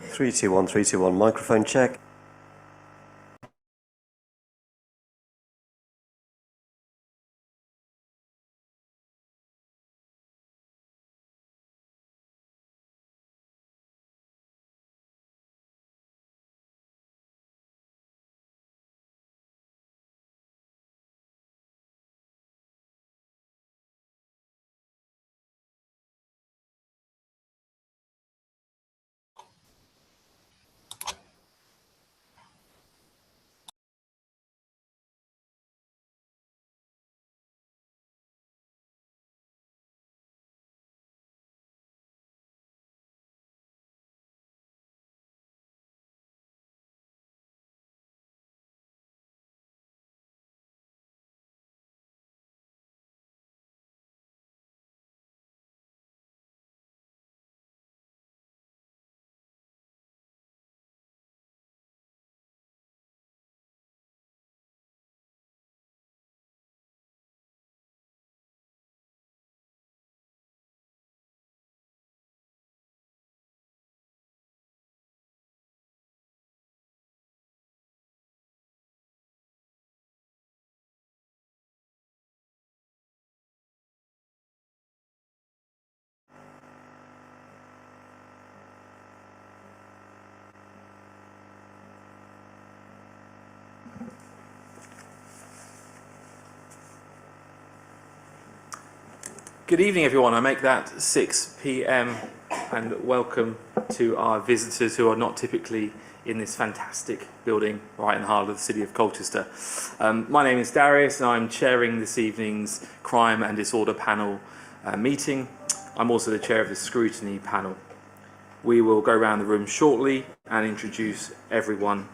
321, 321, microphone check. Good evening, everyone. I make that 6 p.m. and welcome to our visitors who are not typically in this fantastic building right in the heart of the city of Colchester. My name is Darius and I'm chairing this evening's Crime and Disorder panel meeting. I'm also the chair of the scrutiny panel. We will go around the room shortly and introduce everyone.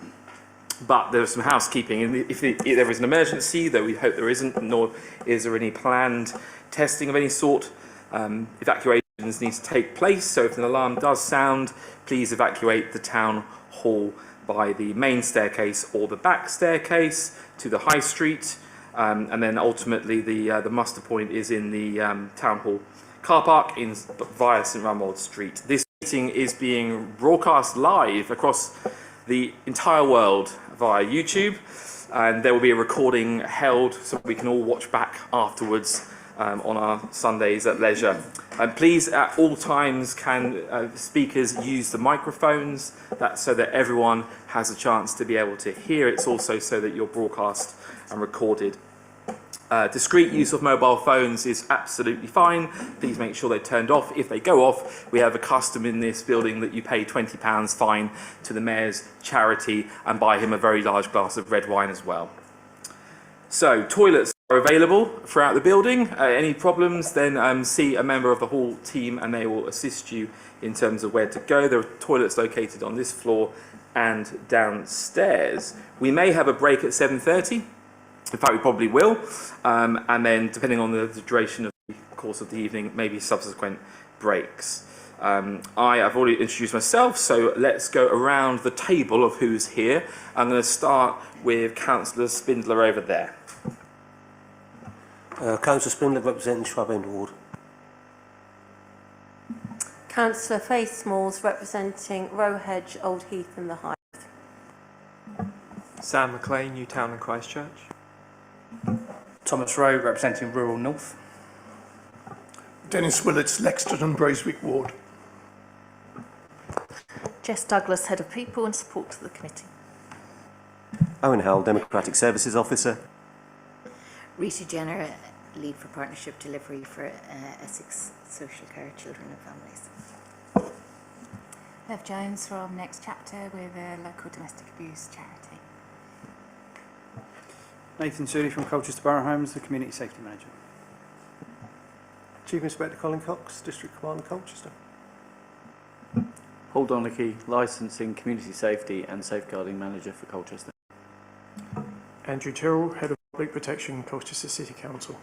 But there's some housekeeping. If there is an emergency, though we hope there isn't, nor is there any planned testing of any sort, evacuations need to take place. So if an alarm does sound, please evacuate the town hall by the main staircase or the back staircase to the high street. And then ultimately the muster point is in the town hall car park via St Rumbold Street. This meeting is being broadcast live across the entire world via YouTube, and there will be a recording held so we can all watch back afterwards on our Sundays at leisure. And please, at all times, can speakers use the microphones, so that everyone has a chance to be able to hear. It's also so that you're broadcast and recorded. Discreet use of mobile phones is absolutely fine. Please make sure they're turned off. If they go off, we have a custom in this building that you pay £20 fine to the Mayor's charity and buy him a very large glass of red wine as well. So, toilets are available throughout the building. Any problems, then see a member of the hall team and they will assist you in terms of where to go. There are toilets located on this floor and downstairs. We may have a break at 7:30. In fact, we probably will, and then depending on the duration of the course of the evening, maybe subsequent breaks. I have already introduced myself, so let's go around the table of who's here. I'm going to start with Councillor Spindler over there. Councillor Spindler representing Shrub End Ward. Councillor Faith Smalls representing Roe Hedge, Old Heath and the High. Sam McLean, Newtown and Christchurch. Thomas Rowe representing Rural North. Dennis Willits, Lexington and Braeswick Ward. Jess Douglas, Head of People and Support to the Committee. Owen Howell, Democratic Services Officer. Rita Jenner, Lead for Partnership Delivery for Essex Social Care Children and Families. Bev Jones from Next Chapter with a local domestic abuse charity. Nathan Sooley from Colchester Borough Homes, the Community Safety Manager. Chief Inspector Colin Cox, District Commander Colchester. Paul Donachie, Licensing, Community Safety and Safeguarding Manager for Colchester. Andrew Tyrrell, Head of Public Protection, Colchester City Council.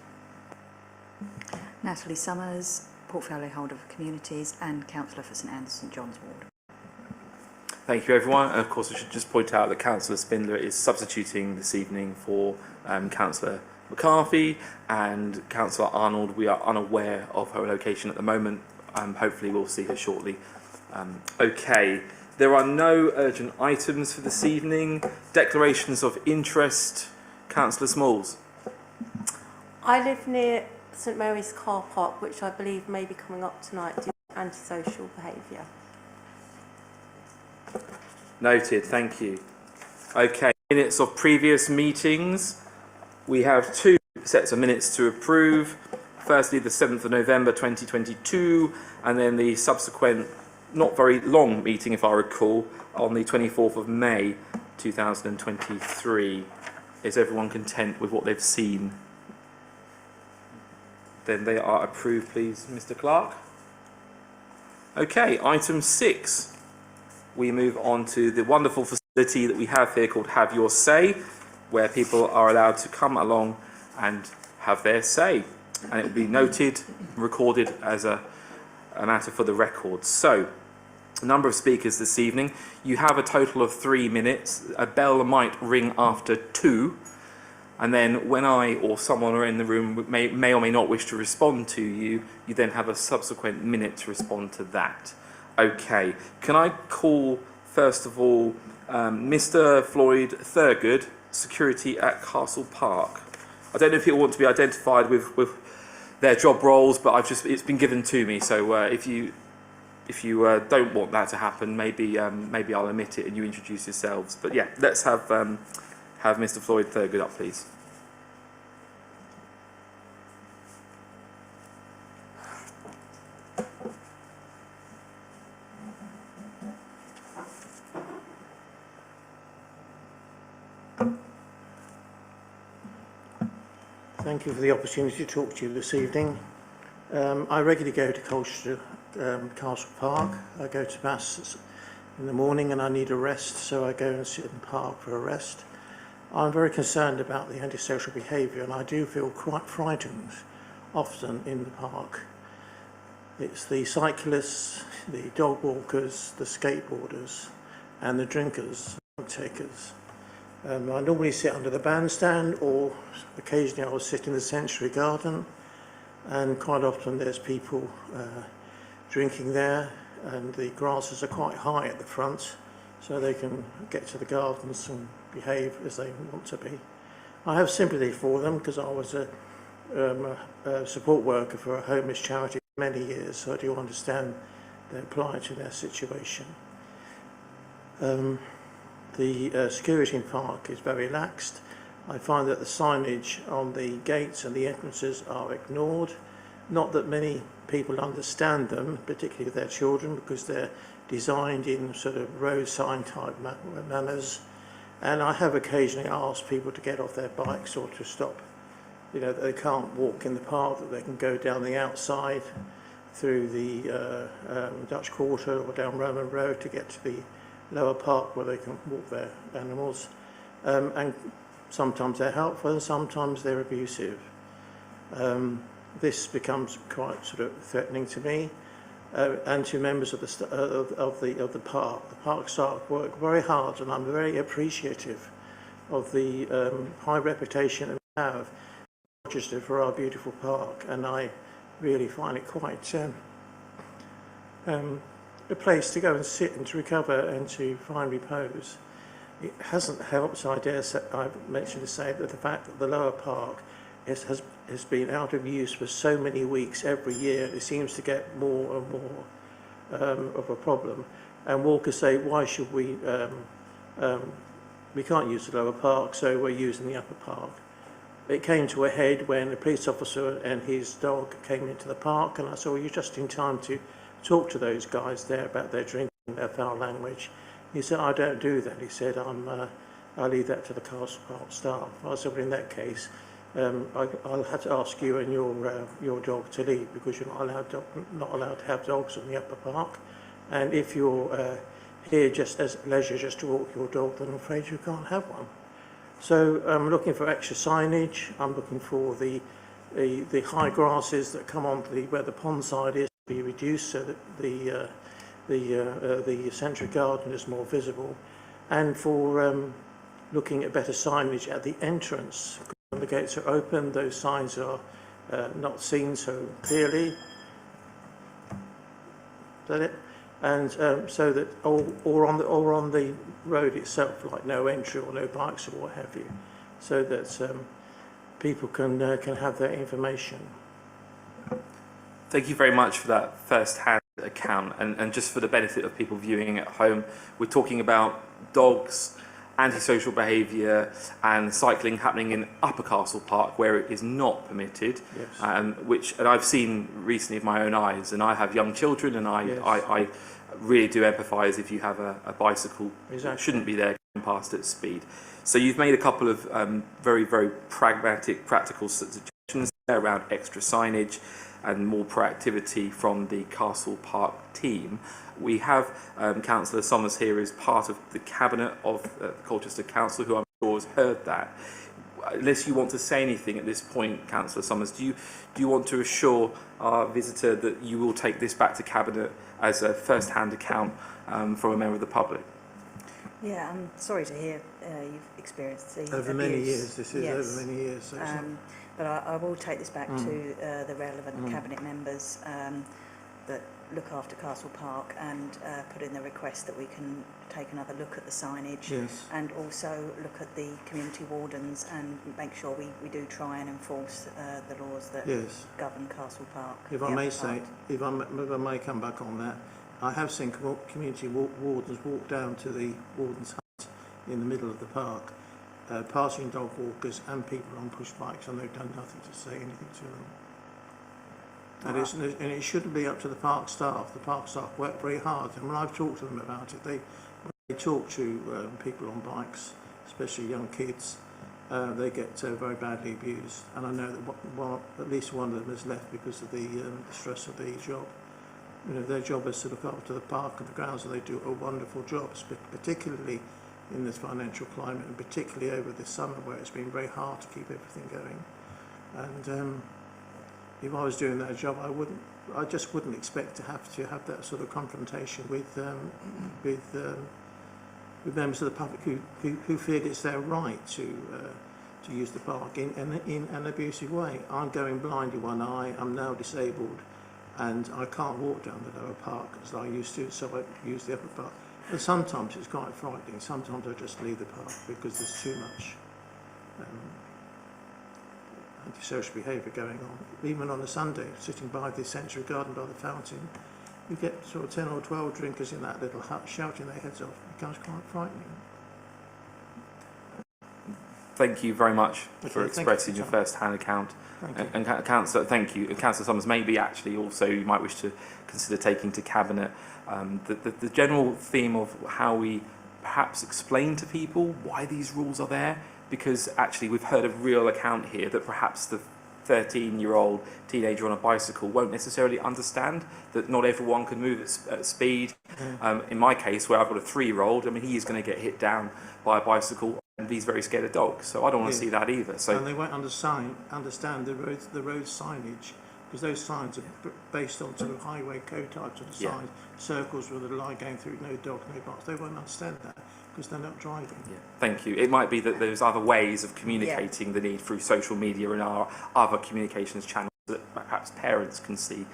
Natalie Summers, Portfolio Holder for Communities and Councillor for St Anne's St John's Ward. Thank you, everyone. And of course, I should just point out that Councillor Spindler is substituting this evening for Councillor McCarthy and Councillor Arnold. We are unaware of her location at the moment. Hopefully, we'll see her shortly. Okay, There are no urgent items for this evening. Declarations of interest. Councillor Smalls. I live near St Mary's car park, which I believe may be coming up tonight due to antisocial behaviour. Noted, thank you. Okay, minutes of previous meetings. We have 2 sets of minutes to approve. Firstly, the 7th of November 2022, and then the subsequent, not very long meeting, if I recall, on the 24th of May 2023. Is everyone content with what they've seen? Then they are approved, please, Mr. Clark. Okay, item 6. We move on to the wonderful facility that we have here called Have Your Say, where people are allowed to come along and have their say. And it will be noted, recorded as a matter for the record. So, a number of speakers this evening. You have a total of 3 minutes. A bell might ring after 2. And then when I or someone are in the room may or may not wish to respond to you, you then have a subsequent minute to respond to that. Okay, can I call, first of all, Mr. Floyd Thurgood, security at Castle Park. I don't know if people want to be identified with their job roles, but it's been given to me. So if you don't want that to happen, maybe I'll omit it and you introduce yourselves. But yeah, let's have Mr. Floyd Thurgood up, please. Thank you for the opportunity to talk to you this evening. I regularly go to Colchester Castle Park. I go to Mass in the morning and I need a rest, so I go and sit in the park for a rest. I'm very concerned about the antisocial behaviour, and I do feel quite frightened often in the park. It's the cyclists, the dog walkers, the skateboarders and the drinkers, drug takers. I normally sit under the bandstand, or occasionally I will sit in the Century Garden, and quite often there's people drinking there, and the grasses are quite high at the front so they can get to the gardens and behave as they want to be. I have sympathy for them because I was a support worker for a homeless charity for many years, so I do understand their plight in their situation. The security in park is very laxed. I find that the signage on the gates and the entrances are ignored. Not that many people understand them, particularly with their children, because they're designed in sort of road sign type manners. And I have occasionally asked people to get off their bikes or to stop. You know, that they can't walk in the park, that they can go down the outside through the Dutch Quarter or down Roman Road to get to the lower park where they can walk their animals. And sometimes they're helpful and sometimes they're abusive. This becomes quite sort of threatening to me and to members of the park. The park staff work very hard, and I'm very appreciative of the high reputation that we have in Colchester for our beautiful park, and I really find it quite a place to go and sit and to recover and to find repose. It hasn't helped, I dare say, I've mentioned to say that the fact that the lower park has been out of use for so many weeks every year, it seems to get more and more of a problem. And walkers say, why should we can't use the lower park, so we're using the upper park. It came to a head when a police officer and his dog came into the park, and I said, well, you're just in time to talk to those guys there about their drinking, their foul language. He said, I don't do that. He said, I leave that to the Castle Park staff. I said, well, in that case, I'll have to ask you and your dog to leave, because you're not allowed to have dogs in the upper park. And if you're here just as leisure, just to walk your dog, then I'm afraid you can't have one. So I'm looking for extra signage. I'm looking for the high grasses that come on where the pond side is to be reduced, so that the Century Garden is more visible, and for looking at better signage at the entrance. When the gates are open, those signs are not seen so clearly. Is that it? and so that or on the road itself, like no entry or no bikes or what have you, so that people can have that information. Thank you very much for that first-hand account. And just for the benefit of people viewing at home, we're talking about dogs, antisocial behaviour and cycling happening in Upper Castle Park where it is not permitted. Yes. And I've seen recently with my own eyes, and I have young children, and I really do empathise if you have a bicycle that shouldn't be there going past at speed. So you've made a couple of very, very pragmatic, practical suggestions around extra signage and more proactivity from the Castle Park team. We have Councillor Somers here as part of the cabinet of Colchester Council, who I'm sure has heard that. Unless you want to say anything at this point, Councillor Somers, do you want to assure our visitor that you will take this back to cabinet as a first-hand account from a member of the public? Yeah, I'm sorry to hear you've experienced the Over abuse. many years, this is Yes. over many years. So but I will take this back to the relevant cabinet members that look after Castle Park and put in the request that we can take another look at the signage and also look at the community wardens and make sure we do try and enforce the laws that govern Castle Park. If I may say, if I may come back on that, I have seen community wardens walk down to the warden's hut in the middle of the park, passing dog walkers and people on push bikes, and they've done nothing to say anything to them. And it shouldn't be up to the park staff. The park staff work very hard, and when I've talked to them about it, when they talk to people on bikes, especially young kids, they get very badly abused. And I know that at least one of them has left because of the stress of the job. You know, their job is to look after the park and the grounds, and they do a wonderful job, particularly in this financial climate, and particularly over this summer where it's been very hard to keep everything going. And if I was doing that job, I just wouldn't expect to have that sort of confrontation with members of the public who feel it's their right to use the park in an abusive way. I'm going blind in one eye. I'm now disabled, and I can't walk down the lower park as I used to, so I use the upper park. And sometimes it's quite frightening. Sometimes I just leave the park because there's too much antisocial behaviour going on. Even on a Sunday, sitting by the Century Garden by the fountain, you get sort of 10 or 12 drinkers in that little hut shouting their heads off. It becomes quite frightening. Thank you very much for expressing your first-hand account. And Councillor, thank you. Councillor Somers, maybe actually also you might wish to consider taking to Cabinet the general theme of how we perhaps explain to people why these rules are there, because actually we've heard a real account here that perhaps the 13-year-old teenager on a bicycle won't necessarily understand that not everyone can move at speed. In my case, where I've got a 3-year-old, I mean, he is going to get hit down by a bicycle, and he's very scared of dogs, so I don't want to see that either. So, and they won't understand the road signage, because those signs are based on sort of highway code types of the signs, circles with a line going through, no dog, no box. They won't understand that because they're not driving. Thank you. It might be that there's other ways of communicating the need through social media and our other communications channels that perhaps parents can see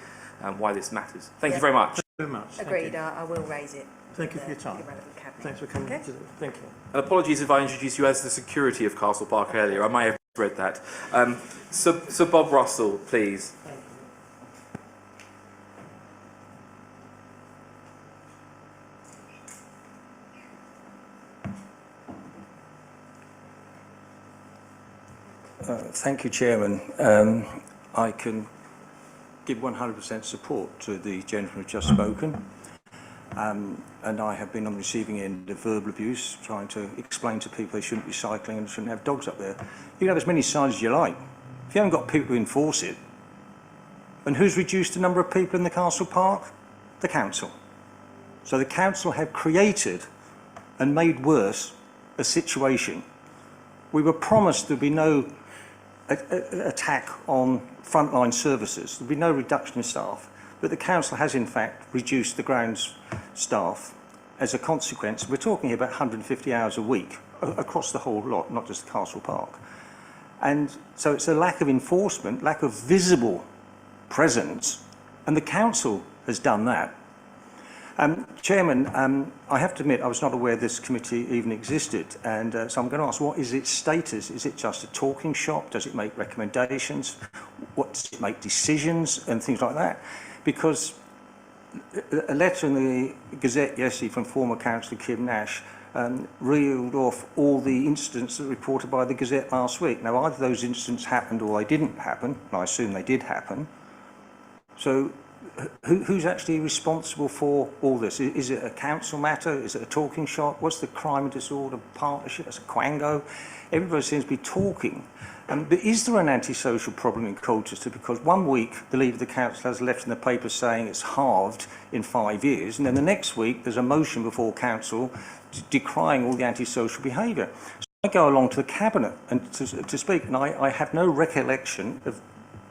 why this matters. Thank you very much. Thank you very much. Agreed. I will raise it. Thank you for your time. Thanks for coming. Okay. Thank you. And apologies if I introduced you as the security of Castle Park earlier. I may have read that. So Bob Russell, please. Thank you, Chairman. I can give 100% support to the gentleman who's just spoken. And I have been on the receiving end of verbal abuse, trying to explain to people they shouldn't be cycling and shouldn't have dogs up there. You can have as many signs as you like. If you haven't got people who enforce it, and who's reduced the number of people in the Castle Park? The council. So the council have created and made worse a situation. We were promised there'd be no attack on frontline services, there'd be no reduction in staff, but the council has in fact reduced the grounds staff as a consequence. We're talking about 150 hours a week across the whole lot, not just the Castle Park. And so it's a lack of enforcement, lack of visible presence, and the council has done that. Chairman, I have to admit I was not aware this committee even existed, and so I'm going to ask, what is its status? Is it just a talking shop? Does it make recommendations? What does it make decisions and things like that? Because a letter in the Gazette yesterday from former Councillor Kim Nash reeled off all the incidents that were reported by the Gazette last week. Now, either those incidents happened or they didn't happen, and I assume they did happen. So who's actually responsible for all this? Is it a council matter? Is it a talking shop? What's the crime and disorder partnership? That's a quango. Everybody seems to be talking. But is there an antisocial problem in Colchester? Because one week the leader of the council has left in the paper saying it's halved in 5 years, and then the next week there's a motion before council decrying all the antisocial behaviour. So I go along to the cabinet and to speak, and I have no recollection of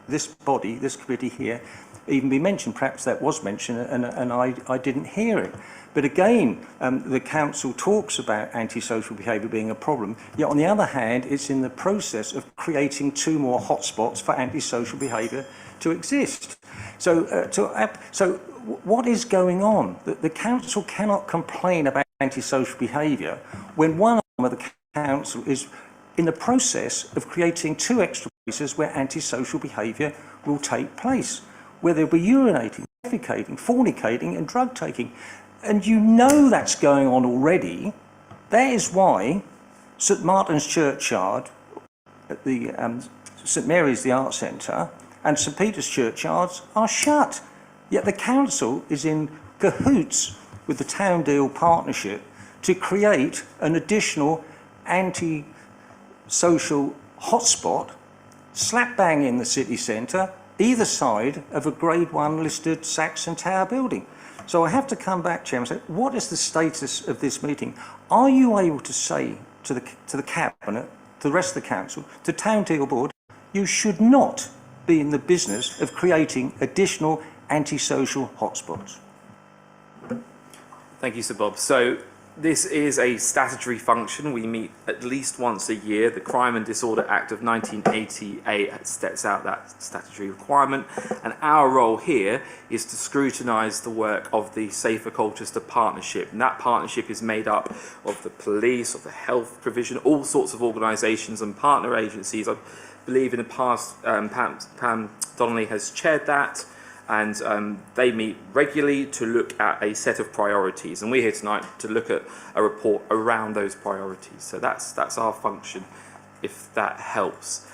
this body, this committee here, even be mentioned. Perhaps that was mentioned and I didn't hear it. But again, the council talks about antisocial behaviour being a problem, yet on the other hand, it's in the process of creating 2 more hotspots for antisocial behaviour to exist. So, what is going on? The council cannot complain about antisocial behaviour when one arm of the council is in the process of creating 2 extra places where antisocial behaviour will take place, where there'll be urinating, defecating, fornicating and drug taking. And you know that's going on already. That is why St Martin's Churchyard, at the St Mary's the Art Centre, and St Peter's Churchyards are shut. Yet the council is in cahoots with the Town Deal Partnership to create an additional anti-social hotspot slap bang in the city centre, either side of a Grade 1 listed Saxon Tower building. So I have to come back, Chairman, and say, what is the status of this meeting? Are you able to say to the Cabinet, to the rest of the Council, to Town Deal Board, you should not be in the business of creating additional antisocial hotspots? Thank you, Sir Bob. So this is a statutory function. We meet at least once a year. The Crime and Disorder Act of 1988 sets out that statutory requirement, and our role here is to scrutinise the work of the Safer Colchester Partnership, and that partnership is made up of the police, of the health provision, all sorts of organisations and partner agencies. I believe in the past Pam Donnelly has chaired that, and they meet regularly to look at a set of priorities, and we're here tonight to look at a report around those priorities. So that's our function, if that helps.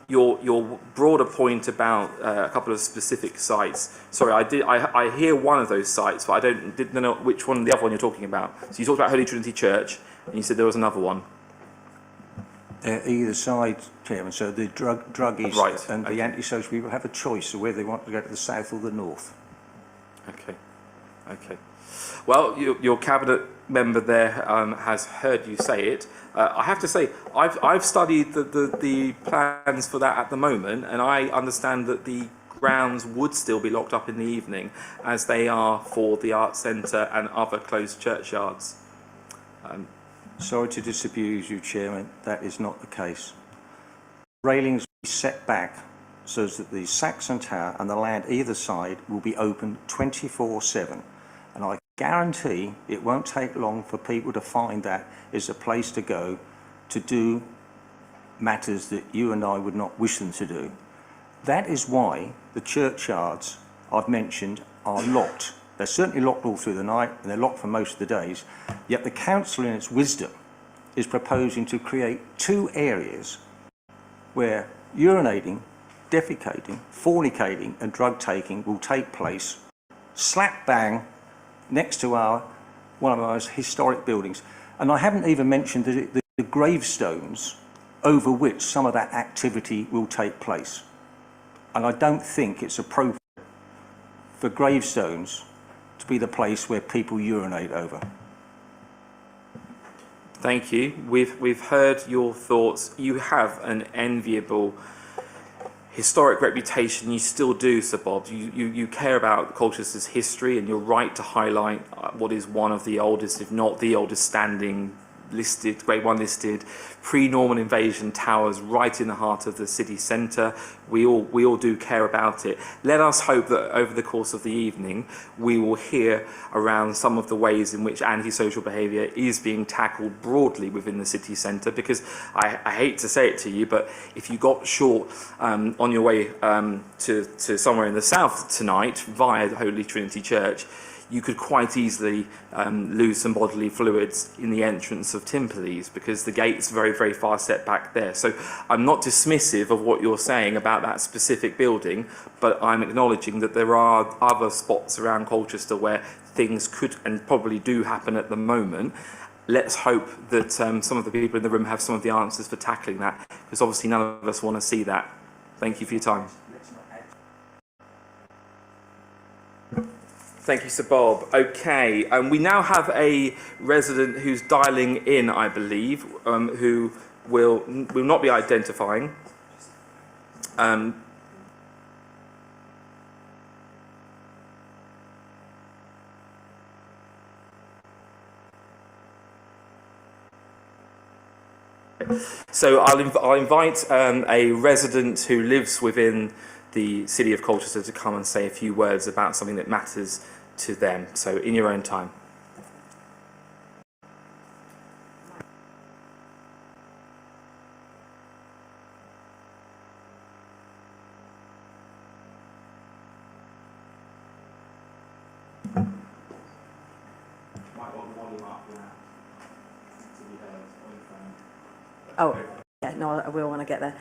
Your broader point about a couple of specific sites. Sorry, I hear one of those sites, but I didn't know which one, the other one you're talking about. So you talked about Holy Trinity Church, and you said there was another one. Either side, Chairman, so the druggies right, and okay. the antisocial people have a choice of whether they want to go to the south or the north. Okay. Well, your cabinet member there has heard you say it. I have to say, I've studied the plans for that at the moment, and I understand that the grounds would still be locked up in the evening, as they are for the Arts Centre and other closed churchyards. Sorry to disabuse you, Chairman, that is not the case. Railings will be set back so that the Saxon Tower and the land either side will be open 24/7. And I guarantee it won't take long for people to find that is a place to go to do matters that you and I would not wish them to do. That is why the churchyards I've mentioned are locked. They're certainly locked all through the night, and they're locked for most of the days. Yet the council, in its wisdom, is proposing to create 2 areas where urinating, defecating, fornicating and drug taking will take place slap bang next to one of our most historic buildings. And I haven't even mentioned the gravestones over which some of that activity will take place. And I don't think it's appropriate for gravestones to be the place where people urinate over. Thank you. We've heard your thoughts. You have an enviable historic reputation. You still do, Sir Bob. You care about Colchester's history, and you're right to highlight what is one of the oldest, if not the oldest, standing listed, Grade 1 listed, pre-Norman invasion towers right in the heart of the city centre. We all do care about it. Let us hope that over the course of the evening we will hear around some of the ways in which antisocial behaviour is being tackled broadly within the city centre, because I hate to say it to you, but if you got short on your way to somewhere in the south tonight via the Holy Trinity Church, you could quite easily lose some bodily fluids in the entrance of Timperley's, because the gate's very, very far set back there. So I'm not dismissive of what you're saying about that specific building, but I'm acknowledging that there are other spots around Colchester where things could and probably do happen at the moment. Let's hope that some of the people in the room have some of the answers for tackling that, because obviously none of us want to see that. Thank you for your time. Thank you, Sir Bob. Okay, we now have a resident who's dialing in, I believe, who will not be identifying. So I'll invite a resident who lives within the city of Colchester to come and say a few words about something that matters to them. So in your own time. Oh, yeah, no, I will when I get there.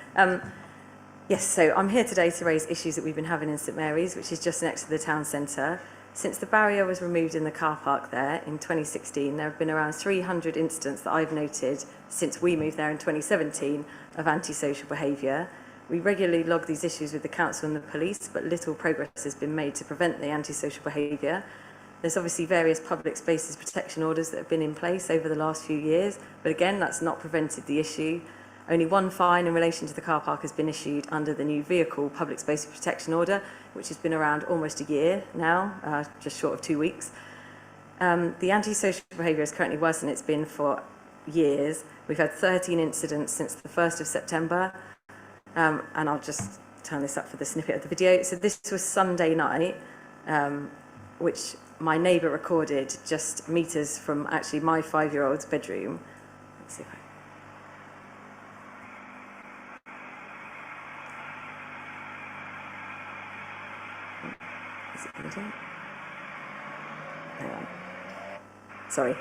Yes, so I'm here today to raise issues that we've been having in St Mary's, which is just next to the town centre. Since the barrier was removed in the car park there in 2016, there have been around 300 incidents that I've noted since we moved there in 2017 of antisocial behaviour. We regularly log these issues with the council and the police, but little progress has been made to prevent the antisocial behaviour. There's obviously various public spaces protection orders that have been in place over the last few years, but again, that's not prevented the issue. Only one fine in relation to the car park has been issued under the new vehicle public spaces protection order, which has been around almost a year now, just short of 2 weeks. The antisocial behaviour is currently worse than it's been for years. We've had 13 incidents since the 1st of September, and I'll just turn this up for the snippet of the video. So this was Sunday night, which my neighbour recorded just metres from actually my 5-year-old's bedroom. Let's see if I... Is it going to do it? Hang on. Sorry.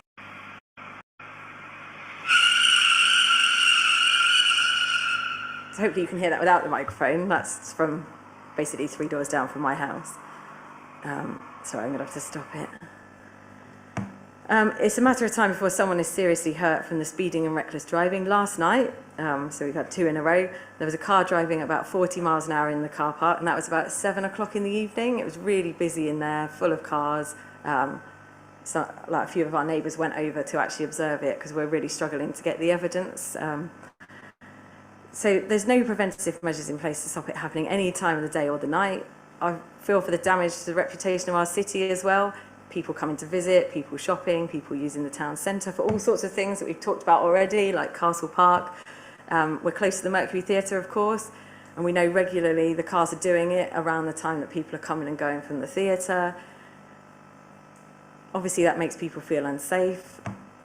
So hopefully you can hear that without the microphone. That's from basically 3 doors down from my house. Sorry, I'm going to have to stop it. It's a matter of time before someone is seriously hurt from the speeding and reckless driving. Last night, so we've had 2 in a row, there was a car driving at about 40 miles an hour in the car park, and that was about 7 o'clock in the evening. It was really busy in there, full of cars. So, like, a few of our neighbours went over to actually observe it because we're really struggling to get the evidence. So there's no preventative measures in place to stop it happening any time of the day or the night. I feel for the damage to the reputation of our city as well. People coming to visit, people shopping, people using the town centre for all sorts of things that we've talked about already, like Castle Park. We're close to the Mercury Theatre, of course, and we know regularly the cars are doing it around the time that people are coming and going from the theatre. Obviously, that makes people feel unsafe.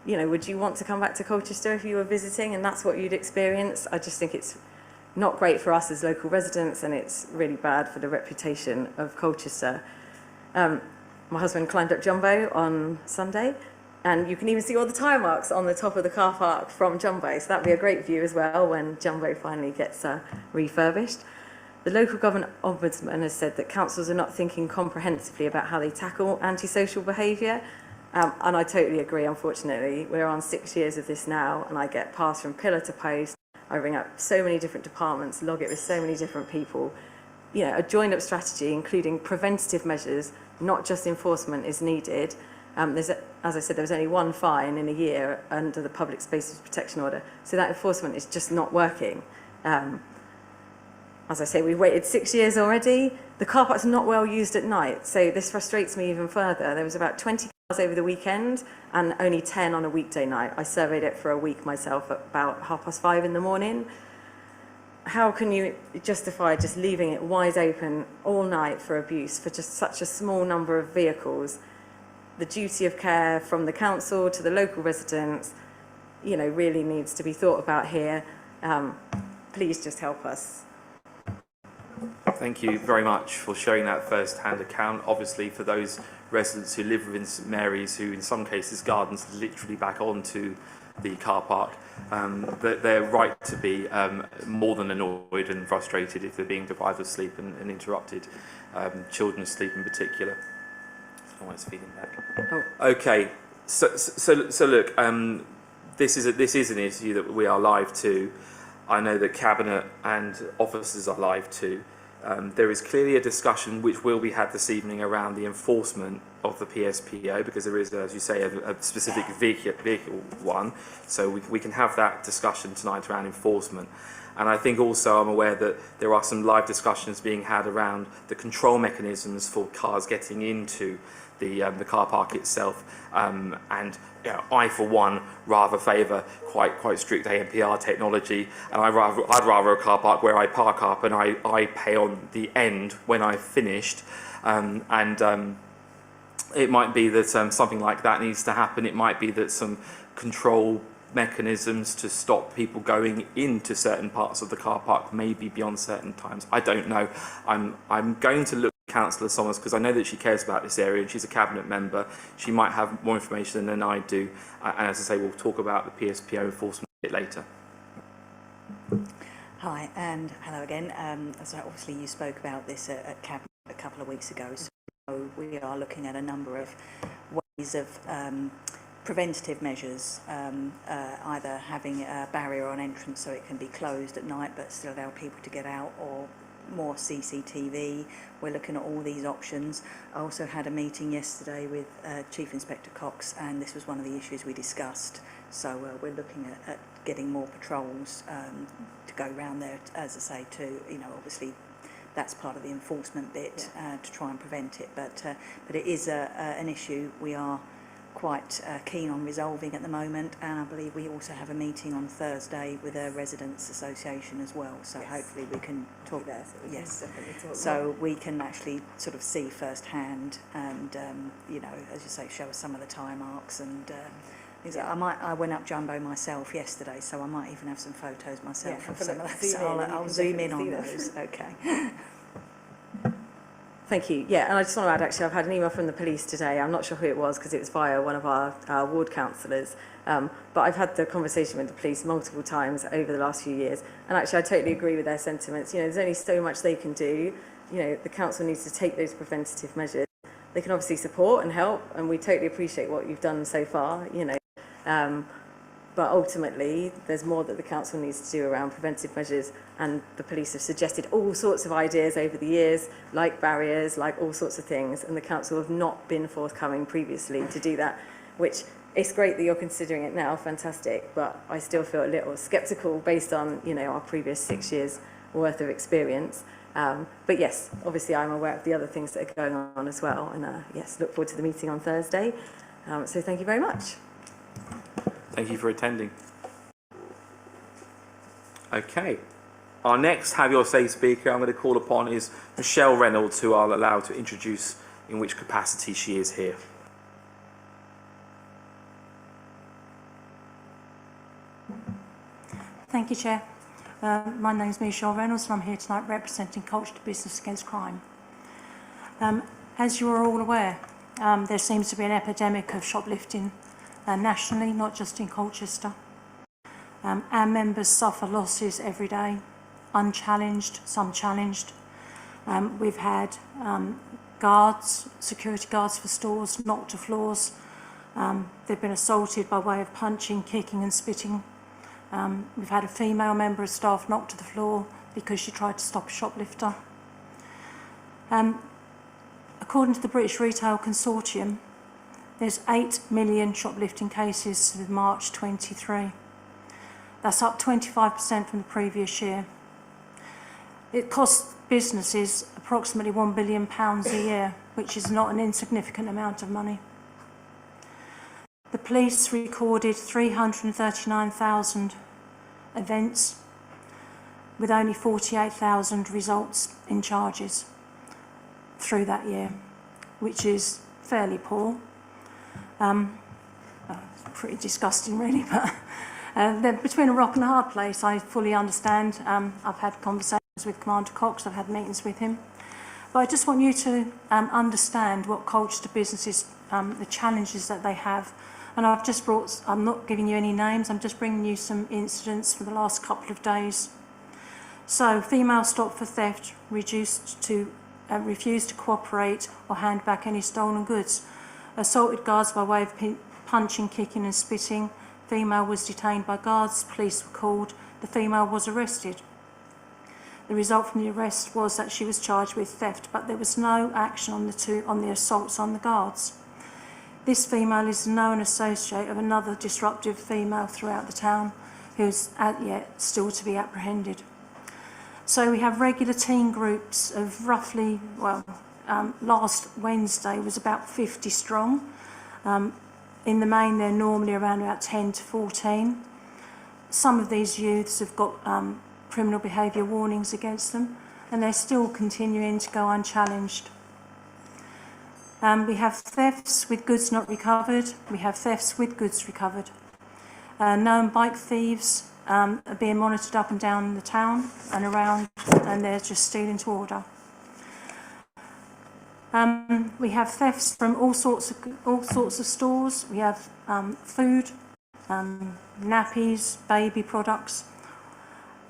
You know, would you want to come back to Colchester if you were visiting and that's what you'd experience? I just think it's not great for us as local residents, and it's really bad for the reputation of Colchester. My husband climbed up Jumbo on Sunday, and you can even see all the tyre marks on the top of the car park from Jumbo, so that'd be a great view as well when Jumbo finally gets refurbished. The local government ombudsman has said that councils are not thinking comprehensively about how they tackle antisocial behaviour, and I totally agree. Unfortunately, we're on 6 years of this now, and I get passed from pillar to post. I ring up so many different departments, log it with so many different people. You know, a joined-up strategy, including preventative measures, not just enforcement, is needed. As I said, there was only one fine in a year under the Public Spaces Protection Order, so that enforcement is just not working. As I say, we've waited 6 years already. The car park's not well used at night, so this frustrates me even further. There was about 20 cars over the weekend and only 10 on a weekday night. I surveyed it for a week myself at about 5:30 in the morning. How can you justify just leaving it wide open all night for abuse for just such a small number of vehicles? The duty of care from the council to the local residents, you know, really needs to be thought about here. Please just help us. Thank you very much for sharing that first-hand account. Obviously, for those residents who live within St Mary's, who in some cases gardens literally back onto the car park, they're right to be more than annoyed and frustrated if they're being deprived of sleep and interrupted, children's sleep in particular. Oh, it's feeding back. Oh. Okay, so look, this is an issue that we are live to. I know that Cabinet and officers are live to. There is clearly a discussion which will be had this evening around the enforcement of the PSPO, because there is, as you say, a specific vehicle one. So we can have that discussion tonight around enforcement. And I think also I'm aware that there are some live discussions being had around the control mechanisms for cars getting into the car park itself. And you know, I, for one, rather favour quite strict ANPR technology, and I'd rather a car park where I park up and I pay on the end when I've finished. It might be that something like that needs to happen. It might be that some control mechanisms to stop people going into certain parts of the car park maybe beyond certain times. I don't know. I'm going to look at Councillor Somers because I know that she cares about this area and she's a cabinet member. She might have more information than I do. And as I say, we'll talk about the PSPO enforcement a bit later. Hi and hello again. So obviously you spoke about this at Cabinet a couple of weeks ago. So we are looking at a number of ways of preventative measures, either having a barrier on entrance so it can be closed at night but still allow people to get out, or more CCTV. We're looking at all these options. I also had a meeting yesterday with Chief Inspector Cox, and this was one of the issues we discussed. So we're looking at getting more patrols to go around there, as I say, to, you know, obviously that's part of the enforcement bit, to try and prevent it. But it is an issue we are quite keen on resolving at the moment, and I believe we also have a meeting on Thursday with a residents association as well, so hopefully we can talk there. So we can actually sort of see firsthand and you know, as you say, show us some of the tire marks and I went up Jumbo myself yesterday, so I might even have some photos myself of some of that. So I'll zoom in on those. Okay. Thank you. Yeah, and I just want to add, actually, I've had an email from the police today. I'm not sure who it was because it was via one of our ward councillors. But I've had the conversation with the police multiple times over the last few years. And actually, I totally agree with their sentiments. You know, there's only so much they can do. You know, the council needs to take those preventative measures. They can obviously support and help, and we totally appreciate what you've done so far, you know. But ultimately, there's more that the council needs to do around preventive measures, and the police have suggested all sorts of ideas over the years, like barriers, like all sorts of things, and the council have not been forthcoming previously to do that, which it's great that you're considering it now, fantastic, but I still feel a little sceptical based on, you know, our previous 6 years worth of experience. But yes, obviously I'm aware of the other things that are going on as well, and yes, look forward to the meeting on Thursday. So thank you very much. Thank you for attending. Okay. Our next Have Your Say speaker I'm going to call upon is Michelle Reynolds, who I'll allow to introduce in which capacity she is here. Thank you, Chair. My name is Michelle Reynolds and I'm here tonight representing Colchester Business Against Crime. As you are all aware, there seems to be an epidemic of shoplifting nationally, not just in Colchester. Our members suffer losses every day, unchallenged, some challenged. We've had guards, security guards for stores, knocked to floors. They've been assaulted by way of punching, kicking and spitting. We've had a female member of staff knocked to the floor because she tried to stop a shoplifter. According to the British Retail Consortium, there's 8 million shoplifting cases since March 23. That's up 25% from the previous year. It costs businesses approximately £1 billion a year, which is not an insignificant amount of money. The police recorded 339,000 events with only 48,000 results in charges through that year, which is fairly poor. It's pretty disgusting really, but they're between a rock and a hard place. I fully understand. I've had conversations with Commander Cox, I've had meetings with him. But I just want you to understand what Colchester businesses, the challenges that they have. And I've just brought, I'm not giving you any names, I'm just bringing you some incidents for the last couple of days. So, female stopped for theft, refused to cooperate or hand back any stolen goods. Assaulted guards by way of punching, kicking and spitting. Female was detained by guards, police were called, the female was arrested. The result from the arrest was that she was charged with theft, but there was no action on the assaults on the guards. This female is a known associate of another disruptive female throughout the town, who's as yet still to be apprehended. So we have regular teen groups of roughly, last Wednesday was about 50 strong. In the main, they're normally around about 10 to 14. Some of these youths have got criminal behaviour warnings against them, and they're still continuing to go unchallenged. We have thefts with goods not recovered. We have thefts with goods recovered. Known bike thieves are being monitored up and down the town and around, and they're just stealing to order. We have thefts from all sorts of stores. We have food, nappies, baby products.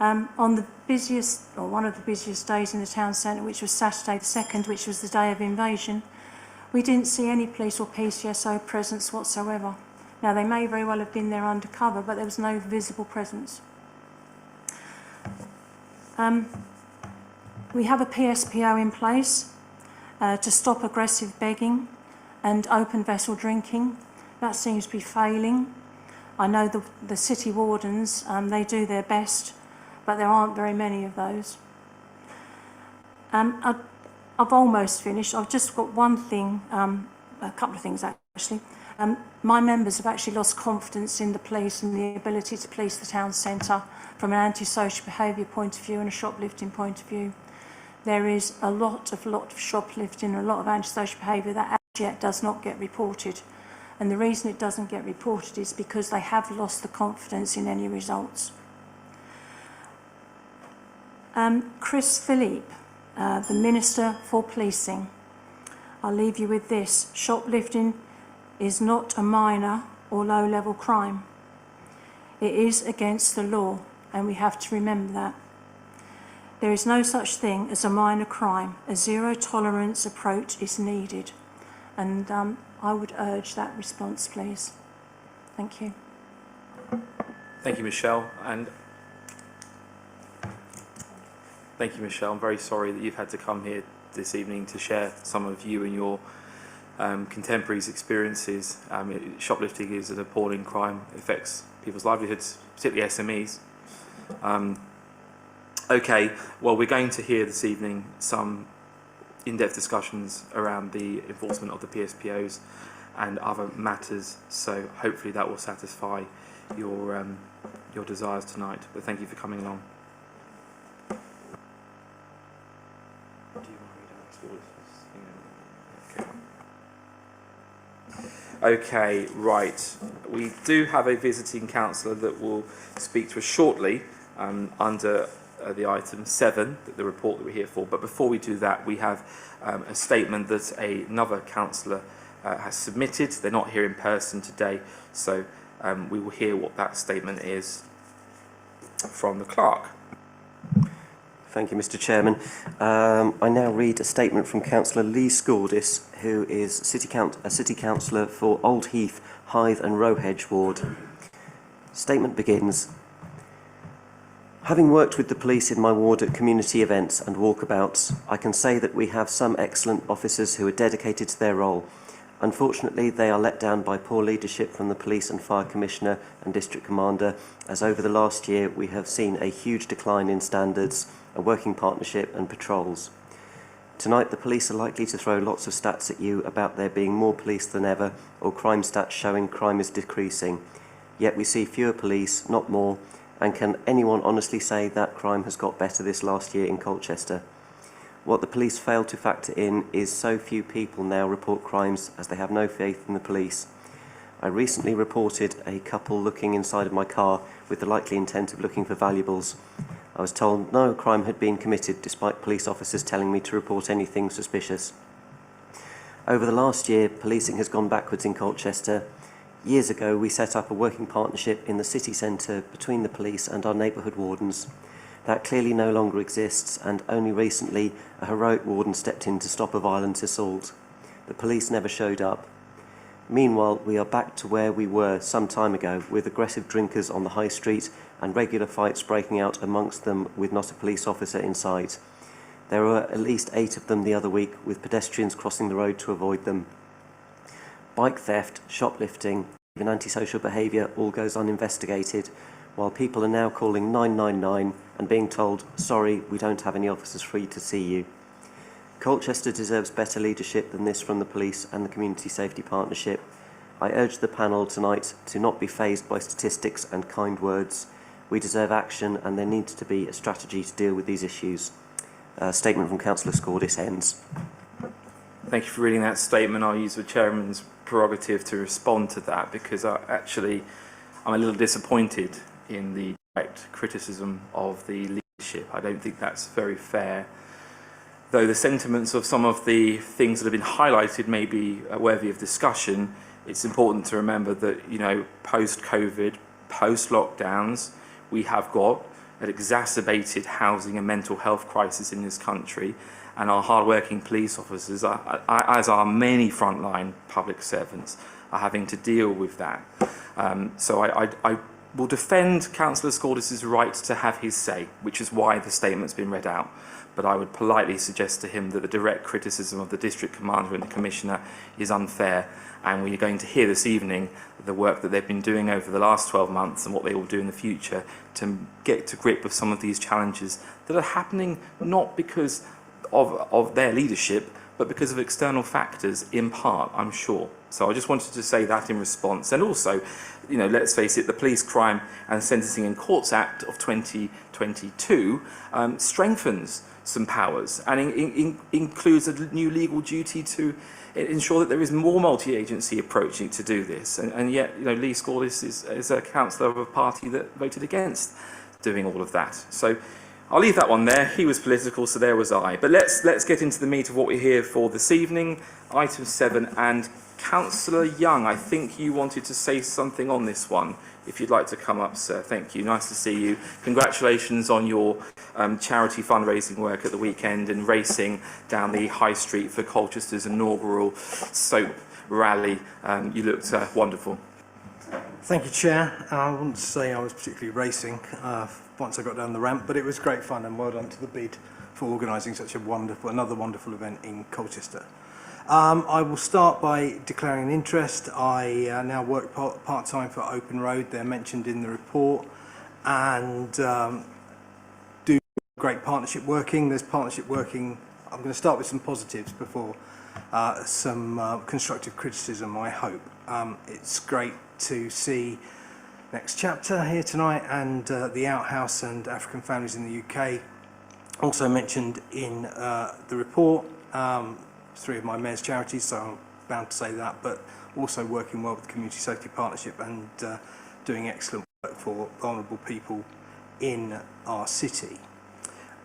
On the busiest, or one of the busiest days in the town centre, which was Saturday the 2nd, which was the day of invasion, we didn't see any police or PCSO presence whatsoever. Now, they may very well have been there undercover, but there was no visible presence. We have a PSPO in place to stop aggressive begging and open vessel drinking. That seems to be failing. I know the city wardens, they do their best, but there aren't very many of those. I've almost finished. I've just got one thing, a couple of things actually. My members have actually lost confidence in the police and the ability to police the town centre from an antisocial behaviour point of view and a shoplifting point of view. There is a lot of shoplifting and a lot of antisocial behaviour that as yet does not get reported. And the reason it doesn't get reported is because they have lost the confidence in any results. Chris Philippe, the Minister for Policing. I'll leave you with this. Shoplifting is not a minor or low-level crime. It is against the law, and we have to remember that. There is no such thing as a minor crime. A zero-tolerance approach is needed. And I would urge that response, please. Thank you. Thank you, Michelle. And thank you, Michelle. I'm very sorry that you've had to come here this evening to share some of you and your contemporaries' experiences. Shoplifting is an appalling crime. It affects people's livelihoods, particularly SMEs. Okay, well, we're going to hear this evening some in-depth discussions around the enforcement of the PSPOs and other matters, so hopefully that will satisfy your desires tonight. But thank you for coming along. Okay, right. We do have a visiting councillor that will speak to us shortly under the item 7, the report that we're here for. But before we do that, we have a statement that another councillor has submitted. They're not here in person today, so we will hear what that statement is from the clerk. Thank you, Mr. Chairman. I now read a statement from Councillor Lee Scaldis, who is a City Councillor for Old Heath, Hythe and Rowhedge Ward. Statement begins. Having worked with the police in my ward at community events and walkabouts, I can say that we have some excellent officers who are dedicated to their role. Unfortunately, they are let down by poor leadership from the Police and Fire Commissioner and District Commander, as over the last year we have seen a huge decline in standards, a working partnership and patrols. Tonight, the police are likely to throw lots of stats at you about there being more police than ever, or crime stats showing crime is decreasing. Yet we see fewer police, not more, and can anyone honestly say that crime has got better this last year in Colchester? What the police fail to factor in is so few people now report crimes as they have no faith in the police. I recently reported a couple looking inside of my car with the likely intent of looking for valuables. I was told no crime had been committed despite police officers telling me to report anything suspicious. Over the last year, policing has gone backwards in Colchester. Years ago, we set up a working partnership in the city centre between the police and our neighbourhood wardens. That clearly no longer exists, and only recently a heroic warden stepped in to stop a violent assault. The police never showed up. Meanwhile, we are back to where we were some time ago, with aggressive drinkers on the high street and regular fights breaking out amongst them with not a police officer in sight. There were at least 8 of them the other week, with pedestrians crossing the road to avoid them. Bike theft, shoplifting, even antisocial behaviour all goes uninvestigated, while people are now calling 999 and being told, sorry, we don't have any officers free to see you. Colchester deserves better leadership than this from the police and the Community Safety Partnership. I urge the panel tonight to not be fazed by statistics and kind words. We deserve action, and there needs to be a strategy to deal with these issues. Statement from Councillor Scordis ends. Thank you for reading that statement. I'll use the Chairman's prerogative to respond to that, because I'm a little disappointed in the direct criticism of the leadership. I don't think that's very fair. Though the sentiments of some of the things that have been highlighted may be worthy of discussion, it's important to remember that, you know, post-COVID, post-lockdowns, we have got an exacerbated housing and mental health crisis in this country, and our hard-working police officers, as are many frontline public servants, are having to deal with that. So I will defend Councillor Scordis's right to have his say, which is why the statement's been read out. But I would politely suggest to him that the direct criticism of the District Commander and the Commissioner is unfair, and we're going to hear this evening the work that they've been doing over the last 12 months and what they will do in the future to get to grip with some of these challenges that are happening not because of their leadership, but because of external factors, in part, I'm sure. So I just wanted to say that in response. And also, you know, let's face it, the Police Crime and Sentencing in Courts Act of 2022 strengthens some powers and includes a new legal duty to ensure that there is more multi-agency approaching to do this. And yet, you know, Lee Scordis is a councillor of a party that voted against doing all of that. So I'll leave that one there. He was political, so there was I. But let's get into the meat of what we're here for this evening. Item 7, and Councillor Young, I think you wanted to say something on this one. If you'd like to come up, sir. Thank you. Nice to see you. Congratulations on your charity fundraising work at the weekend and racing down the high street for Colchester's inaugural soap rally. You looked wonderful. Thank you, Chair. I wouldn't say I was particularly racing once I got down the ramp, but it was great fun, and well done to the bid for organising such another wonderful event in Colchester. I will start by declaring an interest. I now work part-time for Open Road. They're mentioned in the report, and do great partnership working. There's partnership working. I'm going to start with some positives before some constructive criticism, I hope. It's great to see Next Chapter here tonight, and the Outhouse and African Families in the UK also mentioned in the report. 3 of my mayor's charities, so I'm bound to say that, but also working well with the Community Safety Partnership and doing excellent work for vulnerable people in our city.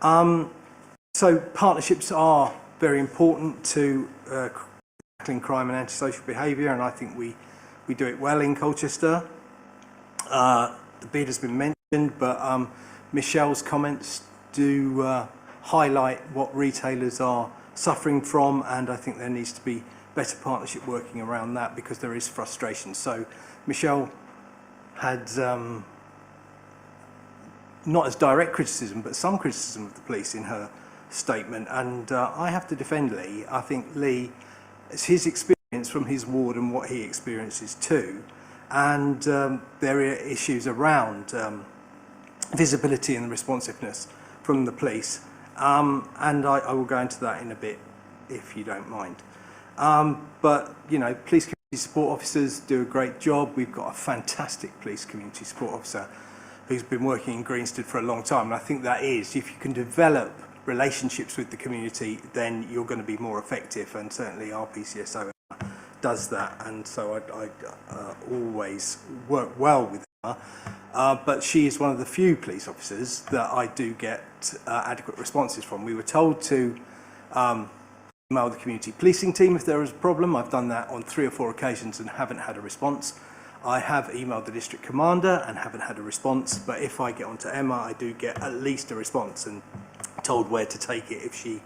So partnerships are very important to tackling crime and antisocial behaviour, and I think we do it well in Colchester. The bid has been mentioned, but Michelle's comments do highlight what retailers are suffering from, and I think there needs to be better partnership working around that, because there is frustration. So Michelle had not as direct criticism, but some criticism of the police in her statement, and I have to defend Lee. I think Lee, it's his experience from his ward and what he experiences too, and there are issues around visibility and responsiveness from the police. and I will go into that in a bit, if you don't mind. But, you know, police community support officers do a great job. We've got a fantastic police community support officer who's been working in Greenstead for a long time. And I think that is, if you can develop relationships with the community, then you're going to be more effective. And certainly our PCSO does that. And so I always work well with her. But she is one of the few police officers that I do get adequate responses from. We were told to email the community policing team if there was a problem. I've done that on 3 or 4 occasions and haven't had a response. I have emailed the district commander and haven't had a response, but if I get onto Emma, I do get at least a response and told where to take it if she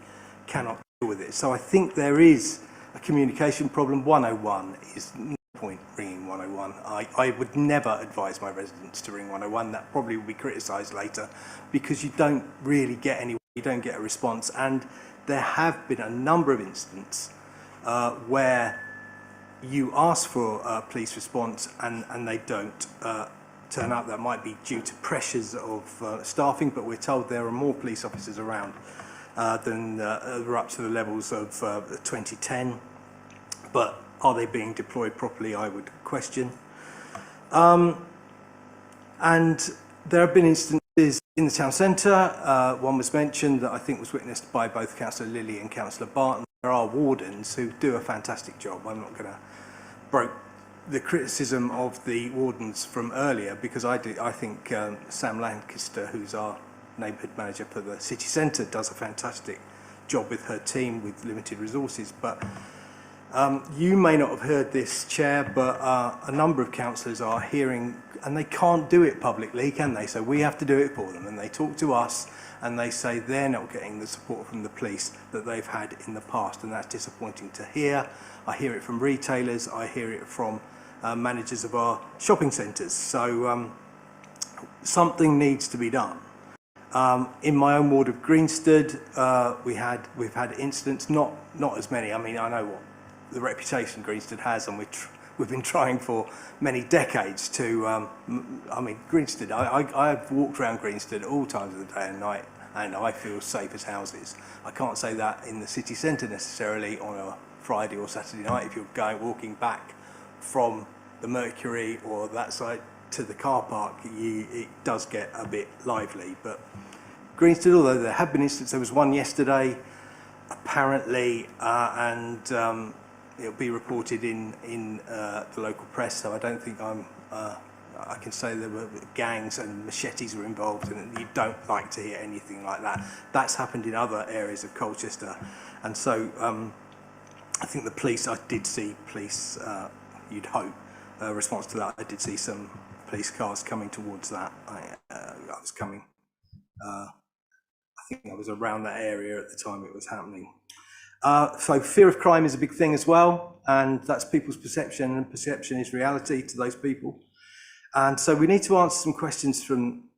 cannot deal with it. So I think there is a communication problem. 101 is no point ringing 101. I would never advise my residents to ring 101. That probably will be criticised later because you don't really get anywhere, you don't get a response. And there have been a number of instances where you ask for a police response and they don't turn up. That might be due to pressures of staffing, but we're told there are more police officers around than are up to the levels of 2010. But are they being deployed properly, I would question. And there have been instances in the town centre. One was mentioned that I think was witnessed by both Councillor Lilly and Councillor Barton. There are wardens who do a fantastic job. I'm not going to broke the criticism of the wardens from earlier because I think Sam Lancaster, who's our neighbourhood manager for the city centre, does a fantastic job with her team with limited resources. But you may not have heard this, Chair, but a number of councillors are hearing, and they can't do it publicly, can they? So we have to do it for them. And they talk to us and they say they're not getting the support from the police that they've had in the past. And that's disappointing to hear. I hear it from retailers. I hear it from managers of our shopping centres. So something needs to be done. In my own ward of Greenstead, we've had incidents, not as many. I mean, I know what the reputation Greenstead has, and we've been trying for many decades to. I mean, Greenstead. I've walked around Greenstead all times of the day and night, and I feel safe as houses. I can't say that in the city centre necessarily on a Friday or Saturday night. If you're walking back from the Mercury or that side to the car park, it does get a bit lively. But Greenstead, although there have been instances, there was one yesterday, apparently, and it'll be reported in the local press. So I don't think I can say there were gangs and machetes were involved, and you don't like to hear anything like that. That's happened in other areas of Colchester, and so I think the police. I did see police. You'd hope response to that. I did see some police cars coming towards that. I was coming. I think I was around that area at the time it was happening. So fear of crime is a big thing as well, and that's people's perception, and perception is reality to those people. And so we need to answer some questions from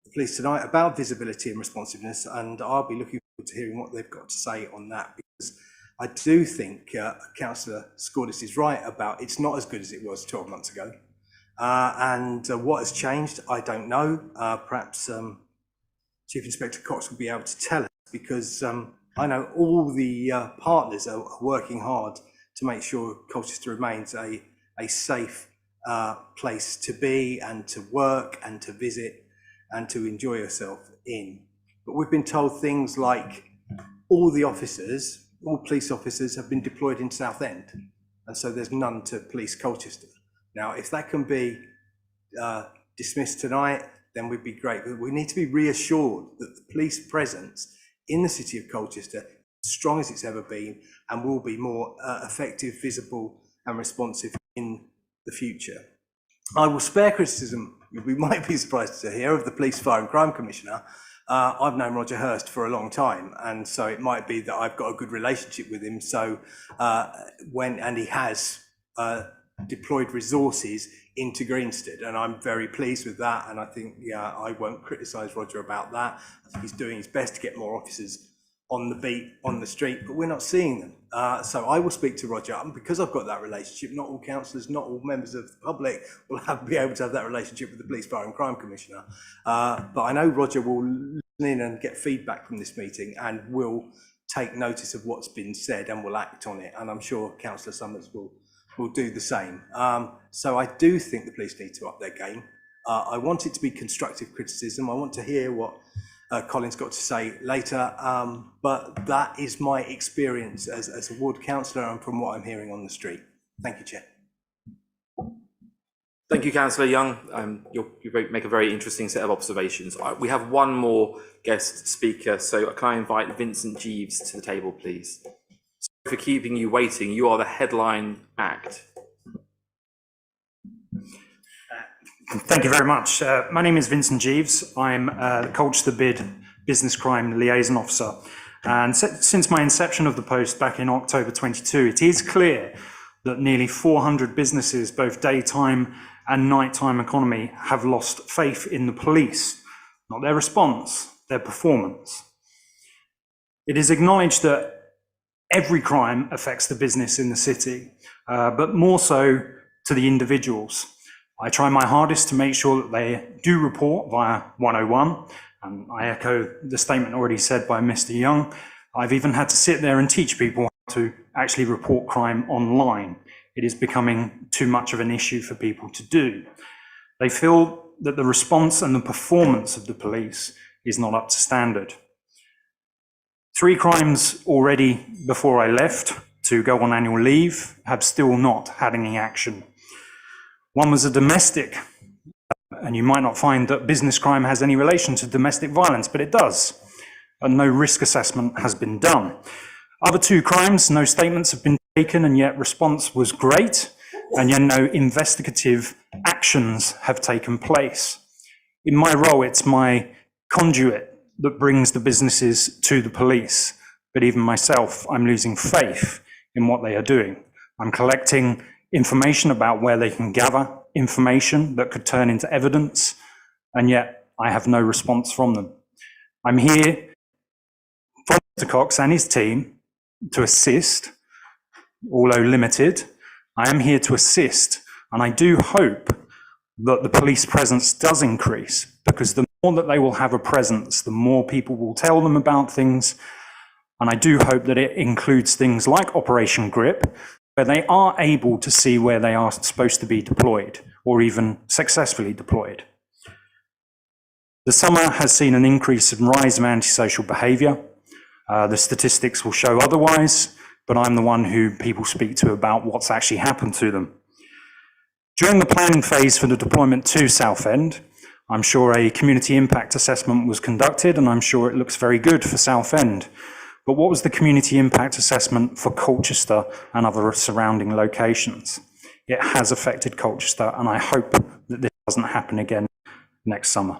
the police tonight about visibility and responsiveness, and I'll be looking forward to hearing what they've got to say on that, because I do think Councillor Scordis is right about it's not as good as it was 12 months ago. And what has changed, I don't know. Perhaps Chief Inspector Cox will be able to tell us, because I know all the partners are working hard to make sure Colchester remains a safe place to be and to work and to visit and to enjoy yourself in. But we've been told things like all police officers have been deployed in Southend, and so there's none to police Colchester. Now, if that can be dismissed tonight, then we'd be great. But we need to be reassured that the police presence in the city of Colchester is as strong as it's ever been and will be more effective, visible and responsive in the future. I will spare criticism, we might be surprised to hear, of the Police, Fire and Crime Commissioner. I've known Roger Hurst for a long time, and so it might be that I've got a good relationship with him. So and he has deployed resources into Greenstead, and I'm very pleased with that. And I think, I won't criticise Roger about that. I think he's doing his best to get more officers on the beat, on the street, but we're not seeing them. So I will speak to Roger, and because I've got that relationship, not all councillors, not all members of the public will be able to have that relationship with the Police, Fire and Crime Commissioner. But I know Roger will in and get feedback from this meeting and will take notice of what's been said and will act on it. And I'm sure Councillor Summers will do the same. So I do think the police need to up their game. I want it to be constructive criticism. I want to hear what Colin's got to say later, but that is my experience as a ward councillor and from what I'm hearing on the street. Thank you, Chair. Thank you, Councillor Young. You make a very interesting set of observations. We have one more guest speaker, so can I invite Vincent Jeeves to the table, please? Sorry for keeping you waiting. You are the headline act. Thank you very much. My name is Vincent Jeeves. I'm the Colchester Bid Business Crime Liaison Officer. And since my inception of the post back in October 22, it is clear that nearly 400 businesses, both daytime and nighttime economy, have lost faith in the police, not their response, their performance. It is acknowledged that every crime affects the business in the city, but more so to the individuals. I try my hardest to make sure that they do report via 101, and I echo the statement already said by Mr. Young. I've even had to sit there and teach people how to actually report crime online. It is becoming too much of an issue for people to do. They feel that the response and the performance of the police is not up to standard. 3 crimes already before I left to go on annual leave have still not had any action. One was a domestic, and you might not find that business crime has any relation to domestic violence, but it does, and no risk assessment has been done. Other 2 crimes, no statements have been taken, and yet response was great, and yet no investigative actions have taken place. In my role, it's my conduit that brings the businesses to the police, but even myself, I'm losing faith in what they are doing. I'm collecting information about where they can gather information that could turn into evidence, and yet I have no response from them. I'm here from Mr. Cox and his team to assist, although limited. I am here to assist, and I do hope that the police presence does increase, because the more that they will have a presence, the more people will tell them about things, and I do hope that it includes things like Operation Grip, where they are able to see where they are supposed to be deployed, or even successfully deployed. The summer has seen an increase in rise of antisocial behaviour. The statistics will show otherwise, but I'm the one who people speak to about what's actually happened to them. During the planning phase for the deployment to Southend, I'm sure a community impact assessment was conducted, and I'm sure it looks very good for Southend. But what was the community impact assessment for Colchester and other surrounding locations? It has affected Colchester, and I hope that this doesn't happen again next summer.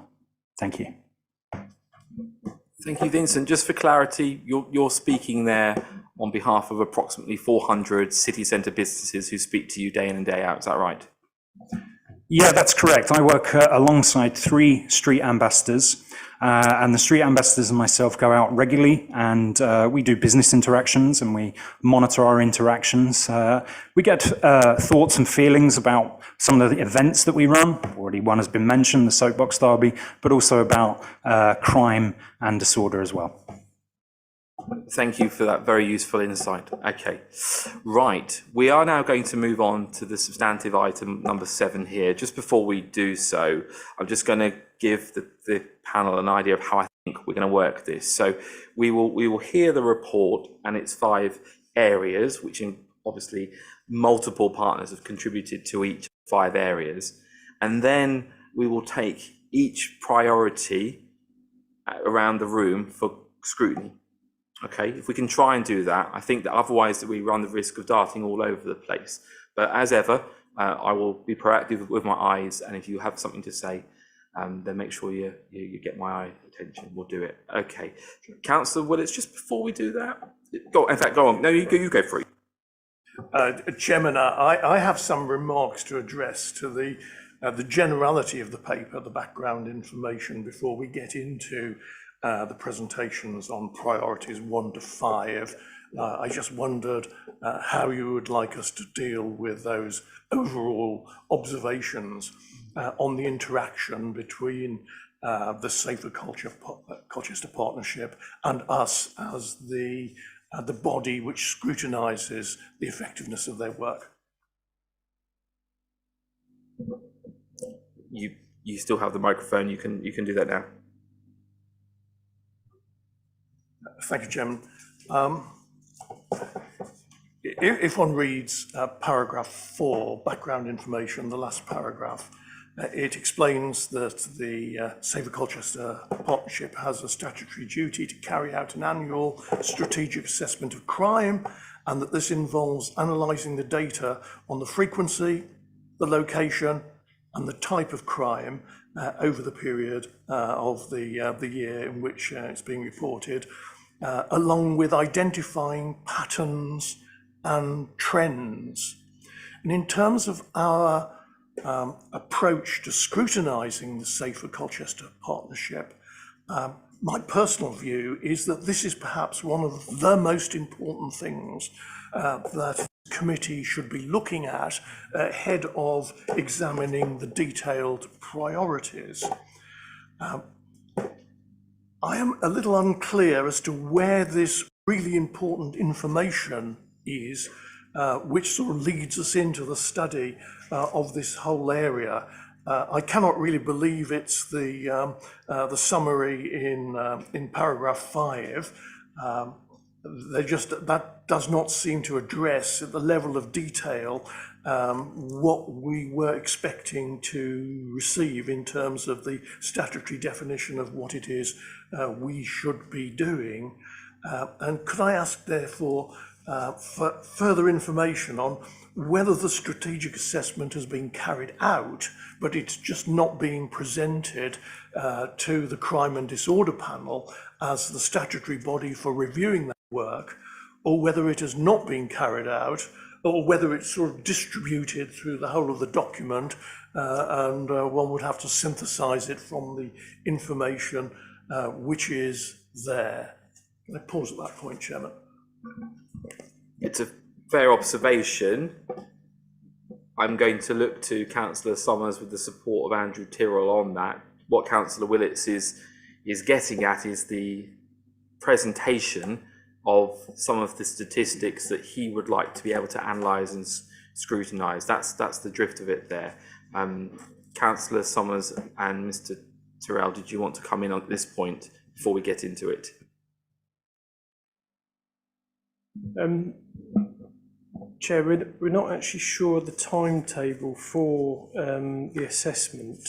Thank you. Thank you, Vincent. Just for clarity, you're speaking there on behalf of approximately 400 city centre businesses who speak to you day in and day out. Is that right? Yeah, that's correct. I work alongside 3 street ambassadors, and the street ambassadors and myself go out regularly, and we do business interactions and we monitor our interactions. We get thoughts and feelings about some of the events that we run. Already one has been mentioned, the Soapbox Derby, but also about crime and disorder as well. Thank you for that very useful insight. Okay, right. We are now going to move on to the substantive item number 7 here. Just before we do so, I'm just going to give the panel an idea of how I think we're going to work this. So we will hear the report and its 5 areas, which obviously multiple partners have contributed to each 5 areas. And then we will take each priority around the room for scrutiny. Okay, if we can try and do that, I think that otherwise we run the risk of darting all over the place. But as ever, I will be proactive with my eyes, and if you have something to say, then make sure you get my eye attention. We'll do it. Okay, Councillor Willetts, just before we do that, go on. No, you go for it. Chairman, I have some remarks to address to the generality of the paper, the background information, before we get into the presentations on priorities 1 to 5. I just wondered how you would like us to deal with those overall observations on the interaction between the Safer Colchester Partnership and us as the body which scrutinises the effectiveness of their work. You still have the microphone. You can do that now. Thank you, Chairman. If one reads paragraph 4, background information, the last paragraph, it explains that the Safer Colchester Partnership has a statutory duty to carry out an annual strategic assessment of crime, and that this involves analysing the data on the frequency, the location, and the type of crime over the period of the year in which it's being reported, along with identifying patterns and trends. And in terms of our approach to scrutinising the Safer Colchester Partnership, my personal view is that this is perhaps one of the most important things that the committee should be looking at ahead of examining the detailed priorities. I am a little unclear as to where this really important information is, which sort of leads us into the study of this whole area. I cannot really believe it's the summary in paragraph 5. That does not seem to address at the level of detail what we were expecting to receive in terms of the statutory definition of what it is we should be doing. And could I ask, therefore, for further information on whether the strategic assessment has been carried out, but it's just not being presented to the Crime and Disorder Panel as the statutory body for reviewing that work, or whether it has not been carried out, or whether it's sort of distributed through the whole of the document and one would have to synthesize it from the information which is there. Can I pause at that point, Chairman? It's a fair observation. I'm going to look to Councillor Summers with the support of Andrew Tyrrell on that. What Councillor Willits is getting at is the presentation of some of the statistics that he would like to be able to analyse and scrutinise. That's the drift of it there. Councillor Summers and Mr. Tyrrell, did you want to come in on this point before we get into it? Chair, we're not actually sure of the timetable for the assessment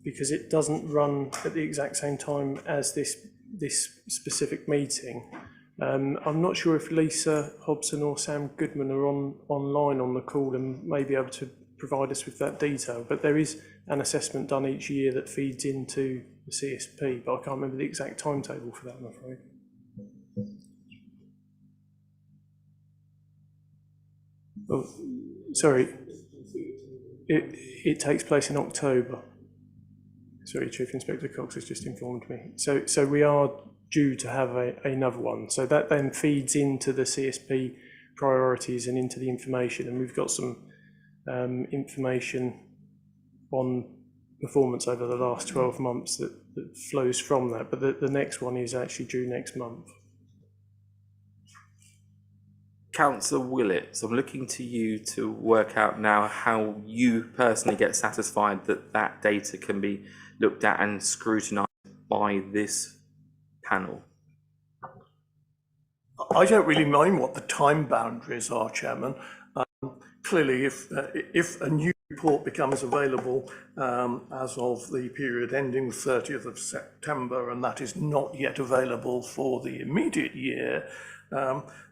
because it doesn't run at the exact same time as this specific meeting. I'm not sure if Lisa Hobson or Sam Goodman are online on the call and may be able to provide us with that detail, but there is an assessment done each year that feeds into the CSP, but I can't remember the exact timetable for that, I'm afraid. Oh, sorry, it takes place in October. Sorry, Chief Inspector Cox has just informed me. So we are due to have another one. So that then feeds into the CSP priorities and into the information. And we've got some information on performance over the last 12 months that flows from that. But the next one is actually due next month. Councillor Willits, I'm looking to you to work out now how you personally get satisfied that that data can be looked at and scrutinised by this panel. I don't really mind what the time boundaries are, Chairman. Clearly, if a new report becomes available as of the period ending 30th of September, and that is not yet available for the immediate year,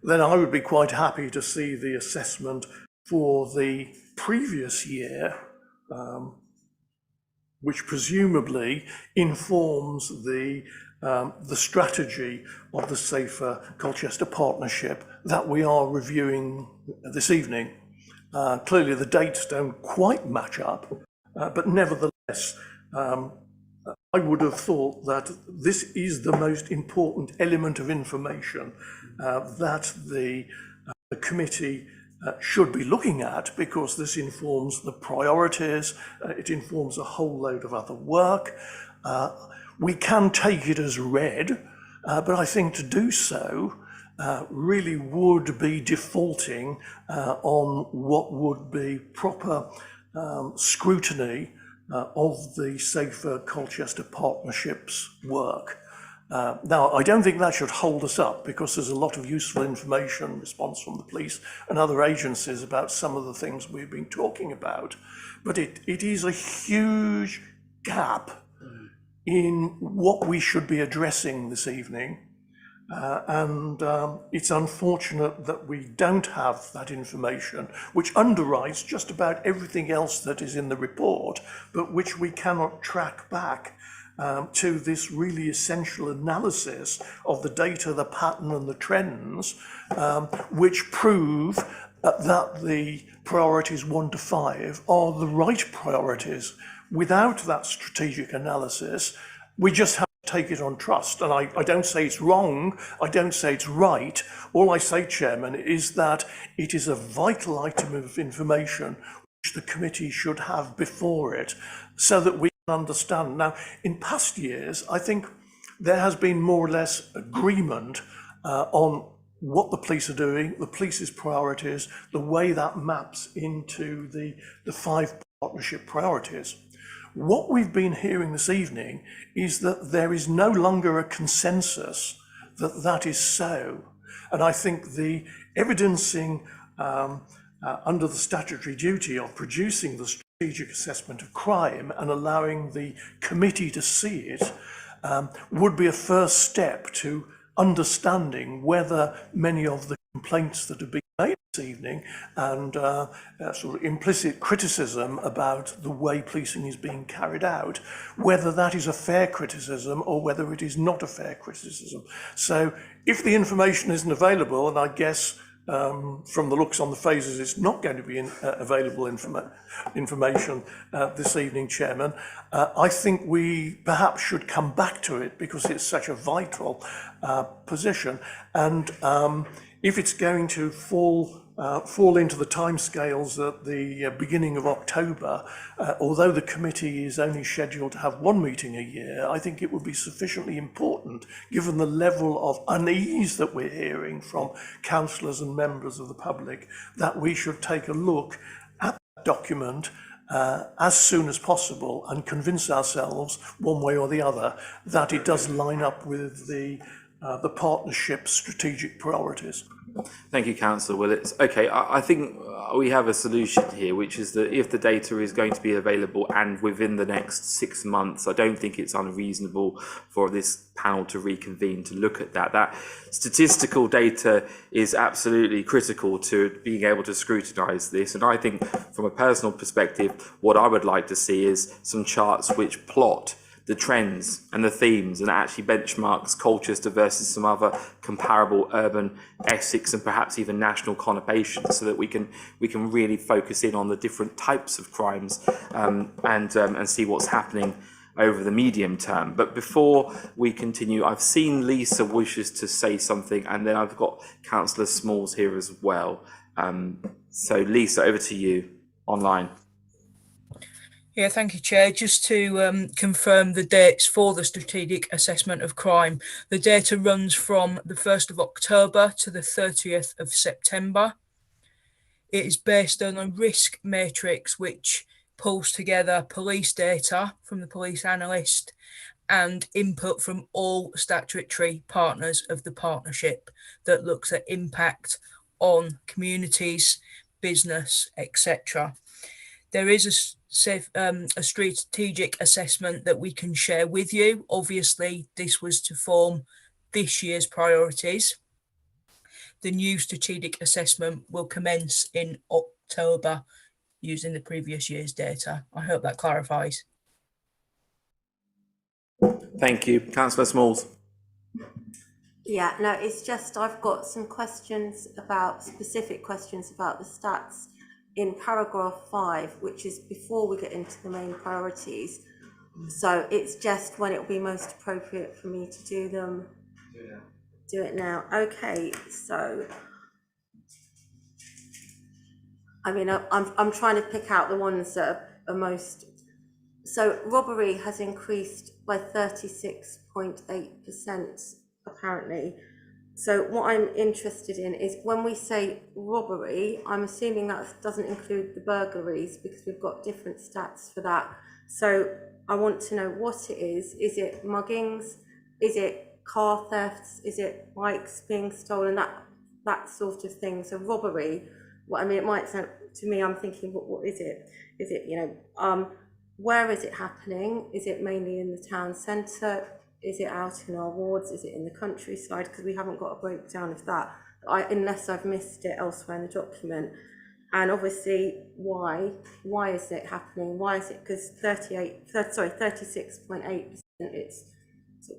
then I would be quite happy to see the assessment for the previous year, which presumably informs the strategy of the Safer Colchester Partnership that we are reviewing this evening. Clearly the dates don't quite match up, but nevertheless, I would have thought that this is the most important element of information that the committee should be looking at, because this informs the priorities, it informs a whole load of other work. We can take it as read, but I think to do so really would be defaulting on what would be proper scrutiny of the Safer Colchester Partnership's work. Now, I don't think that should hold us up, because there's a lot of useful information, response from the police and other agencies about some of the things we've been talking about. But it is a huge gap in what we should be addressing this evening. It's unfortunate that we don't have that information, which underwrites just about everything else that is in the report, but which we cannot track back to this really essential analysis of the data, the pattern and the trends, which prove that the priorities 1 to 5 are the right priorities. Without that strategic analysis, we just have to take it on trust. And I don't say it's wrong, I don't say it's right. All I say, Chairman, is that it is a vital item of information which the committee should have before it, so that we can understand. Now, in past years, I think there has been more or less agreement on what the police are doing, the police's priorities, the way that maps into the 5 partnership priorities. What we've been hearing this evening is that there is no longer a consensus that that is so. And I think the evidencing under the statutory duty of producing the strategic assessment of crime and allowing the committee to see it would be a first step to understanding whether many of the complaints that have been made this evening and sort of implicit criticism about the way policing is being carried out, whether that is a fair criticism or whether it is not a fair criticism. So if the information isn't available, and I guess from the looks on the faces it's not going to be available information this evening, Chairman, I think we perhaps should come back to it, because it's such a vital position. And if it's going to fall into the timescales at the beginning of October, although the committee is only scheduled to have 1 meeting a year, I think it would be sufficiently important, given the level of unease that we're hearing from councillors and members of the public, that we should take a look at that document as soon as possible and convince ourselves, one way or the other, that it does line up with the partnership's strategic priorities. Thank you, Councillor Willits. Okay, I think we have a solution here, which is that if the data is going to be available and within the next 6 months, I don't think it's unreasonable for this panel to reconvene to look at that. That statistical data is absolutely critical to being able to scrutinise this. And I think from a personal perspective, what I would like to see is some charts which plot the trends and the themes and actually benchmarks Colchester versus some other comparable urban Essex and perhaps even national conurbations, so that we can really focus in on the different types of crimes and see what's happening over the medium term. But before we continue, I've seen Lisa wishes to say something, and then I've got Councillor Smalls here as well. So Lisa, over to you online. Yeah, thank you, Chair. Just to confirm the dates for the strategic assessment of crime, the data runs from the 1st of October to the 30th of September. It is based on a risk matrix which pulls together police data from the police analyst and input from all statutory partners of the partnership that looks at impact on communities, business, etc. There is a strategic assessment that we can share with you. Obviously, this was to form this year's priorities. The new strategic assessment will commence in October using the previous year's data. I hope that clarifies. Thank you. Councillor Smalls. Yeah, no, it's just I've got some questions about, specific questions about the stats in paragraph 5, which is before we get into the main priorities. So it's just when it will be most appropriate for me to do them. Do it now. Okay, so I mean, I'm trying to pick out the ones that are most. So robbery has increased by 36.8% apparently. So what I'm interested in is when we say robbery, I'm assuming that doesn't include the burglaries because we've got different stats for that. So I want to know what it is. Is it muggings? Is it car thefts? Is it bikes being stolen? That sort of thing. So robbery, well, I mean, it might sound to me, I'm thinking, what is it? Is it, where is it happening? Is it mainly in the town centre? Is it out in our wards? Is it in the countryside? Because we haven't got a breakdown of that, unless I've missed it elsewhere in the document. And obviously, why? Why is it happening? Why is it? Because 36.8%, it's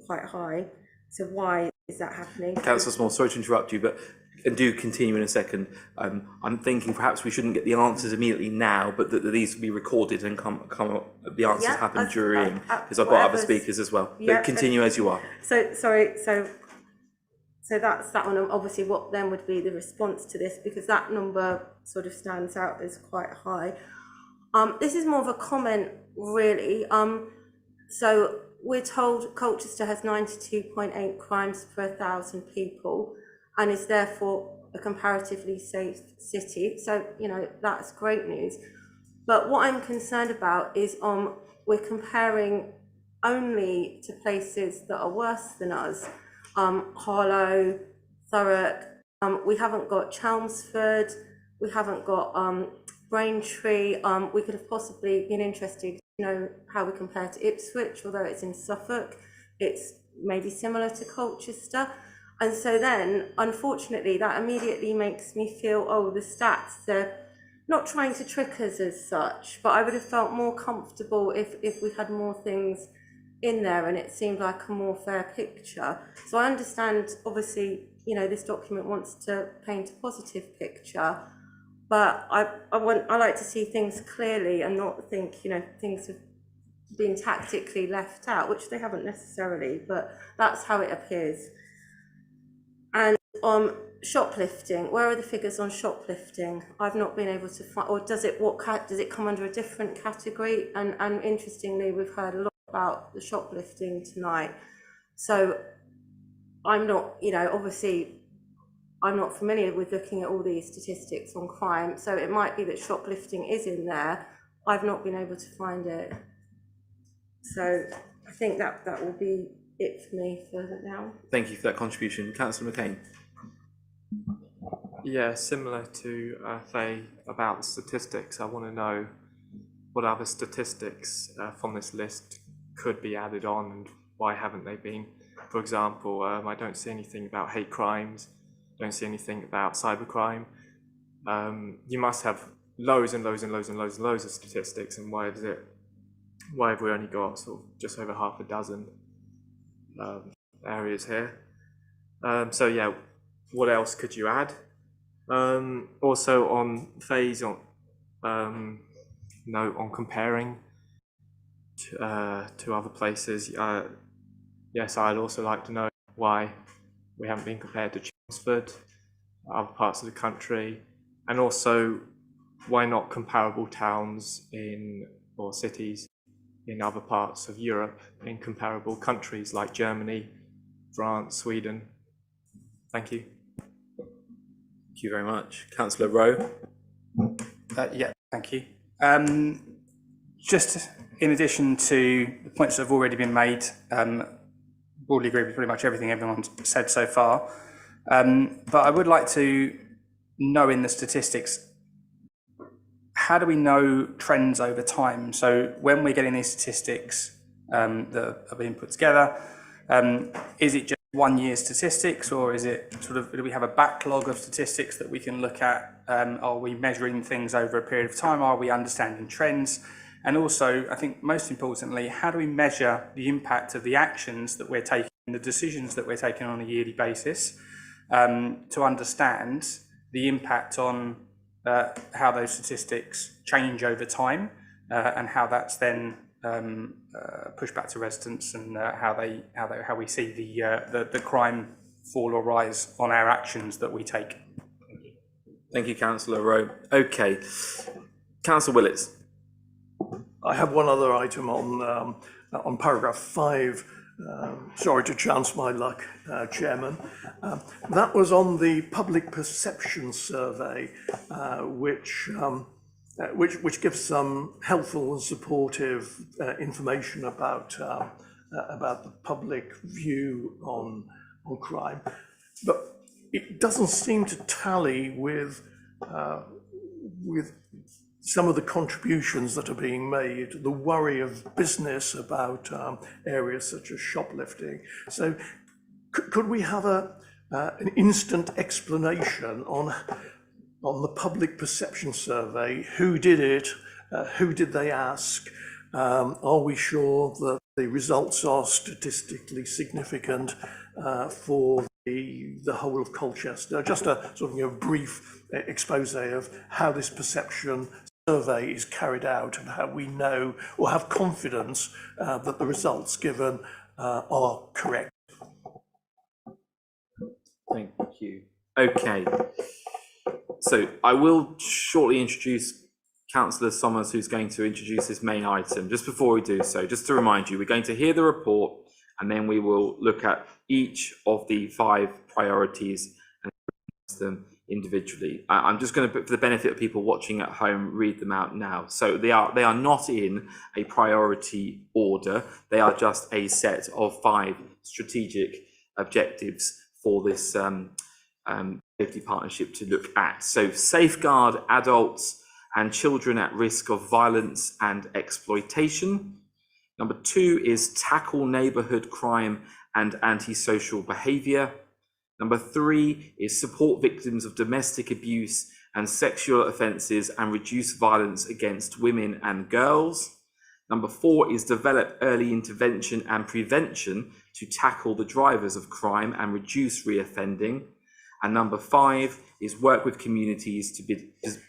quite high. So why is that happening? Councillor Small, sorry to interrupt you, but and do continue in a second. I'm thinking perhaps we shouldn't get the answers immediately now, but that these will be recorded and come up, the answers happen during, because I've got other speakers as well. But continue as you are. So that's that one. Obviously, what then would be the response to this, because that number sort of stands out as quite high. This is more of a comment, really. So we're told Colchester has 92.8 crimes per 1,000 people and is therefore a comparatively safe city. So, that's great news. But what I'm concerned about is we're comparing only to places that are worse than us. Harlow, Thurrock, we haven't got Chelmsford, we haven't got Braintree. We could have possibly been interested to know how we compare to Ipswich, although it's in Suffolk. It's maybe similar to Colchester. And so then, unfortunately, that immediately makes me feel, the stats, they're not trying to trick us as such, but I would have felt more comfortable if we had more things in there and it seemed like a more fair picture. So I understand, obviously, this document wants to paint a positive picture, but I like to see things clearly and not think, things have been tactically left out, which they haven't necessarily, but that's how it appears. And shoplifting, where are the figures on shoplifting? I've not been able to find, or does it come under a different category? And interestingly, we've heard a lot about the shoplifting tonight. So I'm not, obviously, I'm not familiar with looking at all these statistics on crime. So it might be that shoplifting is in there. I've not been able to find it. So I think that will be it for me for now. Thank you for that contribution. Councillor McCain. Yeah, similar to Faye about the statistics, I want to know what other statistics from this list could be added on and why haven't they been. For example, I don't see anything about hate crimes, don't see anything about cybercrime. You must have loads and loads and loads and loads and loads of statistics, and why have we only got sort of just over half a dozen areas here? So yeah, what else could you add? Also on Faye's note on comparing to other places, yes, I'd also like to know why we haven't been compared to Chelmsford, other parts of the country, and also why not comparable towns or cities in other parts of Europe, in comparable countries like Germany, France, Sweden. Thank you. Thank you very much. Councillor Rowe. Yeah, thank you. Just in addition to the points that have already been made, broadly agree with pretty much everything everyone's said so far. But I would like to know in the statistics, how do we know trends over time? So when we're getting these statistics that are being put together, is it just 1 year statistics, or is it do we have a backlog of statistics that we can look at? Are we measuring things over a period of time? Are we understanding trends? And also, I think most importantly, how do we measure the impact of the actions that we're taking, the decisions that we're taking on a yearly basis, to understand the impact on how those statistics change over time, and how that's then pushed back to residents, and how we see the crime fall or rise on our actions that we take. Thank you, Councillor Rowe. Okay, Councillor Willits. I have one other item on paragraph 5. Sorry to chance my luck, Chairman. That was on the public perception survey, which gives some helpful and supportive information about the public view on crime, but it doesn't seem to tally with some of the contributions that are being made, the worry of business about areas such as shoplifting. So could we have an instant explanation on the public perception survey? Who did it? Who did they ask? Are we sure that the results are statistically significant for the whole of Colchester? Just a sort of brief expose of how this perception survey is carried out and how we know or have confidence that the results given are correct. Thank you. Okay, so I will shortly introduce Councillor Somers, who's going to introduce this main item. Just before we do so, just to remind you, we're going to hear the report and then we will look at each of the 5 priorities and them individually. I'm just going to, for the benefit of people watching at home, read them out now. So they are not in a priority order. They are just a set of 5 strategic objectives for this safety partnership to look at. So safeguard adults and children at risk of violence and exploitation. Number 2 is tackle neighbourhood crime and antisocial behaviour. Number 3 is support victims of domestic abuse and sexual offences and reduce violence against women and girls. Number 4 is develop early intervention and prevention to tackle the drivers of crime and reduce reoffending. And number 5 is work with communities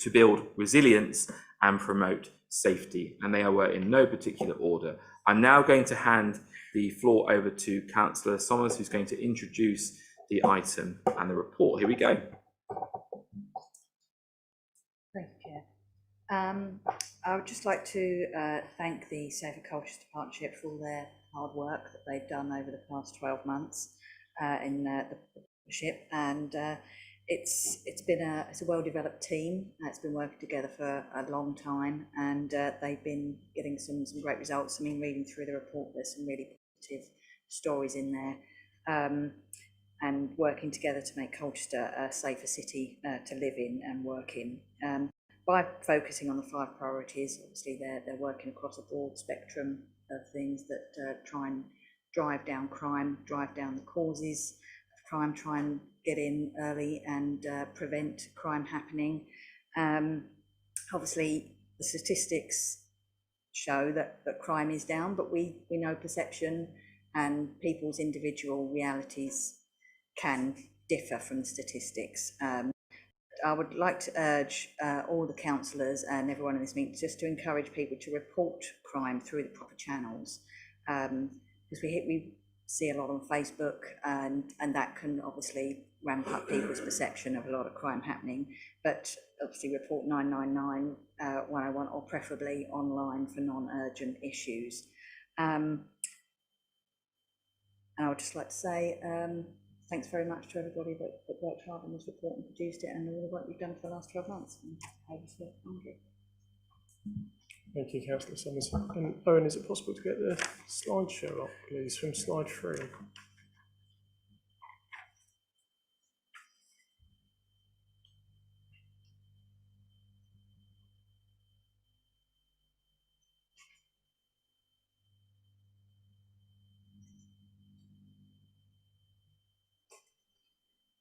to build resilience and promote safety. And they are in no particular order. I'm now going to hand the floor over to Councillor Somers, who's going to introduce the item and the report. Here we go. Thank you, Chair. I would just like to thank the Safer Colchester Partnership for all their hard work that they've done over the past 12 months in the partnership, and it's a well-developed team. It's been working together for a long time, and they've been getting some great results. I mean, reading through the report, there's some really positive stories in there. And working together to make Colchester a safer city to live in and work in. By focusing on the 5 priorities, obviously they're working across a broad spectrum of things that try and drive down crime, drive down the causes of crime, try and get in early and prevent crime happening. Obviously, the statistics show that crime is down, but we know perception and people's individual realities can differ from the statistics. I would like to urge all the councillors and everyone in this meeting just to encourage people to report crime through the proper channels, because we see a lot on Facebook, and that can obviously ramp up people's perception of a lot of crime happening. But obviously report 999, 101, or preferably online for non-urgent issues. And I would just like to say thanks very much to everybody that worked hard on this report and produced it, and all the work we've done for the last 12 months. Thank you, Councillor Somers. And Owen, is it possible to get the slideshow up, please, from slide 3?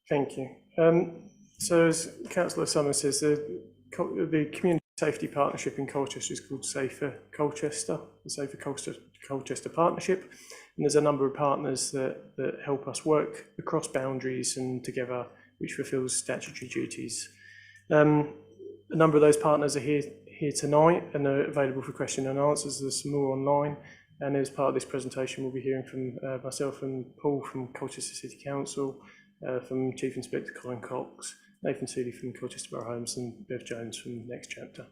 Thank you. So as Councillor Somers says, the Community Safety Partnership in Colchester is called Safer Colchester, the Safer Colchester Partnership. And there's a number of partners that help us work across boundaries and together, which fulfills statutory duties. A number of those partners are here tonight and are available for question and answers. There's some more online. And as part of this presentation, we'll be hearing from myself and Paul from Colchester City Council, from Chief Inspector Colin Cox, Nathan Seeley from Colchester Borough Homes, and Bev Jones from Next Chapter.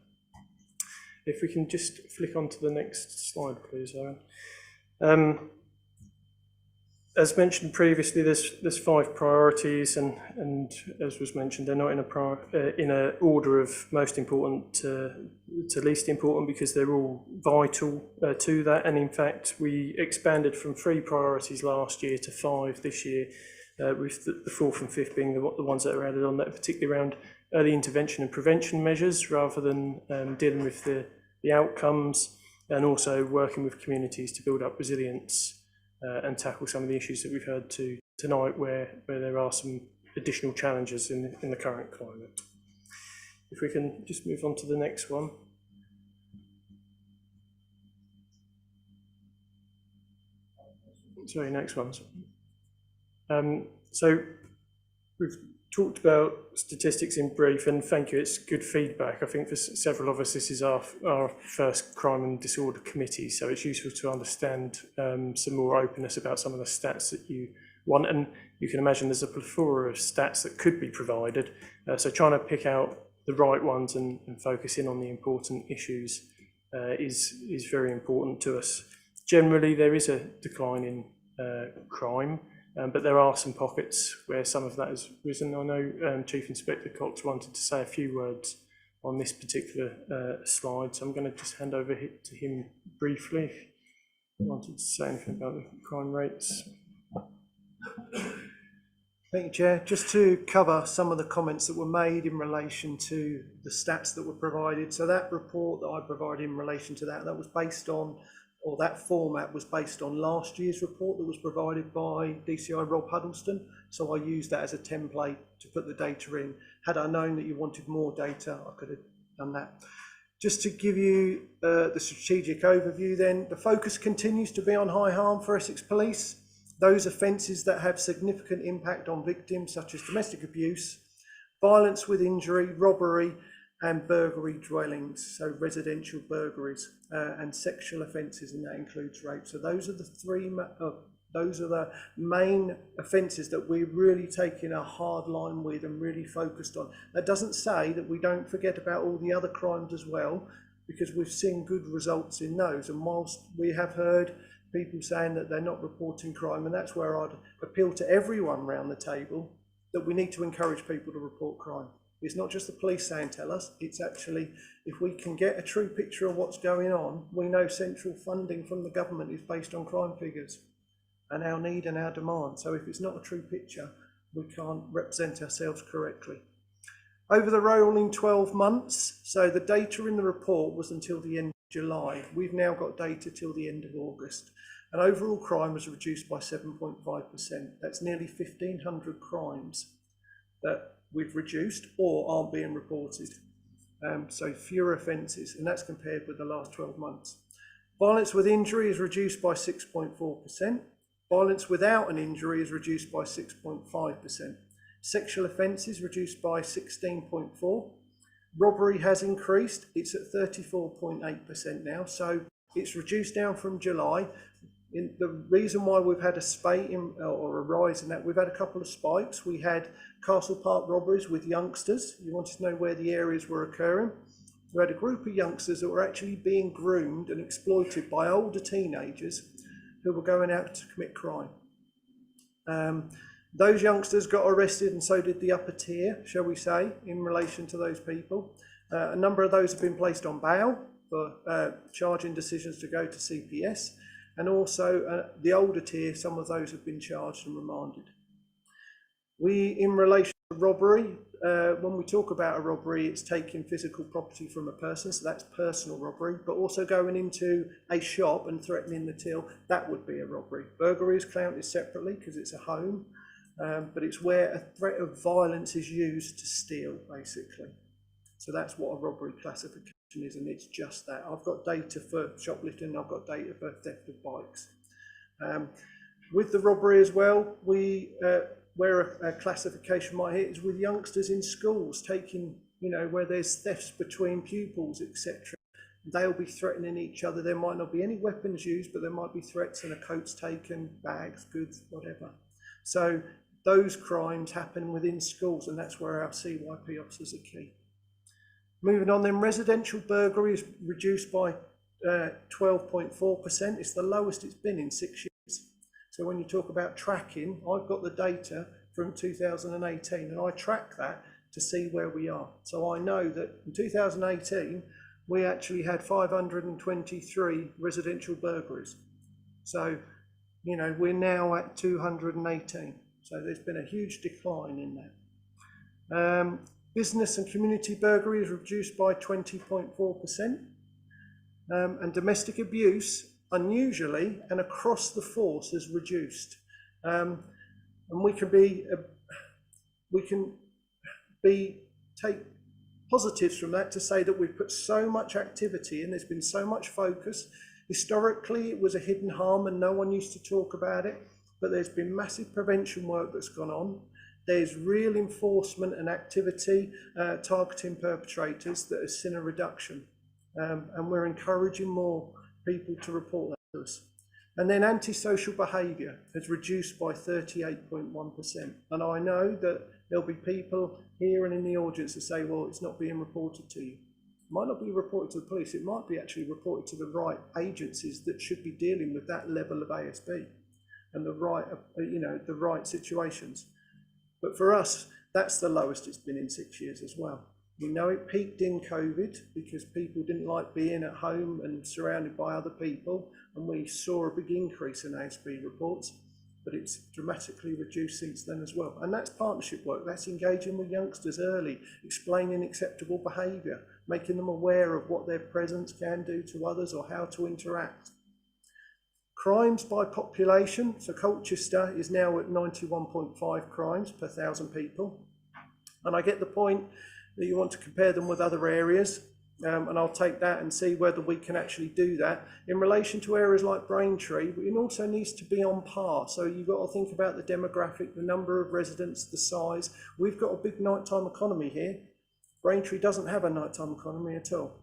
If we can just flick on to the next slide, please, Owen. As mentioned previously, there's 5 priorities, and as was mentioned, they're not in a order of most important to least important, because they're all vital to that. And in fact, we expanded from 3 priorities last year to 5 this year, with the 4th and 5th being the ones that are added on, that are particularly around early intervention and prevention measures, rather than dealing with the outcomes, and also working with communities to build up resilience and tackle some of the issues that we've heard tonight, where there are some additional challenges in the current climate. If we can just move on to the next one. Sorry, next one. So we've talked about statistics in brief, and thank you, it's good feedback. I think for several of us, this is our first crime and disorder committee, so it's useful to understand some more openness about some of the stats that you want. And you can imagine there's a plethora of stats that could be provided, so trying to pick out the right ones and focus in on the important issues is very important to us. Generally, there is a decline in crime, but there are some pockets where some of that has risen. I know Chief Inspector Cox wanted to say a few words on this particular slide, so I'm going to just hand over to him briefly if he wanted to say anything about the crime rates. Thank you, Chair. Just to cover some of the comments that were made in relation to the stats that were provided. So that report that I provided in relation to that was based on, or that format was based on last year's report that was provided by DCI Rob Huddleston. So I used that as a template to put the data in. Had I known that you wanted more data, I could have done that. Just to give you the strategic overview then, the focus continues to be on high harm for Essex Police. Those offences that have significant impact on victims, such as domestic abuse, violence with injury, robbery, and burglary dwellings, so residential burglaries, and sexual offences, and that includes rape. So those are the main offences that we're really taking a hard line with and really focused on. That doesn't say that we don't forget about all the other crimes as well, because we've seen good results in those. And whilst we have heard people saying that they're not reporting crime, and that's where I'd appeal to everyone around the table, that we need to encourage people to report crime. It's not just the police saying tell us, it's actually, if we can get a true picture of what's going on, we know central funding from the government is based on crime figures and our need and our demand. So if it's not a true picture, we can't represent ourselves correctly. Over the rolling 12 months, so the data in the report was until the end of July. We've now got data till the end of August. And overall crime was reduced by 7.5%. That's nearly 1,500 crimes that we've reduced or aren't being reported. So fewer offences, and that's compared with the last 12 months. Violence with injury is reduced by 6.4%. Violence without an injury is reduced by 6.5%. Sexual offences reduced by 16.4%. Robbery has increased, it's at 34.8% now, so it's reduced down from July. The reason why we've had a spate or a rise in that, we've had a couple of spikes. We had Castle Park robberies with youngsters. You wanted to know where the areas were occurring. We had a group of youngsters that were actually being groomed and exploited by older teenagers who were going out to commit crime. Those youngsters got arrested, and so did the upper tier, shall we say, in relation to those people. A number of those have been placed on bail for charging decisions to go to CPS. And also the older tier, some of those have been charged and remanded. In relation to robbery, when we talk about a robbery, it's taking physical property from a person, so that's personal robbery, but also going into a shop and threatening the till, that would be a robbery. Burglary is counted separately because it's a home, but it's where a threat of violence is used to steal, basically. So that's what a robbery classification is, and it's just that. I've got data for shoplifting, I've got data for theft of bikes. With the robbery as well, where a classification might hit is with youngsters in schools taking, where there's thefts between pupils, etc. They'll be threatening each other. There might not be any weapons used, but there might be threats and a coat's taken, bags, goods, whatever. So those crimes happen within schools, and that's where our CYP officers are key. Moving on then, residential burglary is reduced by 12.4%. It's the lowest it's been in 6 years. So when you talk about tracking, I've got the data from 2018 and I track that to see where we are. So I know that in 2018, we actually had 523 residential burglaries. So, you know, we're now at 218. So there's been a huge decline in that. Business and community burglary is reduced by 20.4%. And domestic abuse, unusually and across the force, is reduced. And we can take positives from that to say that we've put so much activity and there's been so much focus. Historically, it was a hidden harm and no one used to talk about it, but there's been massive prevention work that's gone on. There's real enforcement and activity targeting perpetrators that has seen a reduction. And we're encouraging more people to report that to us. And then antisocial behaviour has reduced by 38.1%. And I know that there'll be people here and in the audience that say, well, it's not being reported to you. It might not be reported to the police, it might be actually reported to the right agencies that should be dealing with that level of ASB and the right, the right situations. But for us, that's the lowest it's been in 6 years as well. We know it peaked in COVID because people didn't like being at home and surrounded by other people, and we saw a big increase in ASB reports, but it's dramatically reduced since then as well. And that's partnership work, that's engaging with youngsters early, explaining acceptable behaviour, making them aware of what their presence can do to others or how to interact. Crimes by population, so Colchester is now at 91.5 crimes per 1,000 people. And I get the point that you want to compare them with other areas, and I'll take that and see whether we can actually do that. In relation to areas like Braintree, it also needs to be on par. So you've got to think about the demographic, the number of residents, the size. We've got a big nighttime economy here. Braintree doesn't have a nighttime economy at all.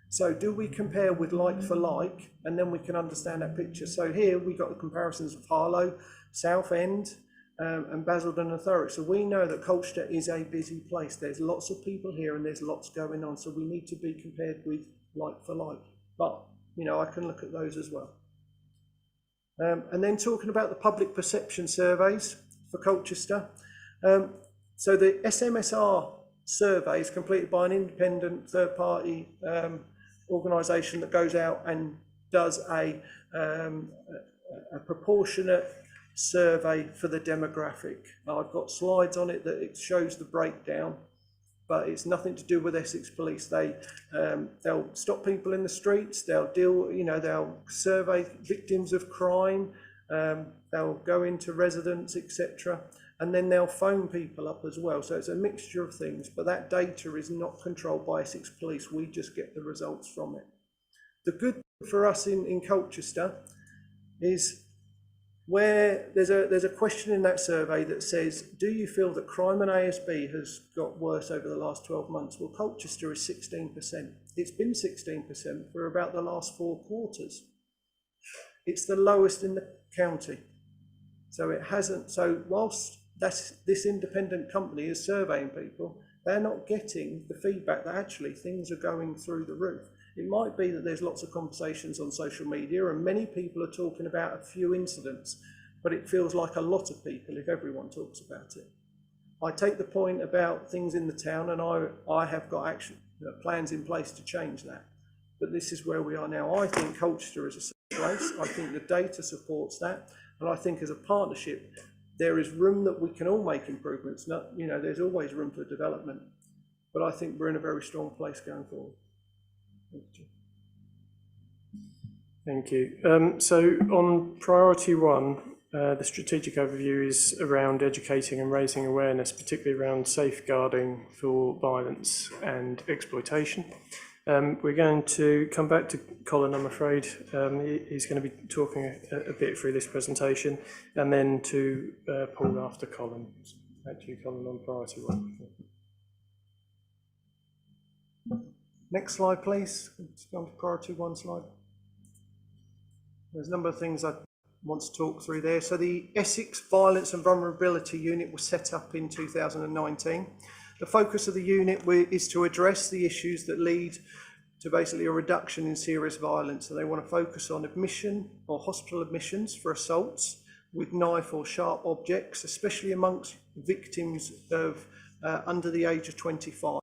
So do we compare with like for like, and then we can understand that picture. So here we got the comparisons of Harlow, Southend, and Basildon and Thurrock. So we know that Colchester is a busy place. There's lots of people here and there's lots going on. So we need to be compared with like for like. But, you know, I can look at those as well. And then talking about the public perception surveys for Colchester. So the SMSR survey is completed by an independent third-party organisation that goes out and does a proportionate survey for the demographic. Now, I've got slides on it that it shows the breakdown, but it's nothing to do with Essex Police. They'll stop people in the streets, they'll they'll survey victims of crime, they'll go into residents, etc. And then they'll phone people up as well. So it's a mixture of things, but that data is not controlled by Essex Police. We just get the results from it. The good thing for us in Colchester is where there's a question in that survey that says, do you feel that crime and ASB has got worse over the last 12 months? Well, Colchester is 16%. It's been 16% for about the last 4 quarters. It's the lowest in the county. So it hasn't, so whilst this independent company is surveying people, they're not getting the feedback that actually things are going through the roof. It might be that there's lots of conversations on social media and many people are talking about a few incidents, but it feels like a lot of people if everyone talks about it. I take the point about things in the town, and I have got plans in place to change that. But this is where we are now. I think Colchester is a safe place. I think the data supports that. And I think as a partnership, there is room that we can all make improvements. There's always room for development, but I think we're in a very strong place going forward. Thank you. So on priority 1, the strategic overview is around educating and raising awareness, particularly around safeguarding for violence and exploitation. We're going to come back to Colin, I'm afraid. He's going to be talking a bit through this presentation, and then to Paul after Colin. Thank you, Colin, on priority 1. Next slide, please. Let's go on to priority 1 slide. There's a number of things I want to talk through there. So the Essex Violence and Vulnerability Unit was set up in 2019. The focus of the unit is to address the issues that lead to basically a reduction in serious violence. So they want to focus on admission or hospital admissions for assaults with knife or sharp objects, especially amongst victims of under the age of 25.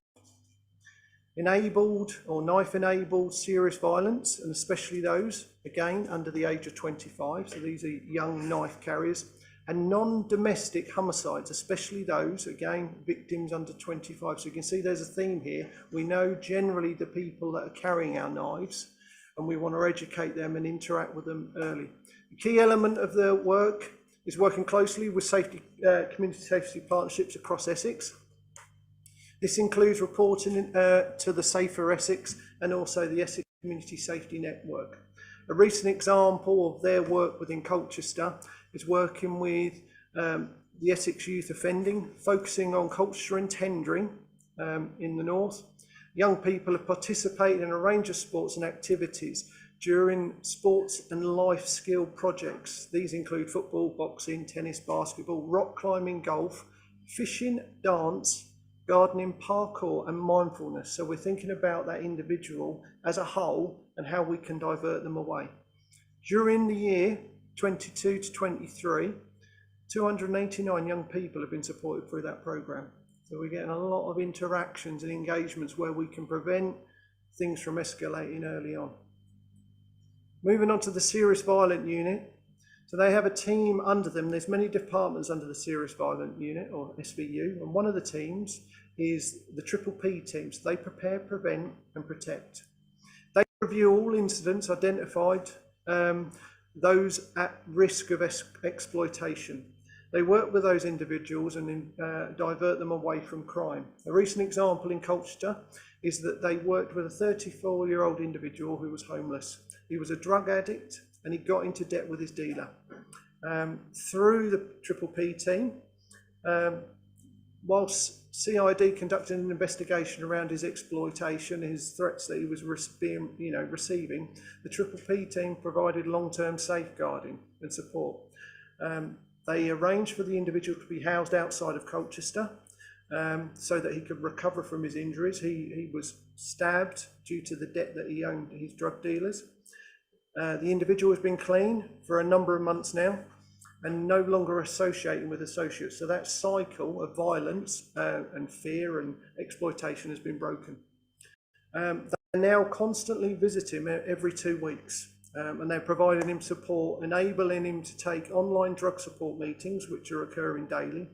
Enabled or knife-enabled serious violence, and especially those, again, under the age of 25, so these are young knife carriers, and non-domestic homicides, especially those, again, victims under 25. So you can see there's a theme here. We know generally the people that are carrying our knives, and we want to educate them and interact with them early. The key element of the work is working closely with community safety partnerships across Essex. This includes reporting to the Safer Essex and also the Essex Community Safety Network. A recent example of their work within Colchester is working with the Essex Youth Offending, focusing on Colchester and Tendring in the north. Young people have participated in a range of sports and activities during sports and life skill projects. These include football, boxing, tennis, basketball, rock climbing, golf, fishing, dance, gardening, parkour and mindfulness. So we're thinking about that individual as a whole and how we can divert them away. During the year 22 to 23, 289 young people have been supported through that programme. So we're getting a lot of interactions and engagements where we can prevent things from escalating early on. Moving on to the Serious Violent Unit. So they have a team under them. There's many departments under the Serious Violent Unit, or SVU, and one of the teams is the Triple P team. So they prepare, prevent and protect. They review all incidents identified, those at risk of exploitation. They work with those individuals and divert them away from crime. A recent example in Colchester is that they worked with a 34-year-old individual who was homeless. He was a drug addict and he got into debt with his dealer. Through the Triple P team, whilst CID conducted an investigation around his exploitation, his threats that he was receiving, the Triple P team provided long-term safeguarding and support. They arranged for the individual to be housed outside of Colchester so that he could recover from his injuries. He was stabbed due to the debt that he owed his drug dealers. The individual has been clean for a number of months now and no longer associating with associates. So that cycle of violence and fear and exploitation has been broken. They now constantly visit him every 2 weeks and they're providing him support, enabling him to take online drug support meetings, which are occurring daily.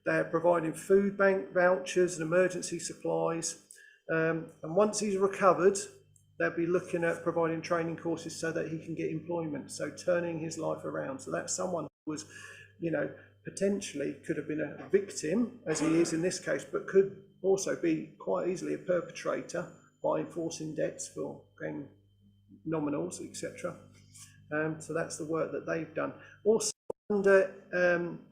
They're providing food bank vouchers and emergency supplies. And once he's recovered, they'll be looking at providing training courses so that he can get employment, so turning his life around. So that's someone who was, potentially could have been a victim, as he is in this case, but could also be quite easily a perpetrator by enforcing debts for paying nominals, etc. So that's the work that they've done. Also under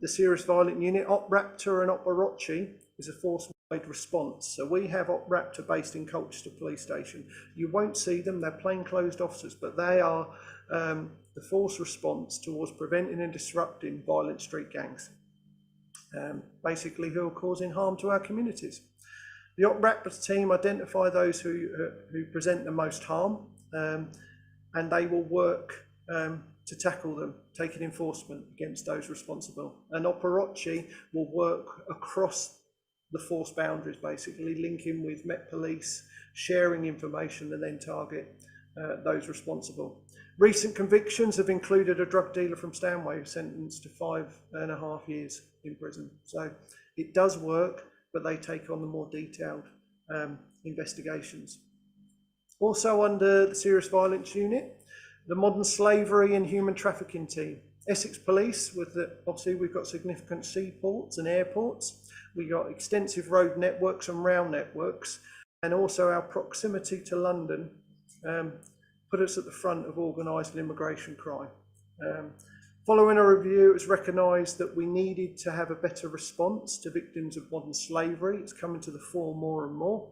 the Serious Violent Unit, OpRaptor and OpRochi is a force-wide response. So we have OpRaptor based in Colchester Police Station. You won't see them, they're plainclothes officers, but they are the force response towards preventing and disrupting violent street gangs, basically who are causing harm to our communities. The OpRaptor team identify those who present the most harm, and they will work to tackle them, taking enforcement against those responsible. And OpRochi will work across the force boundaries, basically linking with Met Police, sharing information and then target those responsible. Recent convictions have included a drug dealer from Stanway sentenced to 5.5 years in prison. So it does work, but they take on the more detailed investigations. Also under the Serious Violence Unit, the Modern Slavery and Human Trafficking team. Essex Police, obviously we've got significant seaports and airports. We've got extensive road networks and rail networks, and also our proximity to London put us at the front of organised immigration crime. Following a review, it was recognised that we needed to have a better response to victims of modern slavery. It's coming to the fore more and more.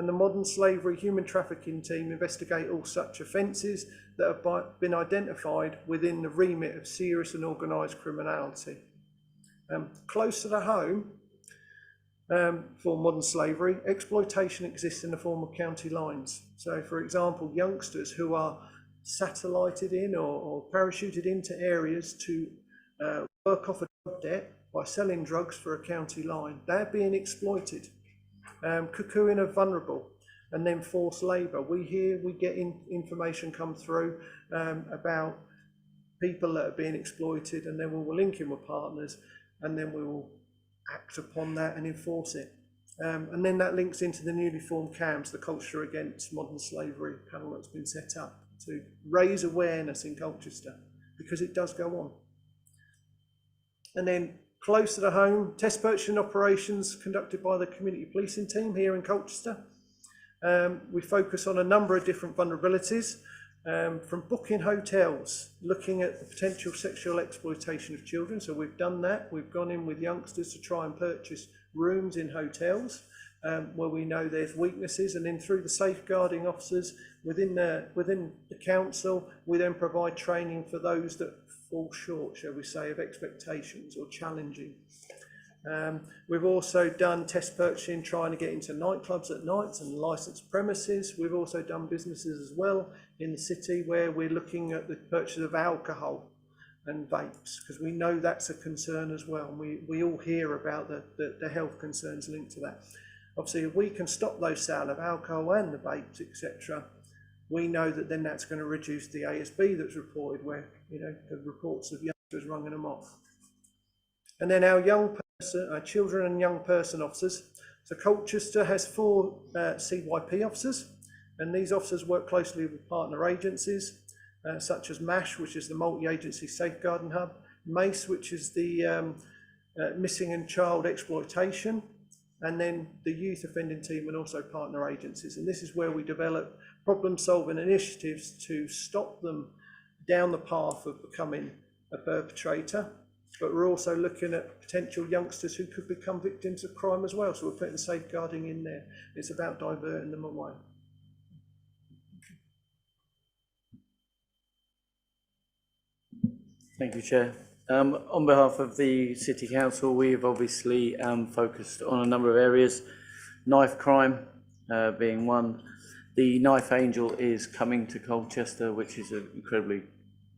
and the modern slavery human trafficking team investigate all such offences that have been identified within the remit of serious and organised criminality. Closer to home, for modern slavery, exploitation exists in the form of county lines. So, for example, youngsters who are satellited in or parachuted into areas to work off a drug debt by selling drugs for a county line, they're being exploited. Cuckooing of vulnerable, and then forced labour. We get information come through about people that are being exploited, and then we will link in with partners, and then we will act upon that and enforce it. And then that links into the newly formed CAMS, the Culture Against Modern Slavery panel that's been set up to raise awareness in Colchester, because it does go on. And then closer to home, test purchasing operations conducted by the community policing team here in Colchester. We focus on a number of different vulnerabilities, from booking hotels, looking at the potential sexual exploitation of children. So we've done that. We've gone in with youngsters to try and purchase rooms in hotels where we know there's weaknesses, and then through the safeguarding officers within the council, we then provide training for those that fall short, shall we say, of expectations or challenging. We've also done test purchasing, trying to get into nightclubs at nights and licensed premises. We've also done businesses as well in the city where we're looking at the purchase of alcohol and vapes, because we know that's a concern as well. We all hear about the health concerns linked to that. Obviously, if we can stop those sale of alcohol and the vapes, etc., we know that then that's going to reduce the ASB that's reported, where, you know, the reports of youngsters running them off. And then our children and young person officers. So Colchester has 4 CYP officers, and these officers work closely with partner agencies such as MASH, which is the Multi-Agency Safeguarding Hub, MACE, which is the Missing and Child Exploitation, and then the Youth Offending Team, and also partner agencies. And this is where we develop problem-solving initiatives to stop them down the path of becoming a perpetrator. But we're also looking at potential youngsters who could become victims of crime as well. So we're putting safeguarding in there. It's about diverting them away. Thank you, Chair. On behalf of the City Council, we've obviously focused on a number of areas, knife crime being one. The Knife Angel is coming to Colchester, which is an incredibly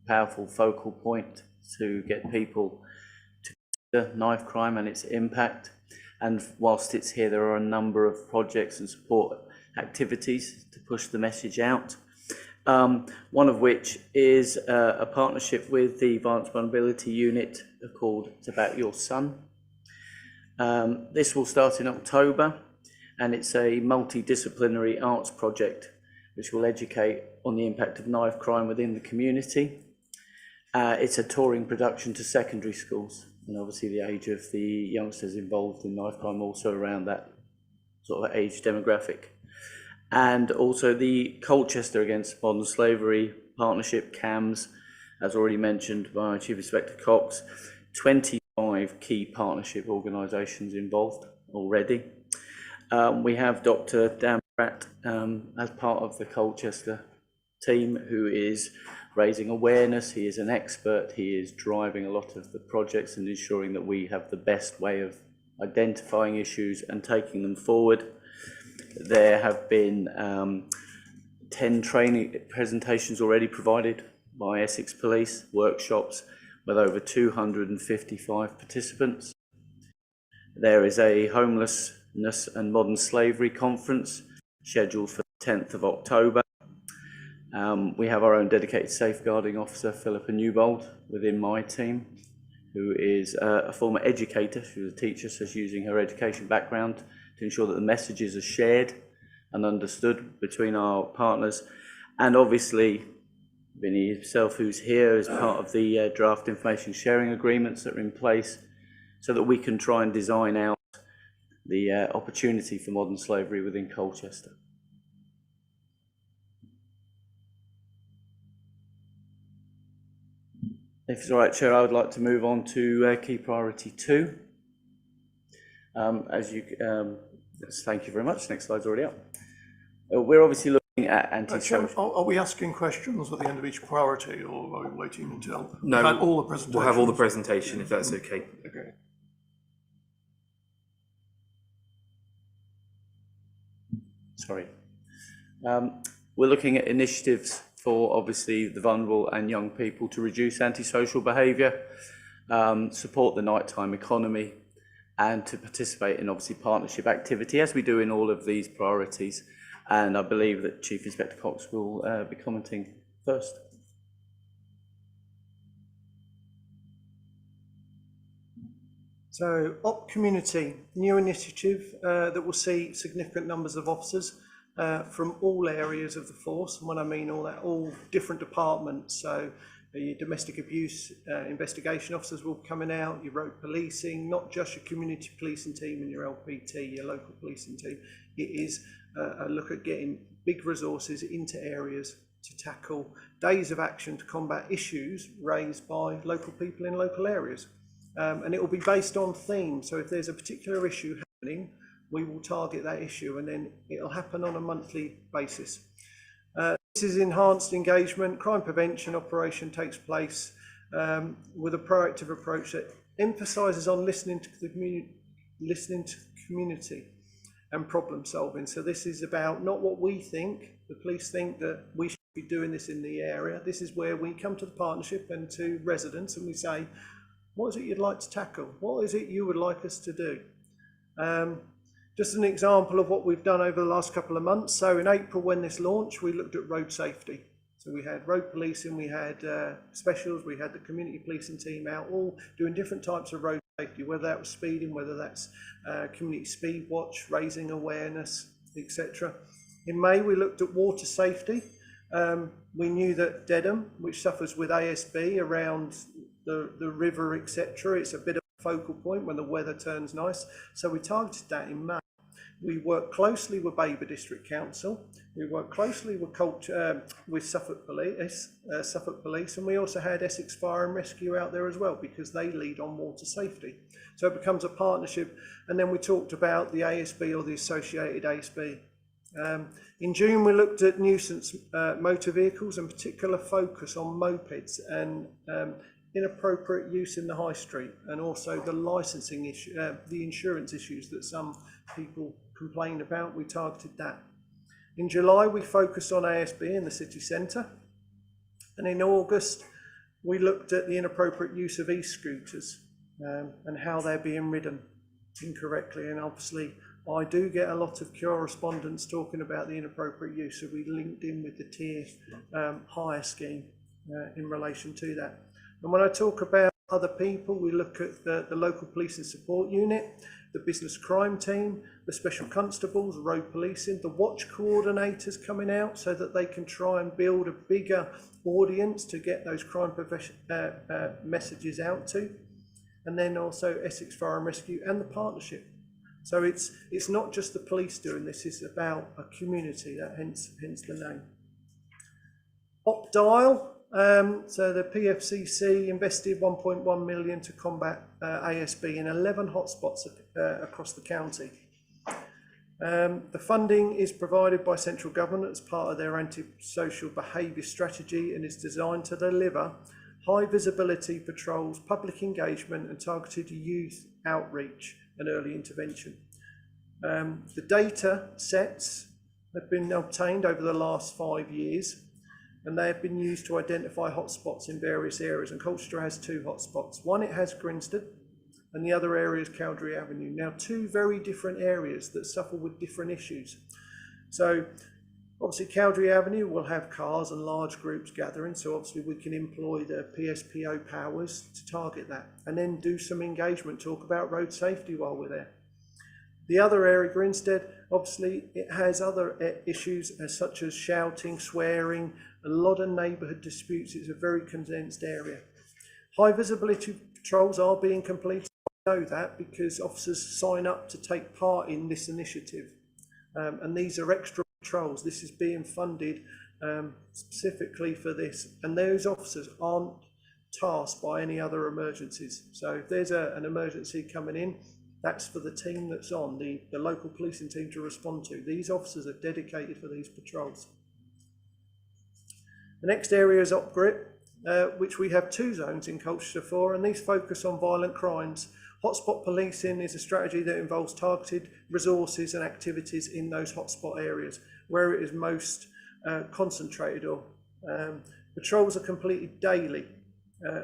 powerful focal point to get people to the knife crime and its impact. And whilst it's here, there are a number of projects and support activities to push the message out. One of which is a partnership with the Advanced Vulnerability Unit called It's About Your Son. This will start in October, and it's a multidisciplinary arts project which will educate on the impact of knife crime within the community. It's a touring production to secondary schools, and obviously the age of the youngsters involved in knife crime also around that sort of age demographic. And also the Colchester Against Modern Slavery Partnership, CAMS, as already mentioned by Chief Inspector Cox, 25 key partnership organisations involved already. We have Dr. Dan Pratt as part of the Colchester team, who is raising awareness. He is an expert. He is driving a lot of the projects and ensuring that we have the best way of identifying issues and taking them forward. There have been 10 training presentations already provided by Essex Police, workshops with over 255 participants. There is a homelessness and modern slavery conference scheduled for the 10th of October. We have our own dedicated safeguarding officer, Philippa Newbold, within my team, who is a former educator. She was a teacher, so she's using her education background to ensure that the messages are shared and understood between our partners. And obviously, Vinny himself, who's here, is part of the draft information sharing agreements that are in place so that we can try and design out the opportunity for modern slavery within Colchester. If it's all right, Chair, I would like to move on to key priority 2. Thank you very much. Next slide's already up. We're obviously looking at antisocial. Chairman, are we asking questions at the end of each priority, or are we waiting until No, we've had all the presentations? We'll have all the presentation if that's okay. Okay. Sorry. We're looking at initiatives for obviously the vulnerable and young people to reduce antisocial behaviour, support the nighttime economy, and to participate in obviously partnership activity, as we do in all of these priorities. And I believe that Chief Inspector Cox will be commenting first. So, Op Community, new initiative that will see significant numbers of officers from all areas of the force. And when I mean all that, all different departments. So, your domestic abuse investigation officers will be coming out, your road policing, not just your community policing team and your LPT, your local policing team. It is a look at getting big resources into areas to tackle days of action to combat issues raised by local people in local areas. And it will be based on theme. So if there's a particular issue happening, we will target that issue, and then it'll happen on a monthly basis. This is enhanced engagement. Crime prevention operation takes place with a proactive approach that emphasises on listening to the community and problem solving. So this is about not what we think, the police think that we should be doing this in the area. This is where we come to the partnership and to residents and we say, what is it you'd like to tackle? What is it you would like us to do? Just an example of what we've done over the last couple of months. So in April, when this launched, we looked at road safety. So we had road policing, we had specials, we had the community policing team out, all doing different types of road safety, whether that was speeding, whether that's community speed watch, raising awareness, etc. In May, we looked at water safety. We knew that Dedham, which suffers with ASB around the river, etc., it's a bit of a focal point when the weather turns nice. So we targeted that in May. We worked closely with Baber District Council. We worked closely with Suffolk Police, and we also had Essex Fire and Rescue out there as well, because they lead on water safety. So it becomes a partnership. And then we talked about the ASB or the associated ASB. In June, we looked at nuisance motor vehicles, and particular focus on mopeds and inappropriate use in the high street, and also the licensing issue, the insurance issues that some people complained about. We targeted that. In July, we focused on ASB in the city centre, and in August, we looked at the inappropriate use of e-scooters and how they're being ridden incorrectly. And obviously, I do get a lot of correspondence talking about the inappropriate use, so we linked in with the tier hire scheme in relation to that. And when I talk about other people, we look at the local police and support unit, the business crime team, the special constables, road policing, the watch coordinators coming out so that they can try and build a bigger audience to get those crime messages out to. And then also Essex Fire and Rescue and the partnership. So it's not just the police doing this, it's about a community, that hence the name. OpDial. So the PFCC invested 1.1 million to combat ASB in 11 hotspots across the county. The funding is provided by central government as part of their antisocial behaviour strategy, and is designed to deliver high visibility patrols, public engagement and targeted youth outreach and early intervention. The data sets have been obtained over the last 5 years, and they have been used to identify hotspots in various areas. And Colchester has 2 hotspots. One, it has Grinstead, and the other area is Cowdrey Avenue. Now, 2 very different areas that suffer with different issues. So obviously Cowdrey Avenue will have cars and large groups gathering, so obviously we can employ the PSPO powers to target that, and then do some engagement, talk about road safety while we're there. The other area, Grinstead, obviously it has other issues such as shouting, swearing, a lot of neighbourhood disputes. It's a very condensed area. High visibility patrols are being completed. I know that because officers sign up to take part in this initiative, and these are extra patrols. This is being funded specifically for this, and those officers aren't tasked by any other emergencies. So if there's an emergency coming in, That's for the team that's on, the local policing team to respond to. These officers are dedicated for these patrols. The next area is OpGrip, which we have 2 zones in Colchester for, and these focus on violent crimes. Hotspot policing is a strategy that involves targeted resources and activities in those hotspot areas where it is most concentrated on. Patrols are completed daily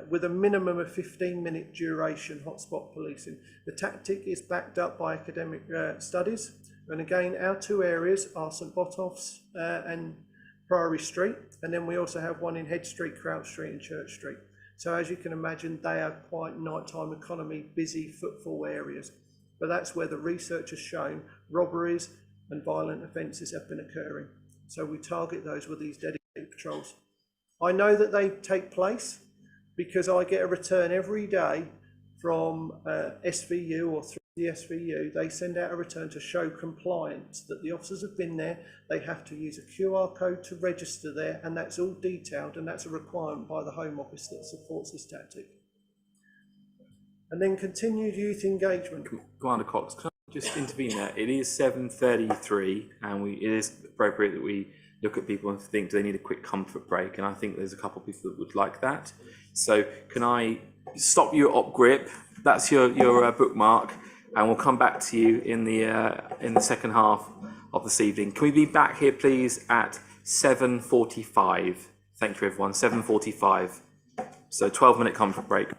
with a minimum of 15-minute duration hotspot policing. The tactic is backed up by academic studies, and again our 2 areas are St Botolph's and Priory Street, and then we also have one in Head Street, Crouch Street and Church Street. So as you can imagine, they are quite nighttime economy, busy footfall areas. But that's where the research has shown robberies and violent offences have been occurring. So we target those with these dedicated patrols. I know that they take place because I get a return every day from SVU or through the SVU. They send out a return to show compliance, that the officers have been there. They have to use a QR code to register there, and that's all detailed, and that's a requirement by the Home Office that supports this tactic. And then continued youth engagement. Commander Cox, can I just intervene there? It is 7:33, and it is appropriate that we look at people and think, do they need a quick comfort break? And I think there's a couple of people that would like that. So can I stop you at OpGrip? That's your bookmark, and we'll come back to you in the second half of this evening. Can we be back here, please, at 7:45? Thank you, everyone. 7:45. So 12-minute comfort break.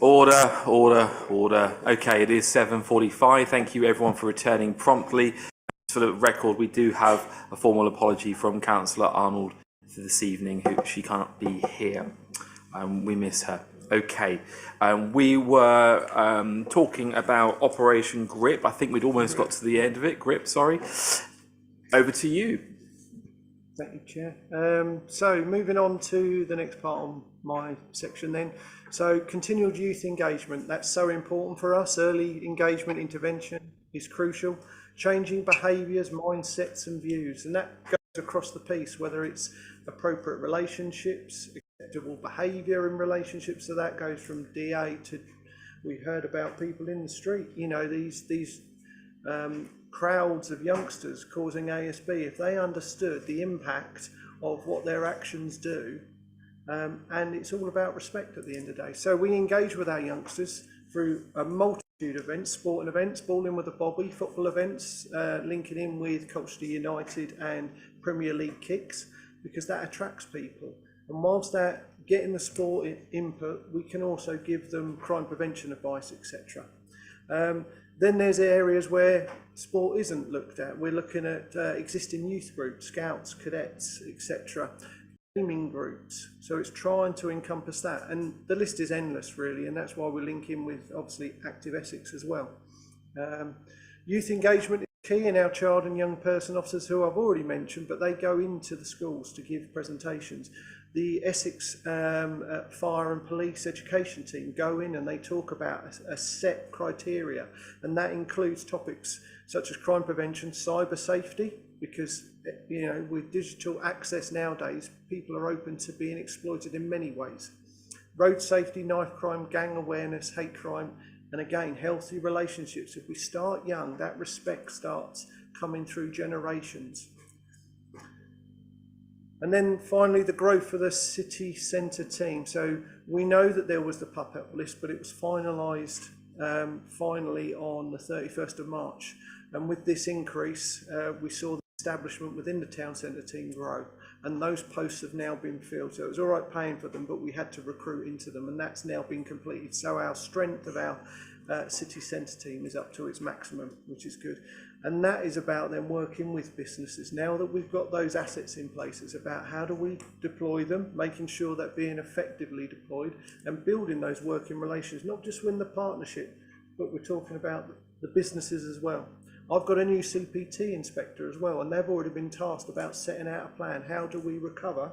Order. Okay, it is 7:45. Thank you everyone for returning promptly. For the record, we do have a formal apology from Councillor Arnold for this evening, who she can't be here. We miss her. Okay, we were talking about Operation Grip. I think we'd almost got to the end of it. Grip, sorry. Over to you. Thank you, Chair. So moving on to the next part of my section then. So continued youth engagement, that's so important for us. Early engagement intervention is crucial. Changing behaviours, mindsets and views, and that goes across the piece, whether it's appropriate relationships, acceptable behaviour in relationships. So that goes from DA to, we heard about people in the street, you know, these crowds of youngsters causing ASB. If they understood the impact of what their actions do, and it's all about respect at the end of the day. So we engage with our youngsters through a multitude of events, sporting events, bowling with a bobby, football events, linking in with Colchester United and Premier League kicks, because that attracts people. And whilst they're getting the sport input, we can also give them crime prevention advice, etc. Then there's areas where sport isn't looked at. We're looking at existing youth groups, scouts, cadets, etc. Gaming groups. So it's trying to encompass that. And the list is endless, really. And that's why we're linking with, obviously, Active Essex as well. Youth engagement is key in our child and young person officers, who I've already mentioned, but they go into the schools to give presentations. The Essex Fire and Police Education team go in and they talk about a set criteria, and that includes topics such as crime prevention, cyber safety, because, you know, with digital access nowadays, people are open to being exploited in many ways. Road safety, knife crime, gang awareness, hate crime, and again, healthy relationships. If we start young, that respect starts coming through generations. And then finally, the growth of the city centre team. So we know that there was the pup-up list, but it was finalised finally on the 31st of March. And with this increase, we saw the establishment within the town centre team grow. And those posts have now been filled. So it was all right paying for them, but we had to recruit into them, and that's now been completed. So our strength of our city centre team is up to its maximum, which is good. And that is about them working with businesses. Now that we've got those assets in place, it's about how do we deploy them, making sure that being effectively deployed, and building those working relations, not just within the partnership, but we're talking about the businesses as well. I've got a new CPT inspector as well, and they've already been tasked about setting out a plan. How do we recover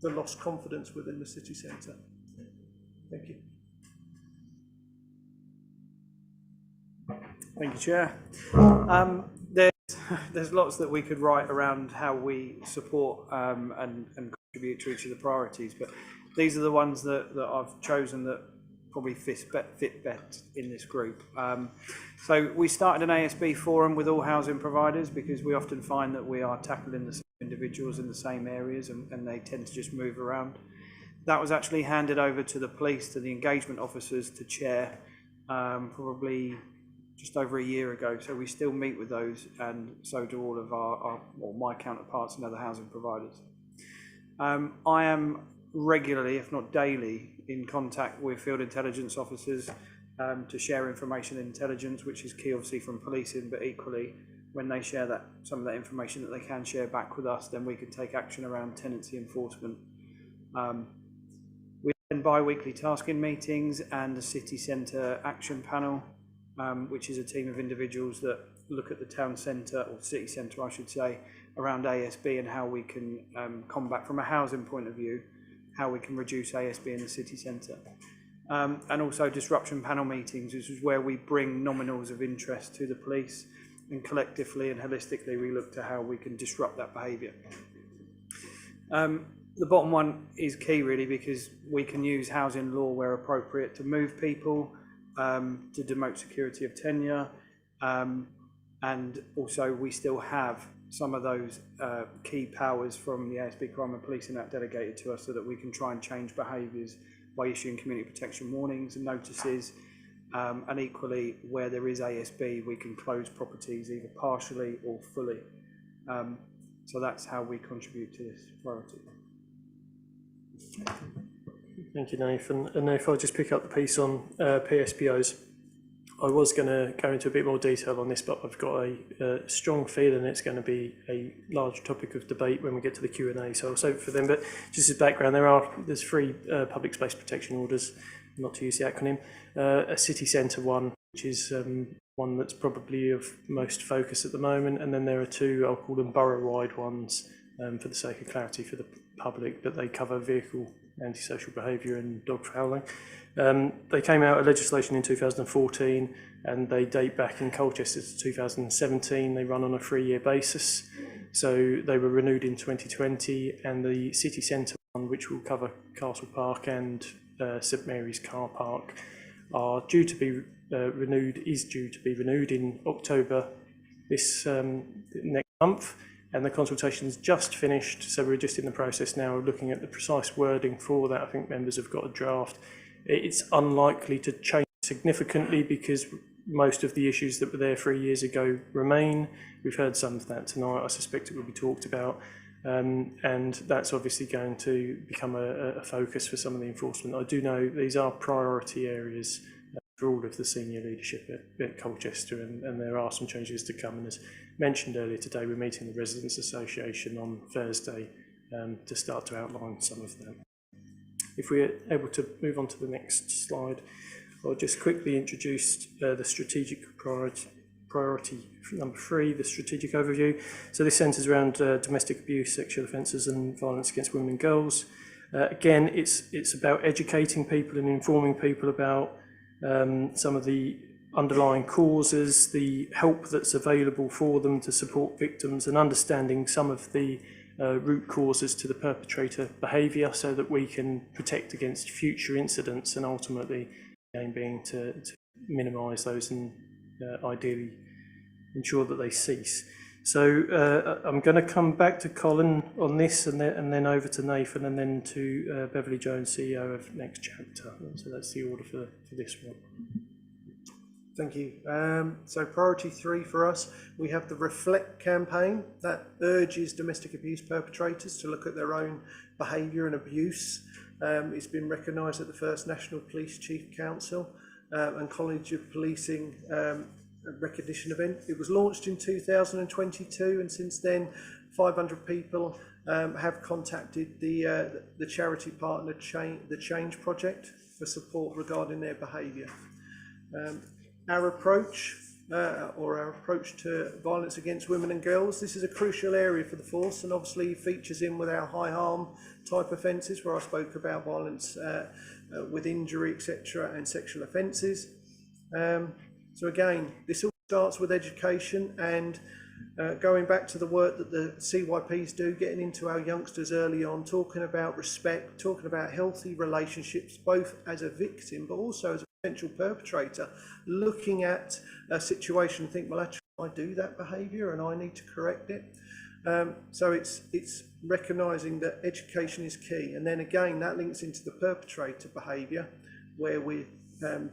the lost confidence within the city centre? Thank you. Thank you, Chair. There's lots that we could write around how we support and contribute to each of the priorities, but these are the ones that I've chosen that probably fit best in this group. So we started an ASB forum with all housing providers, because we often find that we are tackling the same individuals in the same areas, and they tend to just move around. That was actually handed over to the police, to the engagement officers to chair, probably just over a year ago. So we still meet with those, and so do all of my counterparts and other housing providers. I am regularly, if not daily, in contact with field intelligence officers to share information and intelligence, which is key obviously from policing, but equally when they share that, some of that information that they can share back with us, then we can take action around tenancy enforcement. We have bi-weekly tasking meetings and a city centre action panel, which is a team of individuals that look at the town centre, or city centre I should say, around ASB and how we can combat, from a housing point of view, how we can reduce ASB in the city centre. And also disruption panel meetings, which is where we bring nominals of interest to the police, and collectively and holistically we look to how we can disrupt that behaviour. The bottom one is key really, because we can use housing law where appropriate to move people, to demote security of tenure, and also we still have some of those key powers from the ASB Crime and Policing Act delegated to us, so that we can try and change behaviours by issuing community protection warnings and notices, and equally where there is ASB we can close properties either partially or fully. So that's how we contribute to this priority. Thank you, Nathan. And if I just pick up the piece on PSPOs, I was going to go into a bit more detail on this, but I've got a strong feeling it's going to be a large topic of debate when we get to the Q&A, so I'll save it for them. But just as background, there's 3 public space protection orders, not to use the acronym, a city centre one, which is one that's probably of most focus at the moment, and then there are 2, I'll call them borough-wide ones, for the sake of clarity for the public, but they cover vehicle antisocial behaviour and dog fouling. They came out of legislation in 2014 and they date back in Colchester to 2017. They run on a 3-year basis. So they were renewed in 2020, and the city centre one, which will cover Castle Park and St Mary's car park, are due to be renewed in October this next month. And the consultation's just finished, so we're just in the process now of looking at the precise wording for that. I think members have got a draft. It's unlikely to change significantly because most of the issues that were there 3 years ago remain. We've heard some of that tonight. I suspect it will be talked about. And that's obviously going to become a focus for some of the enforcement. I do know these are priority areas for all of the senior leadership at Colchester, and there are some changes to come. And as mentioned earlier today, we're meeting the Residents Association on Thursday to start to outline some of them. If we're able to move on to the next slide, I'll just quickly introduce the strategic priority number 3, the strategic overview. So this centres around domestic abuse, sexual offences and violence against women and girls. Again, it's about educating people and informing people about some of the underlying causes, the help that's available for them to support victims, and understanding some of the root causes to the perpetrator behaviour so that we can protect against future incidents, and ultimately the aim being to minimise those and ideally ensure that they cease. So I'm going to come back to Colin on this, and then over to Nathan, and then to Beverly Jones, CEO of Next Chapter. So that's the order for this one. Thank you. So priority 3 for us, we have the Reflect campaign that urges domestic abuse perpetrators to look at their own behaviour and abuse. It's been recognised at the first National Police Chief Council and College of Policing recognition event. It was launched in 2022, and since then 500 people have contacted the charity partner the Change Project for support regarding their behaviour. Our approach to violence against women and girls, this is a crucial area for the force, and obviously features in with our high harm type offences where I spoke about violence with injury, etc., and sexual offences. So again, this all starts with education and going back to the work that the CYPs do, getting into our youngsters early on, talking about respect, talking about healthy relationships, both as a victim but also as a potential perpetrator, looking at a situation and think, well, actually, I do that behaviour and I need to correct it. So it's recognising that education is key. And then again, that links into the perpetrator behaviour, where we're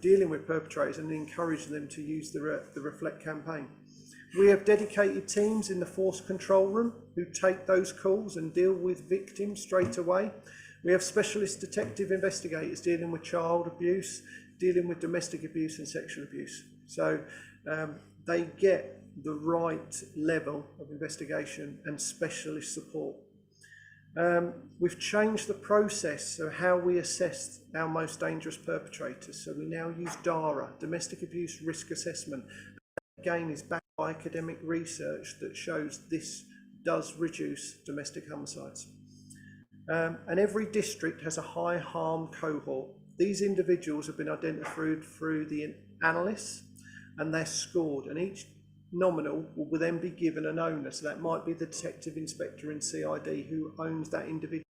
dealing with perpetrators and encouraging them to use the Reflect campaign. We have dedicated teams in the force control room who take those calls and deal with victims straight away. We have specialist detective investigators dealing with child abuse, dealing with domestic abuse and sexual abuse. So they get the right level of investigation and specialist support. We've changed the process of how we assess our most dangerous perpetrators. So we now use DARA, Domestic Abuse Risk Assessment. Again, is backed by academic research that shows this does reduce domestic homicides. And every district has a high harm cohort. These individuals have been identified through the analysts, and they're scored, and each nominal will then be given an owner. So that might be the detective inspector in CID who owns that individual.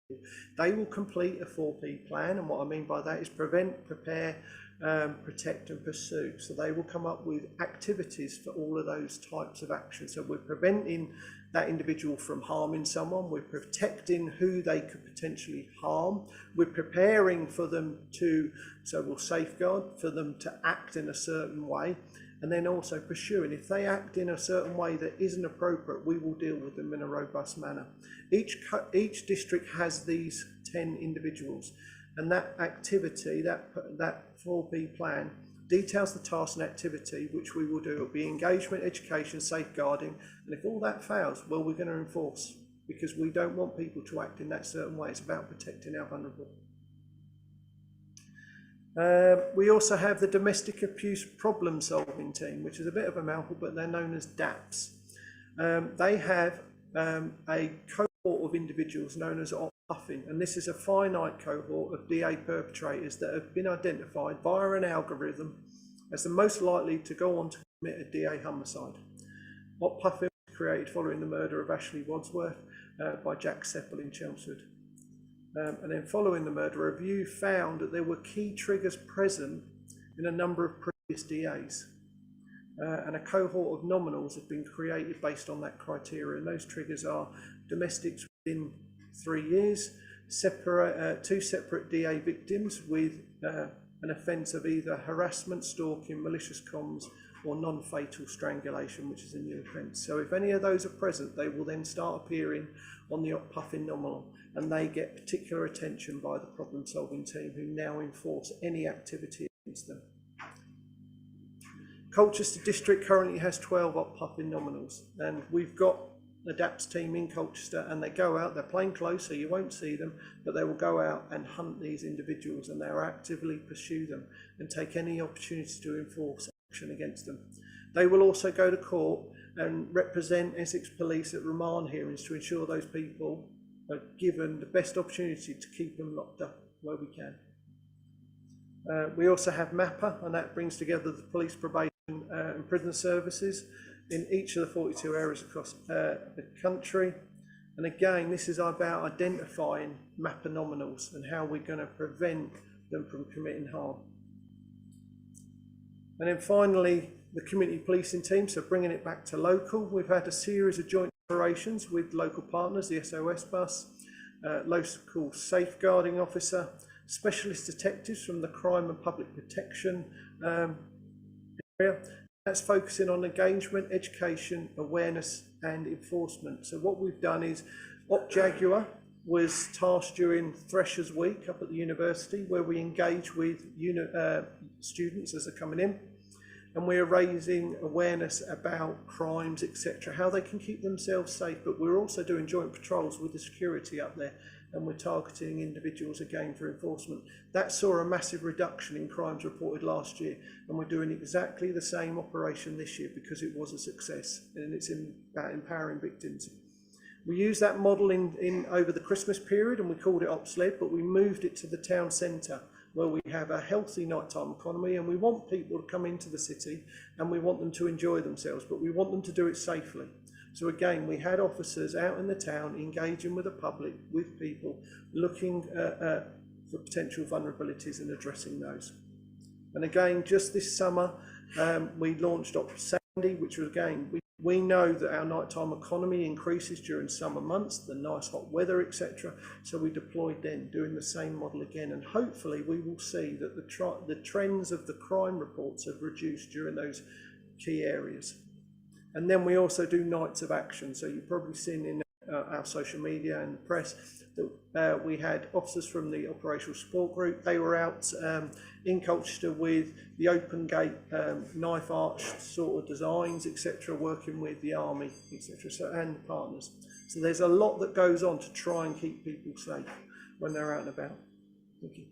They will complete a 4P plan, and what I mean by that is prevent, prepare, protect and pursue. So they will come up with activities for all of those types of actions. So we're preventing that individual from harming someone, we're protecting who they could potentially harm, we're preparing for them to, so we'll safeguard for them to act in a certain way, and then also pursuing. If they act in a certain way that isn't appropriate, we will deal with them in a robust manner. Each district has these 10 individuals. and that activity, that 4P plan, details the task and activity which we will do. It will be engagement, education, safeguarding, and if all that fails, well, we're going to enforce, because we don't want people to act in that certain way. It's about protecting our vulnerable. We also have the Domestic Abuse Problem Solving Team, which is a bit of a mouthful, but they're known as DAPS. They have a cohort of individuals known as puffing, and this is a finite cohort of DA perpetrators that have been identified via an algorithm as the most likely to go on to commit a DA homicide. Puffing was created following the murder of Ashley Wadsworth by Jack Seppel in Chelmsford. And then following the murder, a review found that there were key triggers present in a number of previous DAs. And a cohort of nominals have been created based on that criteria. And those triggers are domestics within 3 years, two separate DA victims with an offence of either harassment, stalking, malicious comms, or non-fatal strangulation, which is a new offence. So if any of those are present, they will then start appearing on the puffing nominal, and they get particular attention by the problem-solving team, who now enforce any activity against them. Colchester District currently has 12 puffing nominals, and we've got the DAPS team in Colchester, and they go out, they're plain clothes, so you won't see them, but they will go out and hunt these individuals, and they'll actively pursue them and take any opportunity to enforce action against them. They will also go to court and represent Essex Police at remand hearings to ensure those people are given the best opportunity to keep them locked up where we can. We also have MAPPA, and that brings together the police, probation and prison services in each of the 42 areas across the country. And again, this is about identifying MAPPA nominals and how we're going to prevent them from committing harm. And then finally, the community policing team, so bringing it back to local. We've had a series of joint operations with local partners, the SOS bus, local safeguarding officer, specialist detectives from the crime and public protection area. That's focusing on engagement, education, awareness and enforcement. So what we've done is Op Jaguar was tasked during Threshers Week up at the university, where we engage with students as they're coming in, and we're raising awareness about crimes, etc., how they can keep themselves safe. But we're also doing joint patrols with the security up there, and we're targeting individuals again for enforcement. That saw a massive reduction in crimes reported last year, and we're doing exactly the same operation this year because it was a success, and it's about empowering victims. We used that model in over the Christmas period, and we called it Ops-led, but we moved it to the town centre, where we have a healthy nighttime economy, and we want people to come into the city and we want them to enjoy themselves, but we want them to do it safely. So again, we had officers out in the town engaging with the public, with people, looking for potential vulnerabilities and addressing those. And again, just this summer, we launched Op Sandy, which was again, we know that our nighttime economy increases during summer months, the nice hot weather, etc. So we deployed then, doing the same model again, and hopefully we will see that the trends of the crime reports have reduced during those key areas. And then we also do nights of action. So you've probably seen in our social media and the press that we had officers from the operational support group. They were out in Colchester with the open gate knife arch sort of designs, etc., working with the army, etc., and partners. So there's a lot that goes on to try and keep people safe when they're out and about. Thank you.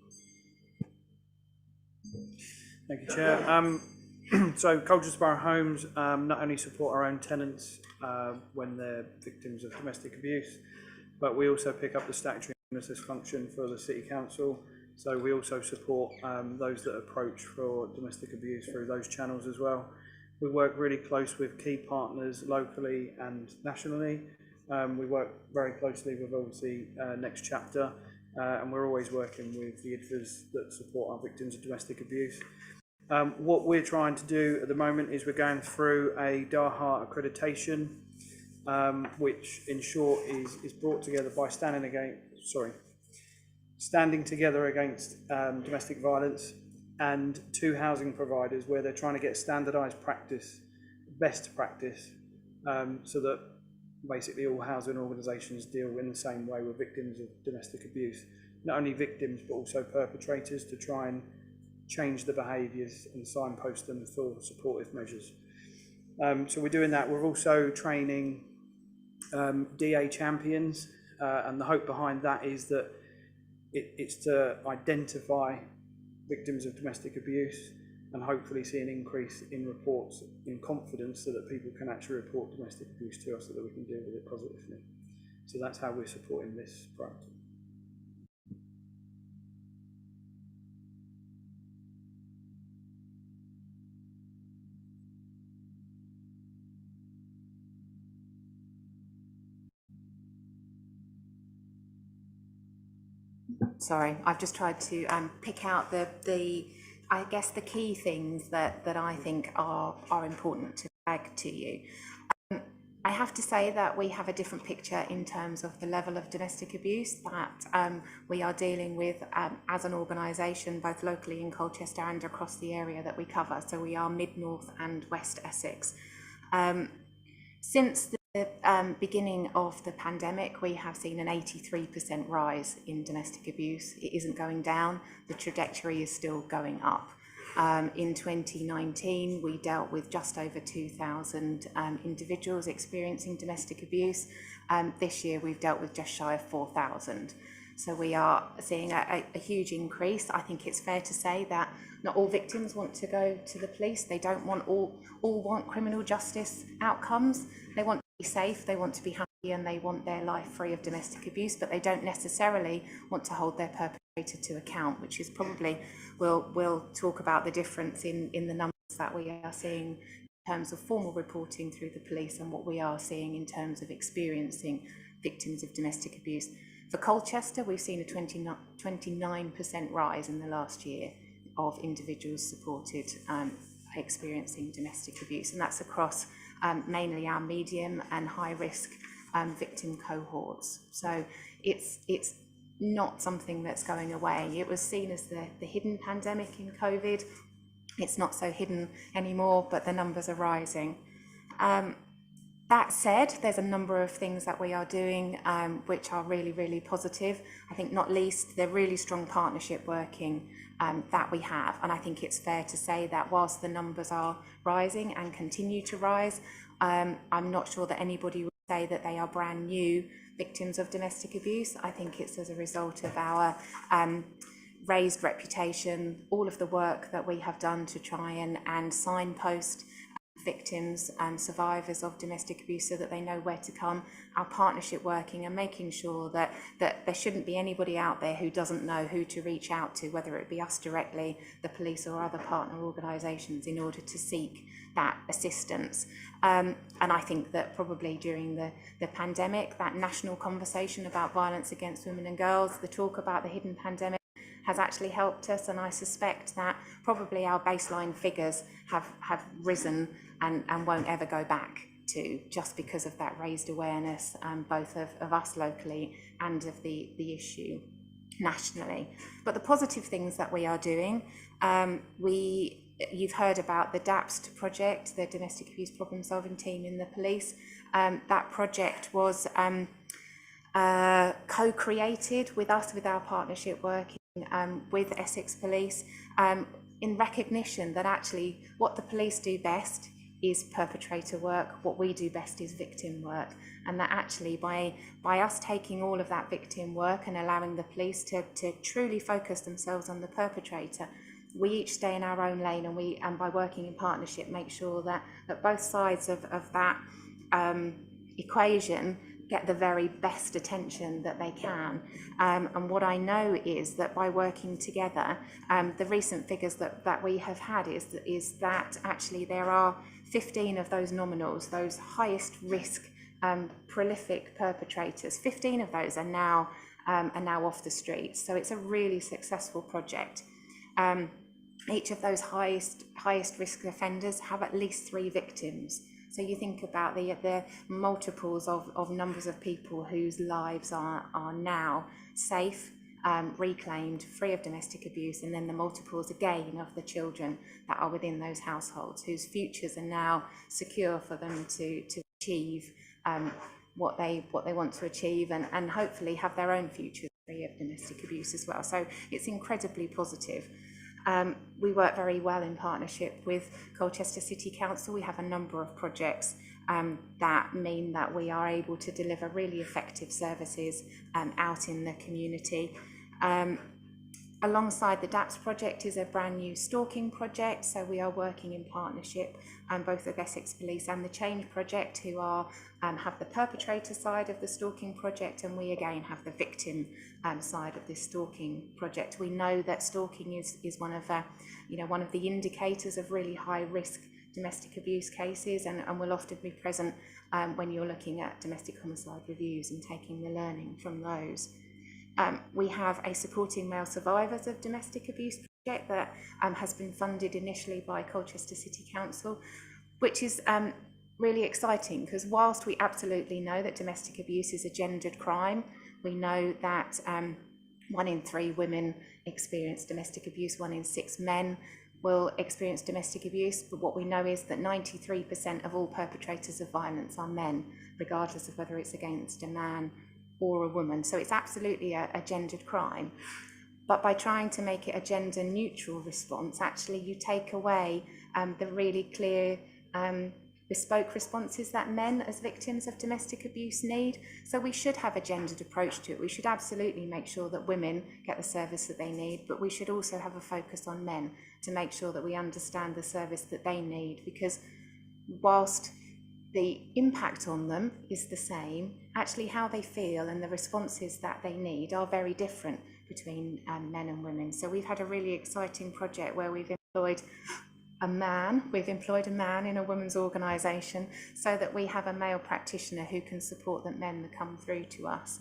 Thank you, Chair. So Colchester Borough Homes not only support our own tenants when they're victims of domestic abuse, but we also pick up the statutory assist function for the City Council. So we also support those that approach for domestic abuse through those channels as well. We work really close with key partners locally and nationally. We work very closely with obviously Next Chapter, and we're always working with the IDFAs that support our victims of domestic abuse. What we're trying to do at the moment is we're going through a DAHA accreditation, which in short is brought together by standing together against domestic violence, and two housing providers, where they're trying to get standardised practice, best practice, so that basically all housing organisations deal in the same way with victims of domestic abuse. not only victims but also perpetrators to try and change the behaviours and signpost them for supportive measures. So we're doing that. We're also training DA champions, and the hope behind that is that it's to identify victims of domestic abuse and hopefully see an increase in reports in confidence so that people can actually report domestic abuse to us so that we can deal with it positively. So that's how we're supporting this project. Sorry, I've just tried to pick out I guess the key things that I think are important to flag to you. I have to say that we have a different picture in terms of the level of domestic abuse that we are dealing with as an organisation, both locally in Colchester and across the area that we cover. So we are Mid-North and West Essex. Since the beginning of the pandemic, we have seen an 83% rise in domestic abuse. It isn't going down, the trajectory is still going up. In 2019, we dealt with just over 2,000 individuals experiencing domestic abuse. This year, we've dealt with just shy of 4,000. So we are seeing a huge increase. I think it's fair to say that not all victims want to go to the police. They don't want all want criminal justice outcomes. They want to be safe, they want to be happy, and they want their life free of domestic abuse, but they don't necessarily want to hold their perpetrator to account, which is probably, we'll talk about the difference in the numbers that we are seeing in terms of formal reporting through the police and what we are seeing in terms of experiencing victims of domestic abuse. For Colchester, we've seen a 29% rise in the last year of individuals supported experiencing domestic abuse, and that's across mainly our medium and high risk victim cohorts. So it's not something that's going away. It was seen as the hidden pandemic in COVID. It's not so hidden anymore, but the numbers are rising. That said, there's a number of things that we are doing which are really, really positive. I think not least the really strong partnership working that we have. And I think it's fair to say that whilst the numbers are rising and continue to rise, I'm not sure that anybody would say that they are brand new victims of domestic abuse. I think it's as a result of our raised reputation, all of the work that we have done to try and signpost victims and survivors of domestic abuse so that they know where to come, our partnership working and making sure that there shouldn't be anybody out there who doesn't know who to reach out to, whether it be us directly, the police or other partner organisations, in order to seek that assistance. And I think that probably during the pandemic, that national conversation about violence against women and girls, the talk about the hidden pandemic, has actually helped us, and I suspect that probably our baseline figures have risen and won't ever go back to, just because of that raised awareness, both of us locally and of the issue nationally. But the positive things that we are doing, you've heard about the DAPST project, the Domestic Abuse Problem Solving Team in the police. That project was co-created with us, with our partnership working with Essex Police, in recognition that actually what the police do best is perpetrator work, what we do best is victim work, and that actually by us taking all of that victim work and allowing the police to truly focus themselves on the perpetrator, we each stay in our own lane, and by working in partnership make sure that both sides of that equation get the very best attention that they can. And what I know is that by working together, the recent figures that we have had is that actually there are 15 of those nominals, those highest risk prolific perpetrators, 15 of those are now off the streets. So it's a really successful project. Each of those highest risk offenders have at least 3 victims. So you think about the multiples of numbers of people whose lives are now safe, reclaimed, free of domestic abuse, and then the multiples again of the children that are within those households, whose futures are now secure for them to achieve what they want to achieve, and hopefully have their own futures of domestic abuse as well. So it's incredibly positive. We work very well in partnership with Colchester City Council. We have a number of projects that mean that we are able to deliver really effective services out in the community. Alongside the DAPS project is a brand new stalking project, so we are working in partnership both with Essex Police and the Change Project, who are have the perpetrator side of the stalking project, and we again have the victim side of this stalking project. We know that stalking is one of one of the indicators of really high risk domestic abuse cases, and will often be present when you're looking at domestic homicide reviews and taking the learning from those. We have a Supporting Male Survivors of Domestic Abuse project that has been funded initially by Colchester City Council, which is really exciting because whilst we absolutely know that domestic abuse is a gendered crime, we know that 1 in 3 women experience domestic abuse, 1 in 6 men will experience domestic abuse, but what we know is that 93% of all perpetrators of violence are men, regardless of whether it's against a man or a woman. So it's absolutely a gendered crime. But by trying to make it a gender neutral response, actually you take away the really clear bespoke responses that men as victims of domestic abuse need. So we should have a gendered approach to it. We should absolutely make sure that women get the service that they need, but we should also have a focus on men to make sure that we understand the service that they need, because whilst the impact on them is the same, actually how they feel and the responses that they need are very different between men and women. So we've had a really exciting project where we've employed a man in a women's organisation so that we have a male practitioner who can support the men that come through to us.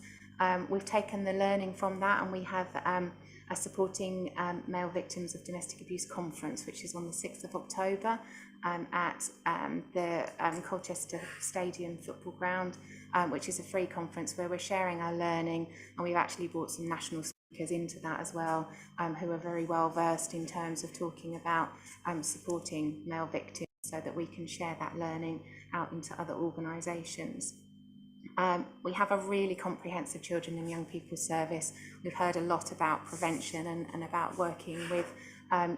We've taken the learning from that, and we have a Supporting Male Victims of Domestic Abuse conference, which is on the 6th of October at the Colchester Stadium football ground, which is a free conference where we're sharing our learning, and we've actually brought some national speakers into that as well, who are very well versed in terms of talking about supporting male victims so that we can share that learning out into other organisations. We have a really comprehensive children and young people service. We've heard a lot about prevention and about working with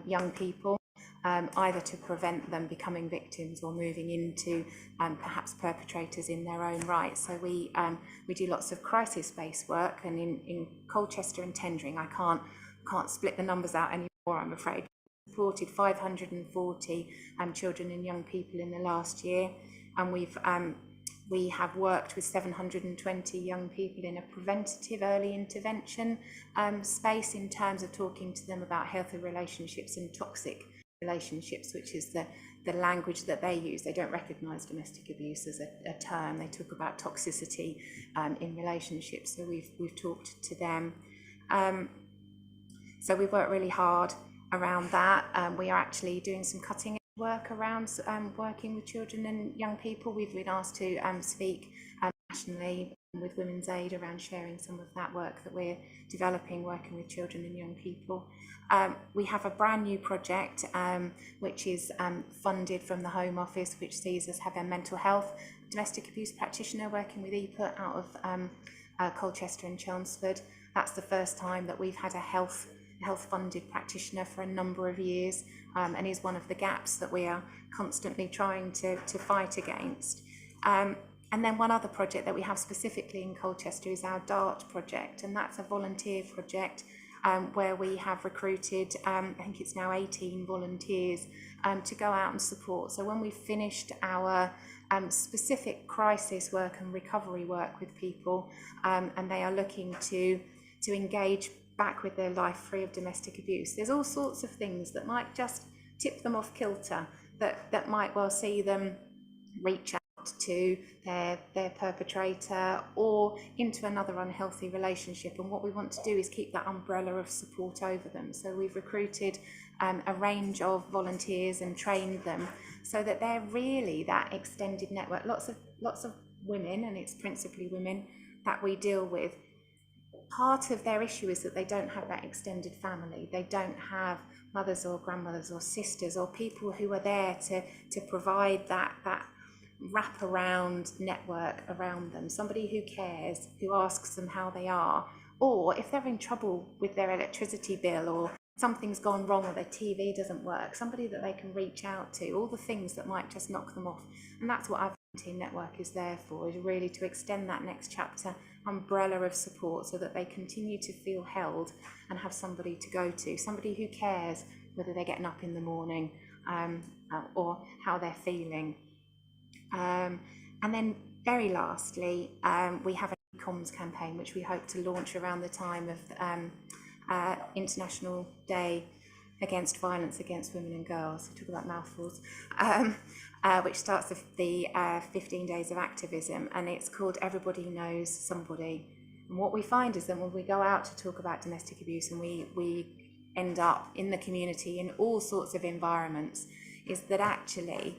young people, either to prevent them becoming victims or moving into perhaps perpetrators in their own right. So we do lots of crisis-based work, and in Colchester and Tendring, I can't split the numbers out anymore, I'm afraid. We supported 540 children and young people in the last year, and we have worked with 720 young people in a preventative early intervention space in terms of talking to them about healthy relationships and toxic relationships, which is the language that they use. They don't recognise domestic abuse as a term. They talk about toxicity in relationships. So we've talked to them. So we've worked really hard around that. We are actually doing some cutting edge work around working with children and young people. We've been asked to speak nationally with Women's Aid around sharing some of that work that we're developing, working with children and young people. We have a brand new project which is funded from the Home Office, which sees us have a mental health domestic abuse practitioner working with EPUT out of Colchester and Chelmsford. That's the first time that we've had a health funded practitioner for a number of years, and is one of the gaps that we are constantly trying to fight against. And then one other project that we have specifically in Colchester is our DART project, and that's a volunteer project where we have recruited, I think it's now 18 volunteers to go out and support. So when we've finished our specific crisis work and recovery work with people, and they are looking to engage back with their life free of domestic abuse, there's all sorts of things that might just tip them off kilter, that might well see them reach out to their perpetrator or into another unhealthy relationship. And what we want to do is keep that umbrella of support over them. So we've recruited a range of volunteers and trained them so that they're really that extended network. Lots of women, and it's principally women that we deal with. Part of their issue is that they don't have that extended family. They don't have mothers or grandmothers or sisters or people who are there to provide that wrap-around network around them. Somebody who cares, who asks them how they are, or if they're in trouble with their electricity bill, or something's gone wrong or their TV doesn't work, somebody that they can reach out to, all the things that might just knock them off. And that's what our volunteer network is there for, is really to extend that next chapter umbrella of support so that they continue to feel held and have somebody to go to, somebody who cares whether they're getting up in the morning or how they're feeling. And then very lastly, we have an e-comms campaign which we hope to launch around the time of International Day Against Violence Against Women and Girls. We talk about mouthfuls, which starts the 15 days of activism, and it's called Everybody Knows Somebody. And what we find is that when we go out to talk about domestic abuse, and we end up in the community in all sorts of environments, is that actually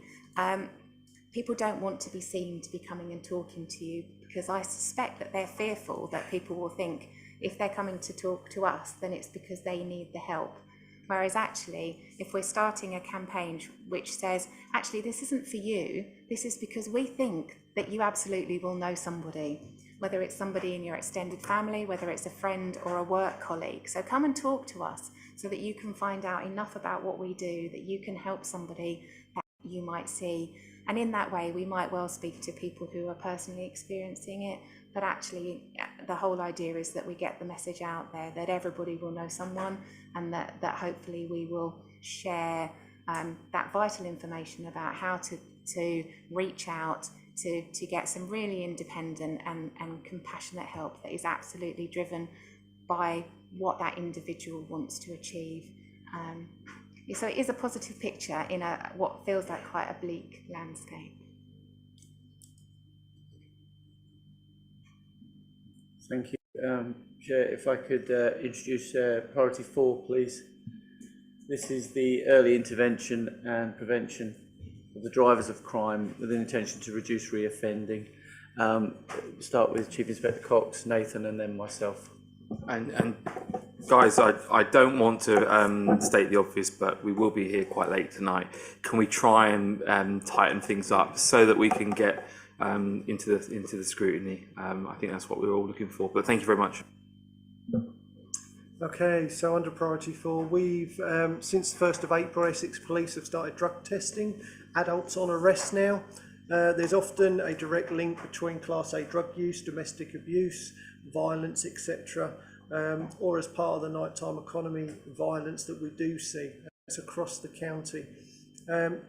people don't want to be seen to be coming and talking to you, because I suspect that they're fearful that people will think if they're coming to talk to us, then it's because they need the help. Whereas actually, if we're starting a campaign which says, actually, this isn't for you, this is because we think that you absolutely will know somebody, whether it's somebody in your extended family, whether it's a friend or a work colleague. So come and talk to us so that you can find out enough about what we do, that you can help somebody that you might see. And in that way, we might well speak to people who are personally experiencing it, but actually the whole idea is that we get the message out there that everybody will know someone, and that hopefully we will share that vital information about how to reach out to get some really independent and compassionate help that is absolutely driven by what that individual wants to achieve. So it is a positive picture in what feels like quite a bleak landscape. Thank you. Chair, if I could introduce priority 4, please. This is the early intervention and prevention of the drivers of crime with an intention to reduce reoffending. Start with Chief Inspector Cox, Nathan, and then myself. And guys, I don't want to state the obvious, but we will be here quite late tonight. Can we try and tighten things up so that we can get into the scrutiny? I think that's what we're all looking for. But thank you very much. Okay, so under priority 4, we've since the 1st of April, Essex Police have started drug testing adults on arrest now. There's often a direct link between Class A drug use, domestic abuse, violence, etc., or as part of the nighttime economy violence that we do see. It's across the county.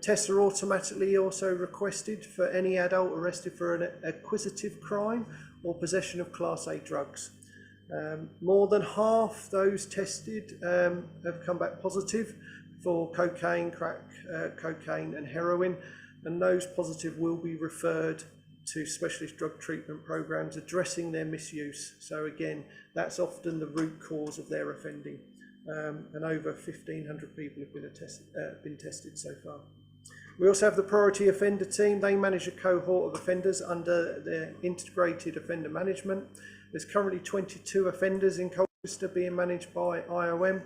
Tests are automatically also requested for any adult arrested for an acquisitive crime or possession of Class A drugs. More than half those tested have come back positive for cocaine, crack cocaine and heroin, and those positive will be referred to specialist drug treatment programs addressing their misuse. So again, that's often the root cause of their offending. And over 1,500 people have been tested so far. We also have the priority offender team. They manage a cohort of offenders under their integrated offender management. There's currently 22 offenders in Colchester being managed by IOM,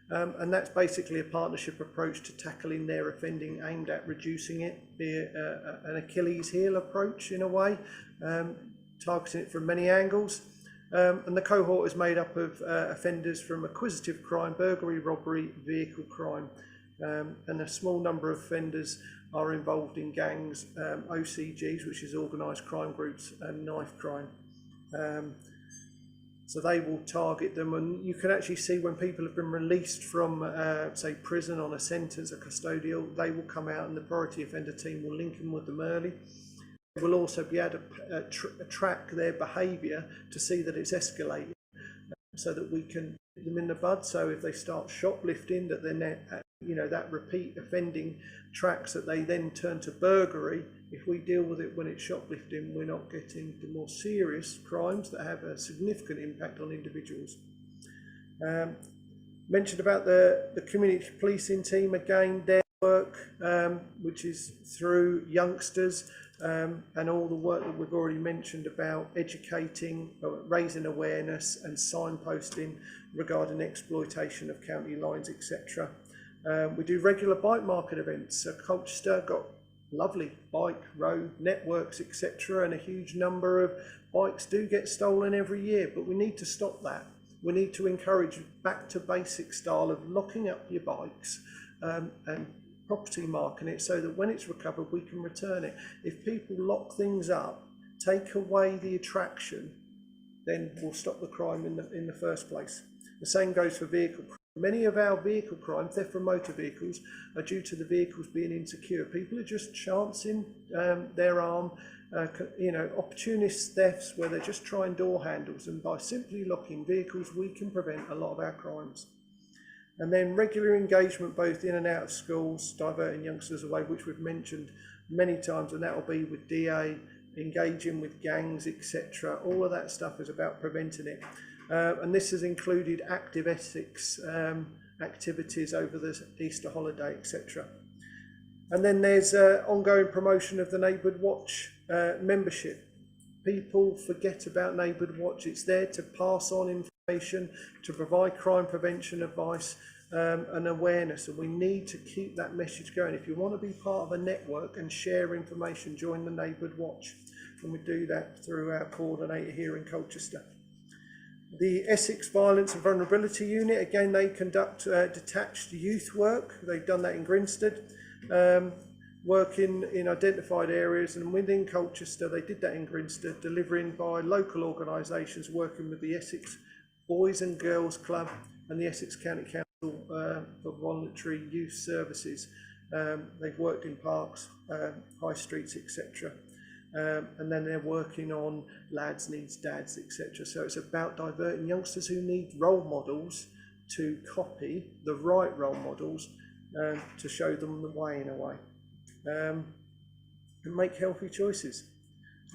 and that's basically a partnership approach to tackling their offending aimed at reducing it, be it an Achilles heel approach in a way, targeting it from many angles. And the cohort is made up of offenders from acquisitive crime, burglary, robbery, vehicle crime, and a small number of offenders are involved in gangs, OCGs, which is organised crime groups, and knife crime. So they will target them, and you can actually see when people have been released from, say, prison on a sentence, a custodial, they will come out and the priority offender team will link them with them early. They will also be able to track their behaviour to see that it's escalated, so that we can get them in the bud. So if they start shoplifting, that then that repeat offending tracks that they then turn to burglary. If we deal with it when it's shoplifting, we're not getting the more serious crimes that have a significant impact on individuals. Mentioned about the community policing team, again, their work, which is through youngsters, and all the work that we've already mentioned about educating, raising awareness and signposting regarding exploitation of county lines, etc. We do regular bike market events. So Colchester got lovely bike road networks, etc., and a huge number of bikes do get stolen every year, but we need to stop that. we need to encourage back to basic style of locking up your bikes and property marking it so that when it's recovered we can return it. If people lock things up, take away the attraction, then we'll stop the crime in the first place. The same goes for vehicle crime. Many of our vehicle crime, theft from motor vehicles, are due to the vehicles being insecure. People are just chancing their arm, opportunist thefts where they're just trying door handles, and by simply locking vehicles we can prevent a lot of our crimes. And then regular engagement both in and out of schools, diverting youngsters away, which we've mentioned many times, and that will be with DA, engaging with gangs, etc. All of that stuff is about preventing it. And this has included active Essex activities over the Easter holiday, etc. And then there's ongoing promotion of the Neighbourhood Watch membership. People forget about Neighbourhood Watch. It's there to pass on information, to provide crime prevention advice and awareness, and we need to keep that message going. If you want to be part of a network and share information, join the Neighbourhood Watch, and we do that through our coordinator here in Colchester. The Essex Violence and Vulnerability Unit, again, they conduct detached youth work. They've done that in Grinstead, working in identified areas, and within Colchester they did that in Grinstead, delivering by local organisations working with the Essex Boys and Girls Club and the Essex County Council for Voluntary Youth Services. They've worked in parks, high streets, etc. And then they're working on lads needs dads, etc. So it's about diverting youngsters who need role models to copy the right role models to show them the way in a way, and make healthy choices.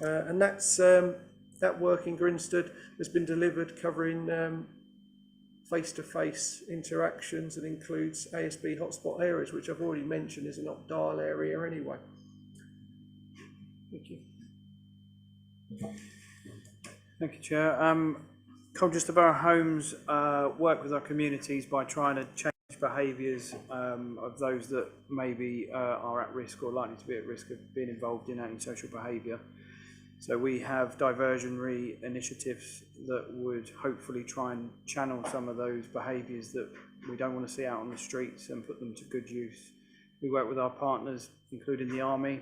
And that's that work in Grinstead has been delivered, covering face-to-face interactions, and includes ASB hotspot areas, which I've already mentioned is an Opdale area anyway. Thank you. Thank you, Chair. Colchester Borough Homes work with our communities by trying to change behaviours of those that maybe are at risk or likely to be at risk of being involved in antisocial behaviour. So we have diversionary initiatives that would hopefully try and channel some of those behaviours that we don't want to see out on the streets and put them to good use. We work with our partners, including the Army,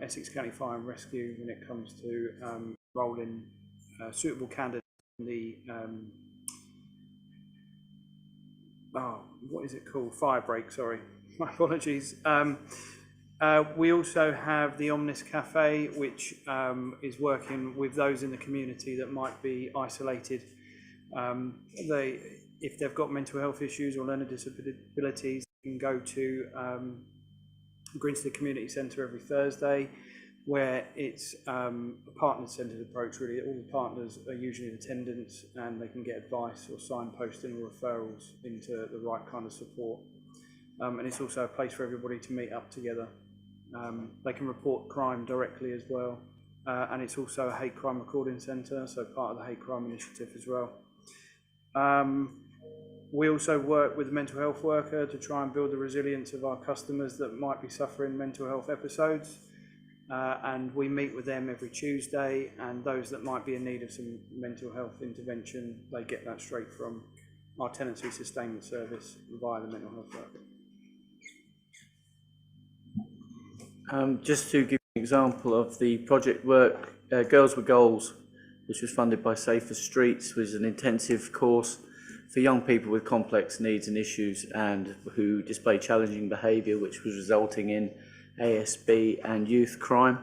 Essex County Fire and Rescue, when it comes to enrolling suitable candidates in the what is it called? Fire break, sorry. My apologies. We also have the Omnis Cafe, which is working with those in the community that might be isolated. If they've got mental health issues or learning disabilities, they can go to Grinstead Community Centre every Thursday, where it's a partner-centred approach, really. All the partners are usually in attendance, and they can get advice or signposting or referrals into the right kind of support. And it's also a place for everybody to meet up together. They can report crime directly as well, and it's also a hate crime recording centre, so part of the hate crime initiative as well. We also work with a mental health worker to try and build the resilience of our customers that might be suffering mental health episodes, and we meet with them every Tuesday, and those that might be in need of some mental health intervention, they get that straight from our tenancy sustainment service via the mental health worker. Just to give you an example of the project work, Girls with Goals, which was funded by Safer Streets, was an intensive course for young people with complex needs and issues and who display challenging behaviour, which was resulting in ASB and youth crime.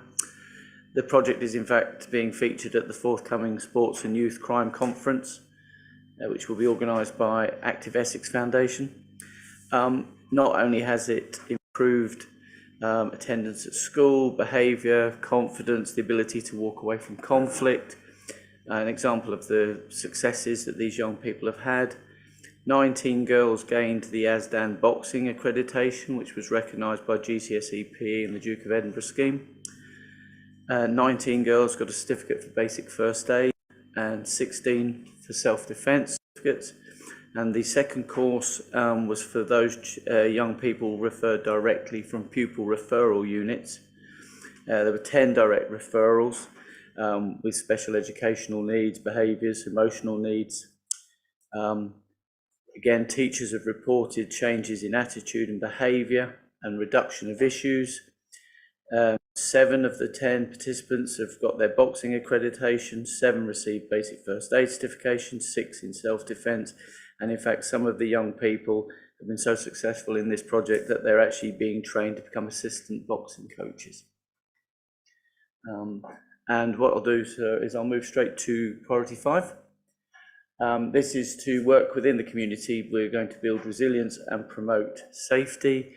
The project is in fact being featured at the forthcoming Sports and Youth Crime Conference, which will be organised by Active Essex Foundation. Not only has it improved attendance at school, behaviour, confidence, the ability to walk away from conflict, an example of the successes that these young people have had. 19 girls gained the ASDAN boxing accreditation, which was recognised by GCSE PE and the Duke of Edinburgh scheme. 19 girls got a certificate for basic first aid and 16 for self-defence certificates. And the second course was for those young people referred directly from pupil referral units. There were 10 direct referrals with special educational needs, behaviours, emotional needs. Again, teachers have reported changes in attitude and behaviour and reduction of issues. 7 of the 10 participants have got their boxing accreditation, 7 received basic first aid certification, 6 in self-defence, and in fact some of the young people have been so successful in this project that they're actually being trained to become assistant boxing coaches. And what I'll do, sir, is I'll move straight to priority 5. This is to work within the community. We're going to build resilience and promote safety.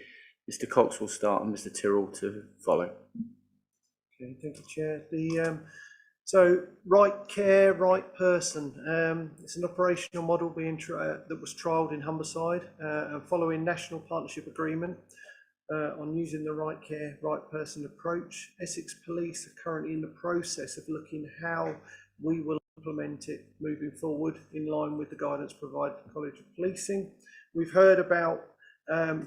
Mr. Cox will start and Mr. Tyrrell to follow. Okay, thank you, Chair. So, right care, right person. It's an operational model that was trialled in Humberside and following national partnership agreement on using the right care, right person approach. Essex Police are currently in the process of looking how we will implement it moving forward in line with the guidance provided to the College of Policing. We've heard about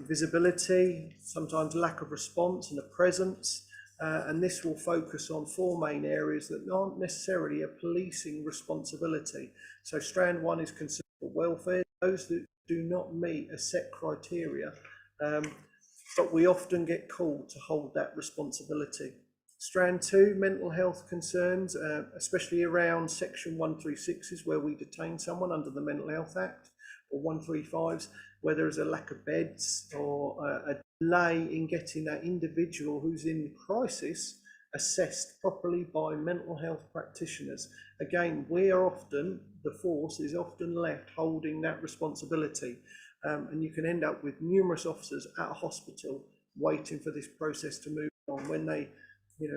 visibility, sometimes lack of response and a presence, and this will focus on 4 main areas that aren't necessarily a policing responsibility. So strand 1 is concern for welfare, those that do not meet a set criteria, but we often get called to hold that responsibility. Strand 2, mental health concerns, especially around section 136s where we detain someone under the Mental Health Act, or 135s where there is a lack of beds or a delay in getting that individual who's in crisis assessed properly by mental health practitioners. Again, we are often, the force is often left holding that responsibility, and you can end up with numerous officers at a hospital waiting for this process to move on when they,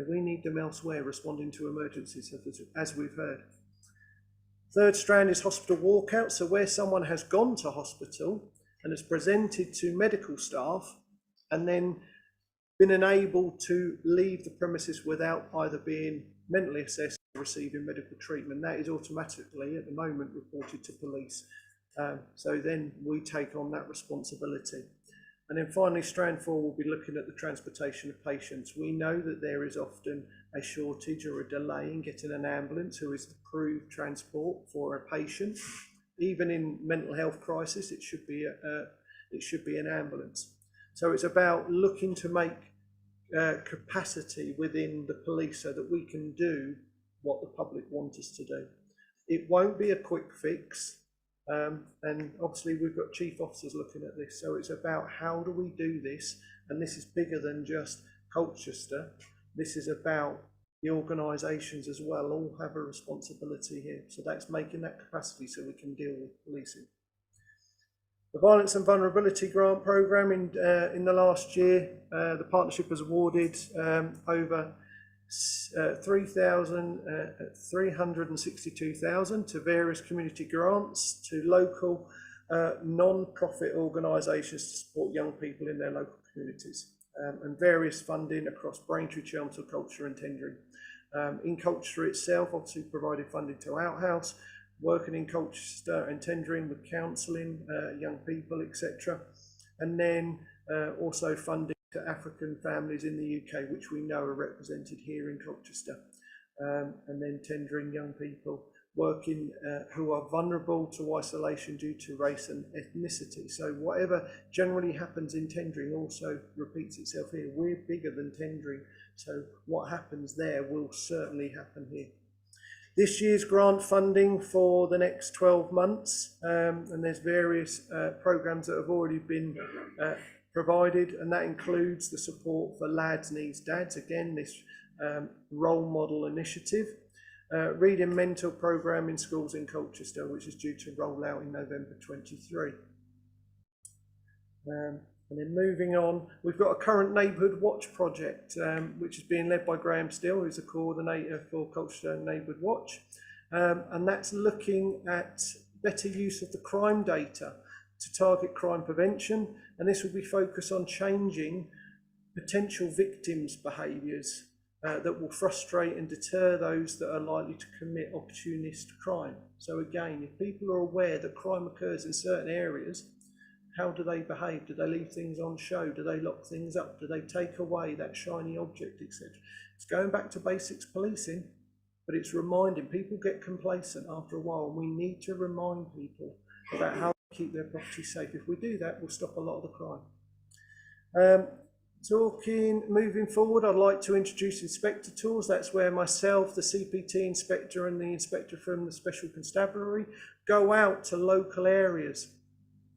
we need them elsewhere responding to emergencies, as we've heard. Third strand is hospital walkout. So where someone has gone to hospital and has presented to medical staff and then been unable to leave the premises without either being mentally assessed or receiving medical treatment, that is automatically at the moment reported to police. So then we take on that responsibility. And then finally, strand 4 will be looking at the transportation of patients. We know that there is often a shortage or a delay in getting an ambulance who is the approved transport for a patient. Even in mental health crisis, it should be an ambulance. So it's about looking to make capacity within the police so that we can do what the public want us to do. It won't be a quick fix. And obviously we've got chief officers looking at this, so it's about how do we do this, and this is bigger than just Colchester. This is about the organisations as well, all have a responsibility here, so that's making that capacity so we can deal with policing. The Violence and Vulnerability Grant Programme in the last year, the partnership has awarded over 362,000 to various community grants to local non-profit organisations to support young people in their local communities, and various funding across Braintree, Chelmsford, Colchester and Tendring. In Colchester itself, obviously provided funding to Outhouse, working in Colchester and Tendring with counselling young people, etc. And then also funding to African families in the UK, which we know are represented here in Colchester, and then tendering young people working who are vulnerable to isolation due to race and ethnicity. So whatever generally happens in tendering also repeats itself here. We're bigger than tendering, so what happens there will certainly happen here. This year's grant funding for the next 12 months, and there's various programmes that have already been provided, and that includes the support for Lads Needs Dads, again this role model initiative, reading mentor programme in schools in Colchester, which is due to roll out in November 23. And then moving on, we've got a current Neighbourhood Watch project, which is being led by Graham Still, who's the coordinator for Colchester Neighbourhood Watch, and that's looking at better use of the crime data to target crime prevention, and this will be focused on changing potential victims' behaviours that will frustrate and deter those that are likely to commit opportunist crime. So again, if people are aware that crime occurs in certain areas, how do they behave? Do they leave things on show? Do they lock things up? Do they take away that shiny object, etc.? It's going back to basics policing, but it's reminding people get complacent after a while, and we need to remind people about how to keep their property safe. If we do that, we'll stop a lot of the crime. Moving forward, I'd like to introduce inspector tours. That's where myself, the CPT inspector and the inspector from the Special Constabulary go out to local areas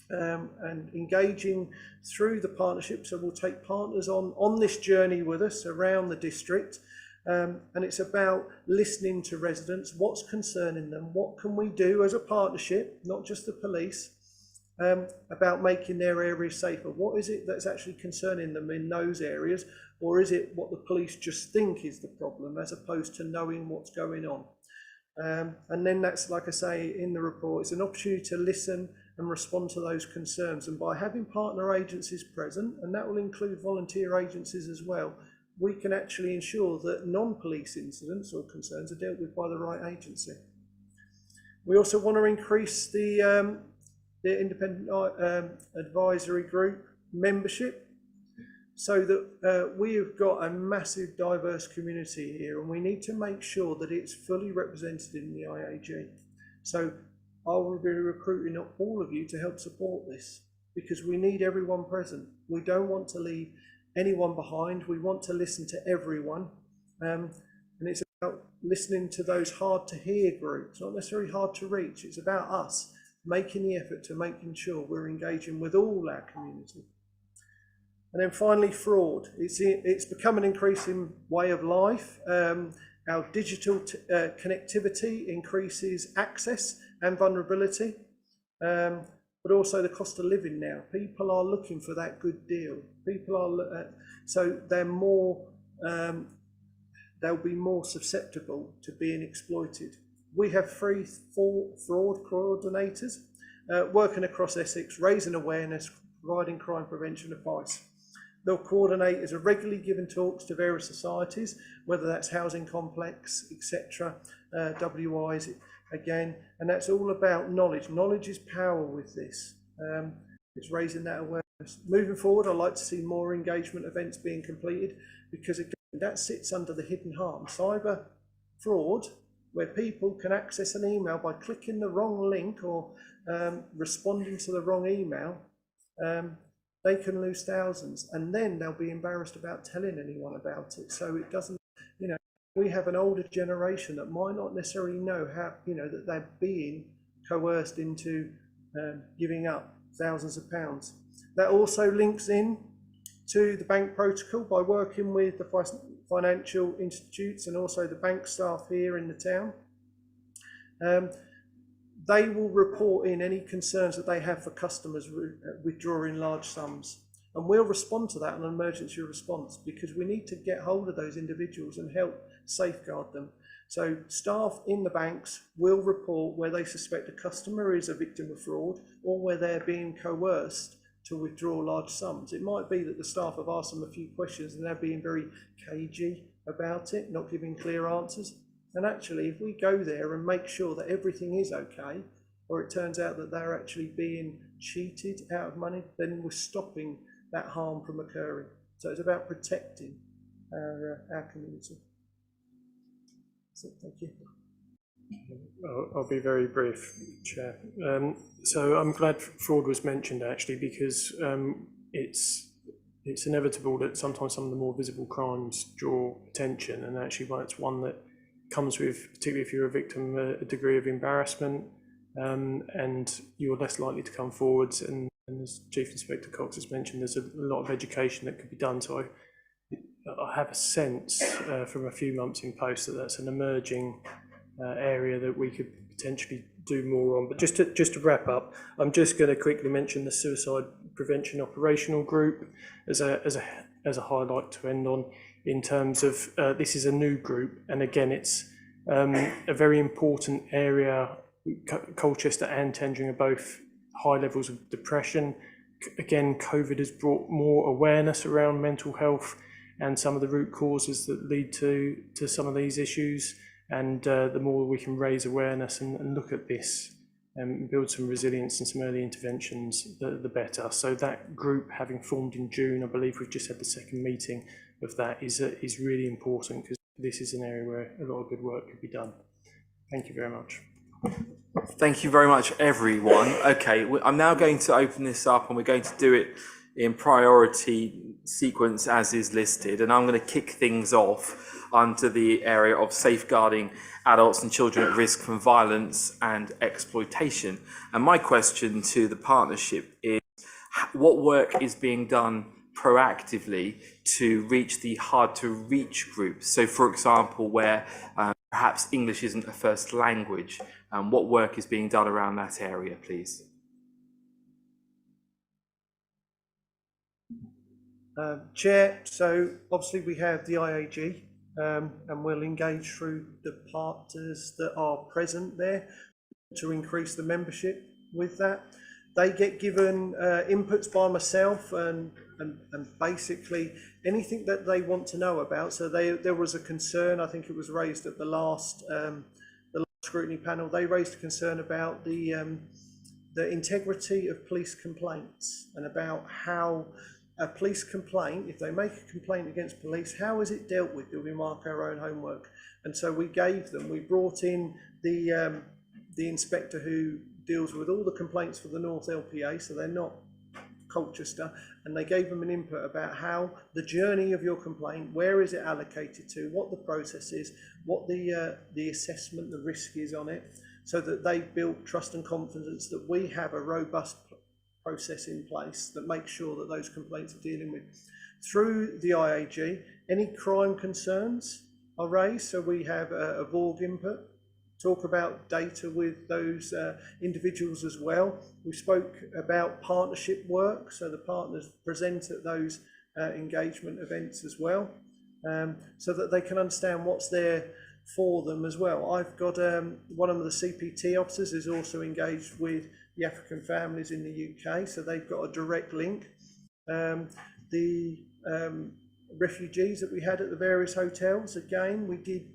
and engaging through the partnership. So we'll take partners on this journey with us around the district. And it's about listening to residents, what's concerning them, what can we do as a partnership, not just the police, about making their areas safer. What is it that's actually concerning them in those areas, or is it what the police just think is the problem as opposed to knowing what's going on? And then that's, like I say in the report, it's an opportunity to listen and respond to those concerns. And by having partner agencies present, and that will include volunteer agencies as well, we can actually ensure that non-police incidents or concerns are dealt with by the right agency. We also want to increase the independent advisory group membership so that we have got a massive diverse community here, and we need to make sure that it's fully represented in the IAG. So I will be recruiting all of you to help support this, because we need everyone present. We don't want to leave anyone behind. We want to listen to everyone, and it's about listening to those hard to hear groups, not necessarily hard to reach. It's about us making the effort to making sure we're engaging with all our community. And then finally, fraud. It's become an increasing way of life. Our digital connectivity increases access and vulnerability, but also the cost of living now. People are looking for that good deal. People are, so they're more, they'll be more susceptible to being exploited. We have free fraud coordinators working across Essex, raising awareness, providing crime prevention advice. They'll coordinate as regularly giving talks to various societies, whether that's housing complex, etc., WIs again, and that's all about knowledge. Knowledge is power with this. It's raising that awareness. Moving forward, I'd like to see more engagement events being completed, because again, that sits under the hidden harm. Cyber fraud, where people can access an email by clicking the wrong link or responding to the wrong email, they can lose thousands, and then they'll be embarrassed about telling anyone about it. So it doesn't, you know, we have an older generation that might not necessarily know how, you know, that they're being coerced into giving up thousands of pounds. That also links in to the bank protocol by working with the financial institutes and also the bank staff here in the town. They will report in any concerns that they have for customers withdrawing large sums. And we'll respond to that on an emergency response, because we need to get hold of those individuals and help safeguard them. So staff in the banks will report where they suspect a customer is a victim of fraud, or where they're being coerced to withdraw large sums. It might be that the staff have asked them a few questions and they're being very cagey about it, not giving clear answers. And actually, if we go there and make sure that everything is okay, or it turns out that they're actually being cheated out of money, then we're stopping that harm from occurring. So it's about protecting our community. So thank you. I'll be very brief, Chair. So I'm glad fraud was mentioned, actually, because it's inevitable that sometimes some of the more visible crimes draw attention, and actually it's one that comes with, particularly if you're a victim, a degree of embarrassment, and you're less likely to come forwards. And as Chief Inspector Cox has mentioned, there's a lot of education that could be done. So I have a sense from a few months in post that that's an emerging area that we could potentially do more on. But just to wrap up, I'm just going to quickly mention the Suicide Prevention Operational Group as a highlight to end on, in terms of this is a new group, and again it's a very important area. Colchester and Tendring are both high levels of depression. Again, COVID has brought more awareness around mental health and some of the root causes that lead to some of these issues. And the more we can raise awareness and look at this and build some resilience and some early interventions, the better. So that group, having formed in June, I believe we've just had the second meeting of that, is really important, because this is an area where a lot of good work could be done. Thank you very much. Thank you very much, everyone. Okay, I'm now going to open this up and we're going to do it in priority sequence as is listed. And I'm going to kick things off under the area of safeguarding adults and children at risk from violence and exploitation. And my question to the partnership is, what work is being done proactively to reach the hard to reach groups? So for example, where perhaps English isn't a first language, what work is being done around that area, please? Chair, so obviously we have the IAG and we'll engage through the partners that are present there to increase the membership with that. They get given inputs by myself and basically anything that they want to know about. So there was a concern, I think it was raised at the last scrutiny panel, they raised a concern about the integrity of police complaints and about how a police complaint, if they make a complaint against police, how is it dealt with? Do we mark our own homework? And so we brought in the inspector who deals with all the complaints for the North LPA, so they're not Colchester, and they gave them an input about how the journey of your complaint, where is it allocated to, what the process is, what the assessment, the risk is on it, so that they built trust and confidence that we have a robust process in place that makes sure that those complaints are dealing with. Through the IAG, any crime concerns are raised, so we have a VORG input, talk about data with those individuals as well. We spoke about partnership work, so the partners present at those engagement events as well, so that they can understand what's there for them as well. I've got one of the CPT officers is also engaged with the African families in the UK, so they've got a direct link. The refugees that we had at the various hotels, again, we did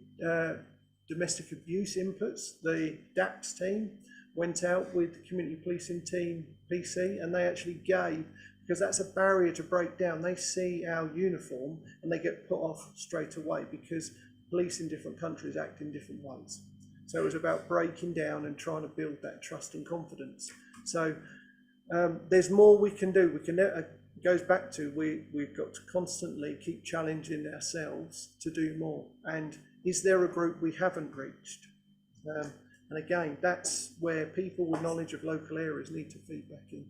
domestic abuse inputs. The DAPS team went out with the community policing team, PC, and they actually gave, because that's a barrier to break down. They see our uniform and they get put off straight away because police in different countries act in different ways. So it was about breaking down and trying to build that trust and confidence. So there's more we can do. We can. It goes back to we've got to constantly keep challenging ourselves to do more. And is there a group we haven't reached? And again, that's where people with knowledge of local areas need to feed back in.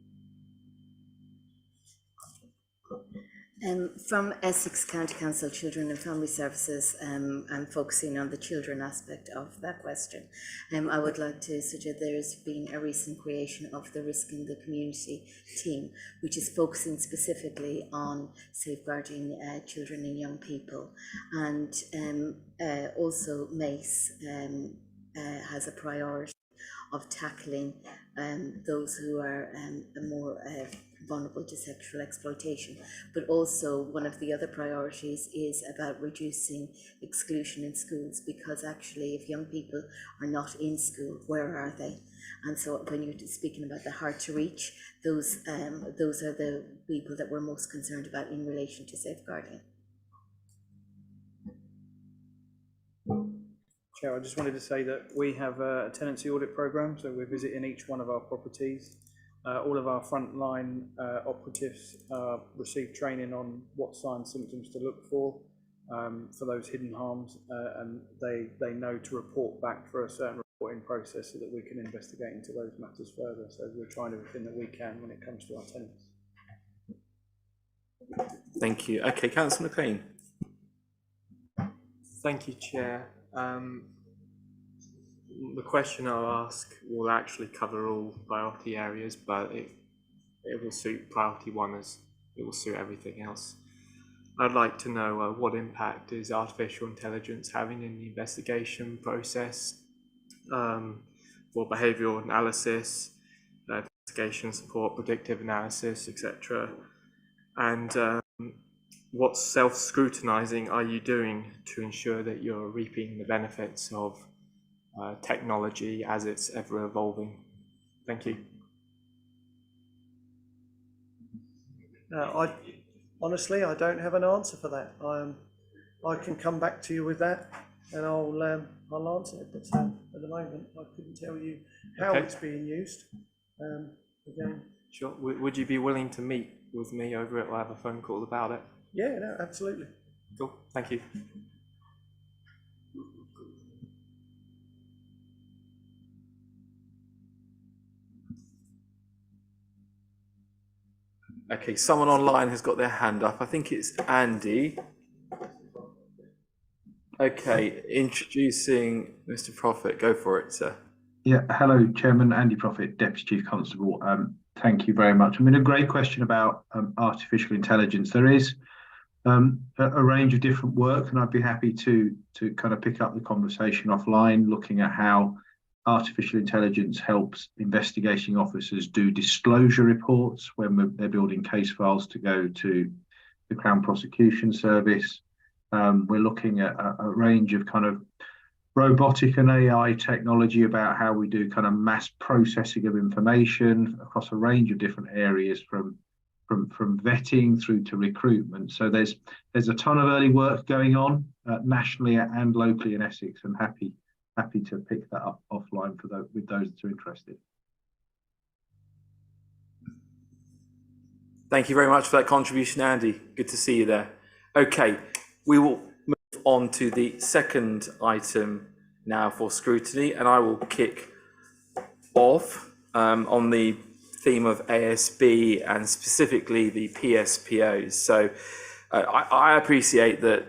From Essex County Council Children and Family Services, and focusing on the children aspect of that question, I would like to suggest there has been a recent creation of the Risk in the Community team, which is focusing specifically on safeguarding children and young people. And also MACE has a priority of tackling those who are more vulnerable to sexual exploitation. But also one of the other priorities is about reducing exclusion in schools, because actually if young people are not in school, where are they? And so when you're speaking about the hard to reach, those are the people that we're most concerned about in relation to safeguarding. Chair, I just wanted to say that we have a tenancy audit programme, so we're visiting each one of our properties. All of our frontline operatives receive training on what signs, symptoms to look for those hidden harms, and they know to report back for a certain reporting process so that we can investigate into those matters further. So we're trying everything that we can when it comes to our tenants. Thank you. Okay, Councillor McLean. Thank you, Chair. The question I'll ask will actually cover all priority areas, but it will suit priority one as it will suit everything else. I'd like to know what impact is artificial intelligence having in the investigation process for behavioural analysis, investigation support, predictive analysis, etc. And what self-scrutinising are you doing to ensure that you're reaping the benefits of technology as it's ever evolving? Thank you. Honestly, I don't have an answer for that. I can come back to you with that. and I'll answer it. But at the moment, I couldn't tell you how Okay. it's being used. Again, Sure. Would you be willing to meet with me over it or have a phone call about it? yeah, no, absolutely. Cool. Thank you. Okay, someone online has got their hand up. I think it's Andy. Okay, introducing Mr. Prophet. Go for it, sir. Yeah, hello, Chairman. Andy Prophet, Deputy Chief Constable. Thank you very much. I mean, a great question about artificial intelligence. There is a range of different work, and I'd be happy to kind of pick up the conversation offline, looking at how artificial intelligence helps investigating officers do disclosure reports when they're building case files to go to the Crown Prosecution Service. We're looking at a range of kind of robotic and AI technology about how we do kind of mass processing of information across a range of different areas from vetting through to recruitment. So there's a ton of early work going on nationally and locally in Essex, and happy to pick that up offline for with those that are interested. Thank you very much for that contribution, Andy. Good to see you there. Okay, we will move on to the second item now for scrutiny, and I will kick off on the theme of ASB and specifically the PSPOs. So I appreciate that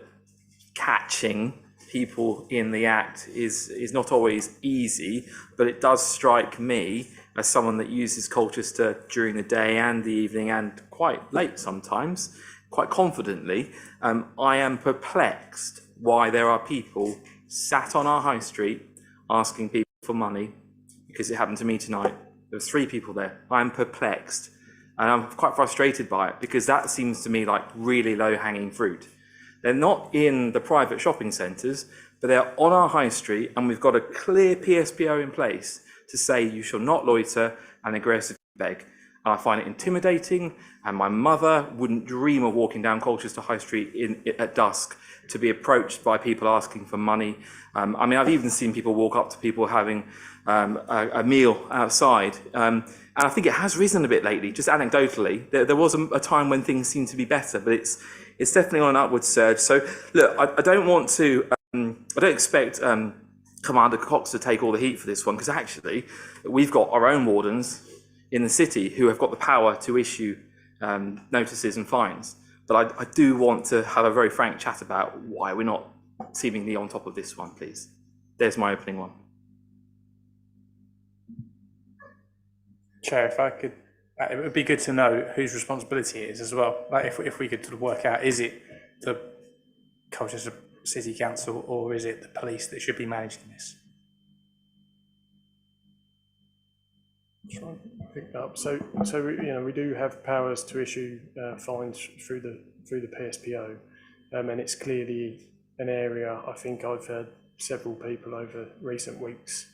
catching people in the act is not always easy, but it does strike me as someone that uses Colchester during the day and the evening and quite late sometimes, quite confidently. I am perplexed why there are people sat on our high street asking people for money, because it happened to me tonight. There was 3 people there. I'm perplexed, and I'm quite frustrated by it, because that seems to me like really low-hanging fruit. They're not in the private shopping centres, but they're on our high street, and we've got a clear PSPO in place to say you shall not loiter and aggressively beg. And I find it intimidating, and my mother wouldn't dream of walking down Colchester High Street at dusk to be approached by people asking for money. I mean, I've even seen people walk up to people having a meal outside. And I think it has risen a bit lately, just anecdotally. There was a time when things seemed to be better, but it's definitely on an upward surge. So, look, I don't want to, I don't expect Commander Cox to take all the heat for this one, because actually we've got our own wardens in the city who have got the power to issue notices and fines. But I do want to have a very frank chat about why we're not seemingly on top of this one, please. There's my opening one. Chair, if I could, it would be good to know whose responsibility it is as well. Like if we could sort of work out, is it the Colchester City Council or is it the police that should be managing this? Try and pick that up. So you know, we do have powers to issue fines through the PSPO, and it's clearly an area. I think I've heard several people over recent weeks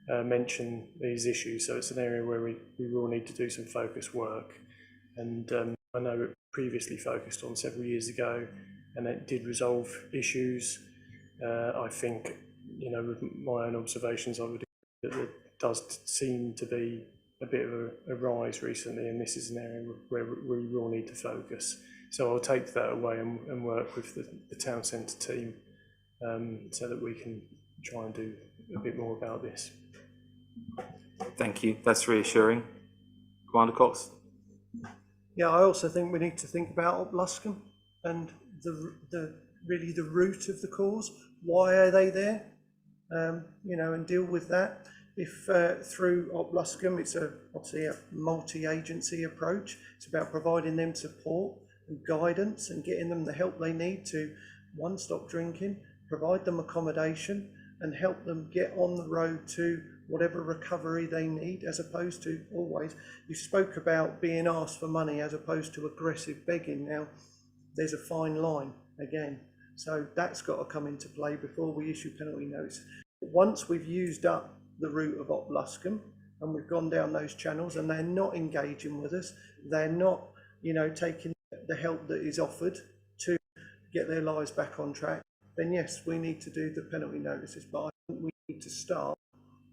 mention these issues. So it's an area where we will need to do some focused work, and I know it previously focused on several years ago, and it did resolve issues. I think, you know, with my own observations, I would agree that there does seem to be a bit of a rise recently, and this is an area where we will need to focus. So I'll take that away and work with the town centre team so that we can try and do a bit more about this. Thank you. That's reassuring. Commander Cox? Yeah, I also think we need to think about Opluscombe and the really the root of the cause. Why are they there? You know, and deal with that. If through Opluscombe, it's obviously a multi-agency approach. It's about providing them support and guidance and getting them the help they need to, one, stop drinking, provide them accommodation, and help them get on the road to whatever recovery they need, as opposed to always, you spoke about being asked for money as opposed to aggressive begging. Now, there's a fine line again. So that's got to come into play before we issue penalty notes. Once we've used up the route of Opluscombe and we've gone down those channels and they're not engaging with us, they're not, you know, taking the help that is offered to get their lives back on track, then yes, we need to do the penalty notices, but I think we need to start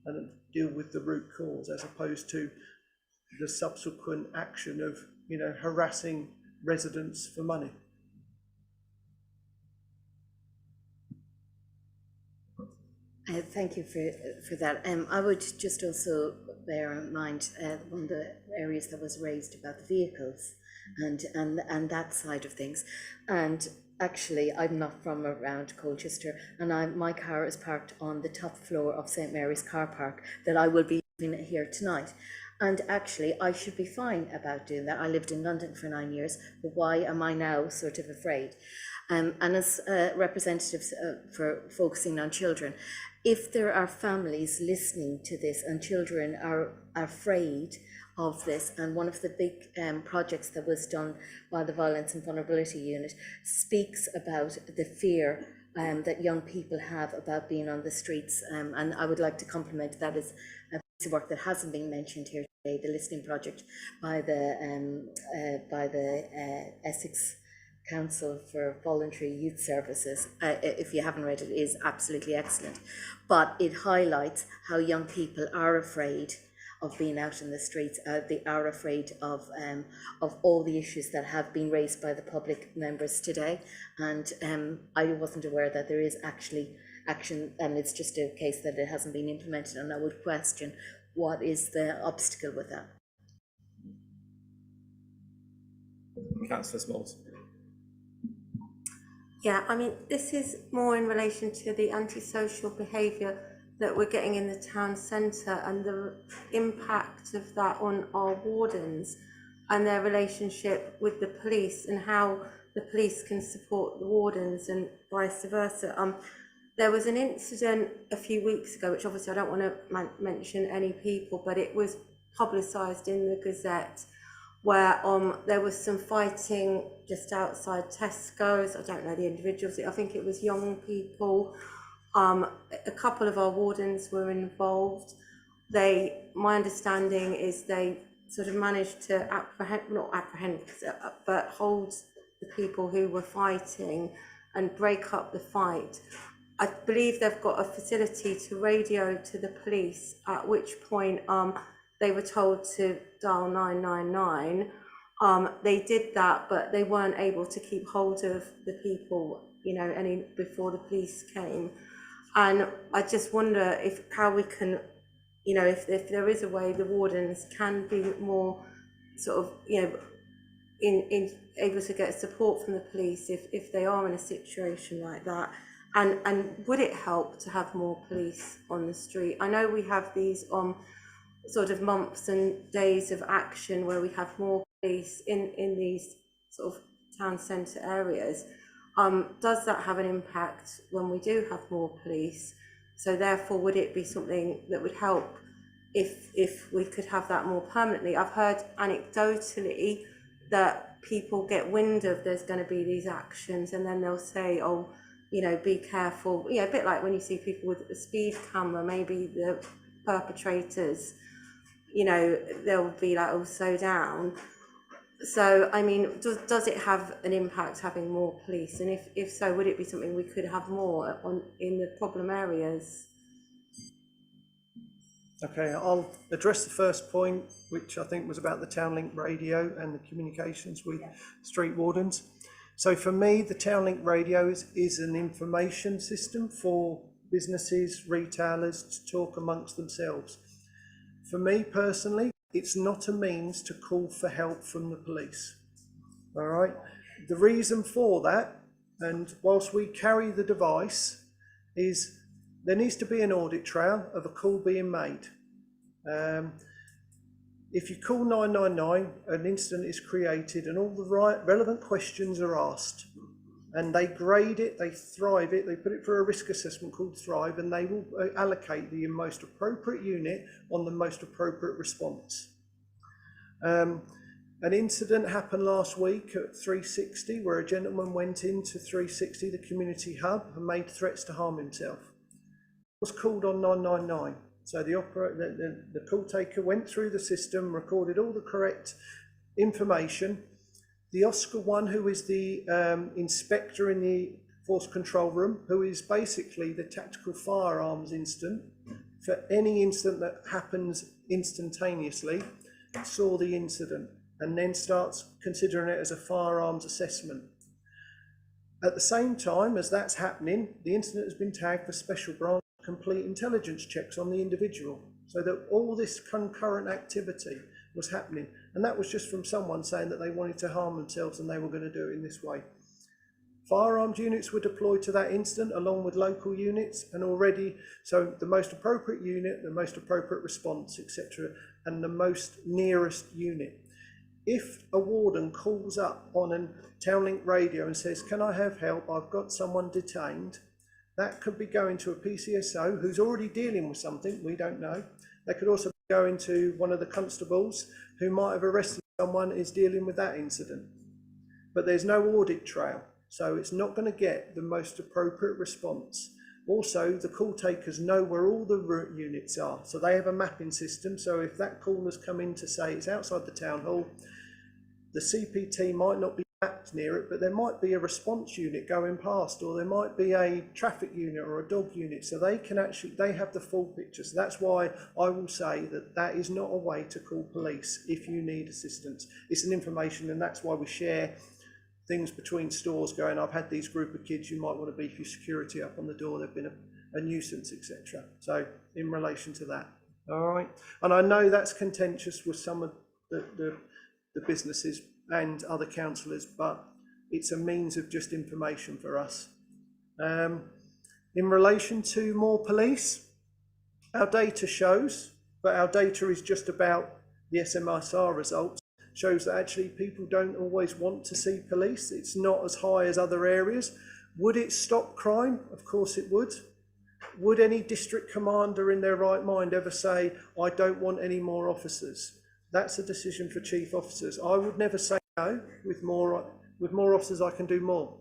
and deal with the root cause as opposed to the subsequent action of, you know, harassing residents for money. Thank you for that. I would just also bear in mind one of the areas that was raised about the vehicles and that side of things. And actually, I'm not from around Colchester, and my car is parked on the top floor of St Mary's car park that I will be leaving here tonight. And actually, I should be fine about doing that. I lived in London for 9 years, but why am I now sort of afraid? And as representatives for focusing on children, if there are families listening to this and children are afraid of this, and one of the big projects that was done by the Violence and Vulnerability Unit speaks about the fear that young people have about being on the streets, and I would like to compliment that as a piece of work that hasn't been mentioned here today, the listening project by the Essex Council for Voluntary Youth Services. If you haven't read it, it is absolutely excellent. But it highlights how young people are afraid of being out in the streets. They are afraid of all the issues that have been raised by the public members today. And I wasn't aware that there is actually action, and it's just a case that it hasn't been implemented. And I would question what is the obstacle with that. Councillor Smalls. Yeah, I mean, this is more in relation to the antisocial behaviour that we're getting in the town centre and the impact of that on our wardens and their relationship with the police and how the police can support the wardens and vice versa. There was an incident a few weeks ago, which obviously I don't want to mention any people, but it was publicised in the Gazette, where there was some fighting just outside Tesco's. I don't know the individuals. I think it was young people. A couple of our wardens were involved. My understanding is they sort of managed to but hold the people who were fighting and break up the fight. I believe they've got a facility to radio to the police, at which point they were told to dial 999. They did that, but they weren't able to keep hold of the people, before the police came. And I just wonder how we can, if there is a way the wardens can be more sort of, able to get support from the police if they are in a situation like that. And would it help to have more police on the street? I know we have these sort of months and days of action where we have more police in these sort of town centre areas. Does that have an impact when we do have more police? So therefore, would it be something that would help if we could have that more permanently? I've heard anecdotally that people get wind of there's going to be these actions and then they'll say, oh, be careful. A bit like when you see people with a speed camera, maybe the perpetrators, they'll be like, oh, slow down. So, I mean, does it have an impact having more police? And if so, would it be something we could have more in the problem areas? Okay, I'll address the first point, which I think was about the Townlink radio and the communications with street wardens. So for me, the Townlink radio is an information system for businesses, retailers to talk amongst themselves. For me personally, it's not a means to call for help from the police. All right. The reason for that, and whilst we carry the device, is there needs to be an audit trail of a call being made. If you call 999, an incident is created and all the relevant questions are asked, and they grade it, they thrive it, they put it through a risk assessment called Thrive, and they will allocate the most appropriate unit on the most appropriate response. An incident happened last week at 360 where a gentleman went into 360, the community hub, and made threats to harm himself. Was called on 999. So the call taker went through the system, recorded all the correct information. The Oscar one, who is the inspector in the Force Control Room, who is basically the tactical firearms instant for any incident that happens instantaneously, saw the incident and then starts considering it as a firearms assessment. At the same time as that's happening, the incident has been tagged for special branch complete intelligence checks on the individual, so that all this concurrent activity was happening. And that was just from someone saying that they wanted to harm themselves and they were going to do it in this way. Firearms units were deployed to that incident along with local units, and already, so the most appropriate unit, the most appropriate response, etc., and the most nearest unit. If a warden calls up on a Townlink radio and says, "Can I have help? I've got someone detained," that could be going to a PCSO who's already dealing with something, we don't know. They could also be going to one of the constables who might have arrested someone is dealing with that incident. But there's no audit trail, so it's not going to get the most appropriate response. Also, the call takers know where all the route units are, so they have a mapping system. So if that call has come in to say it's outside the town hall, the CPT might not be mapped near it, but there might be a response unit going past, or there might be a traffic unit or a dog unit, so they can actually, they have the full picture. So that's why I will say that that is not a way to call police if you need assistance. It's an information, and that's why we share things between stores going, "I've had these group of kids, you might want to beef your security up on the door, they've been a nuisance," etc. So in relation to that, all right. And I know that's contentious with some of the businesses and other councillors, but it's a means of just information for us. In relation to more police, our data shows, but our data is just about the SMSR results, shows that actually people don't always want to see police. It's not as high as other areas. Would it stop crime? Of course it would. Would any district commander in their right mind ever say, "I don't want any more officers"? That's a decision for chief officers. I would never say no. With more officers, I can do more.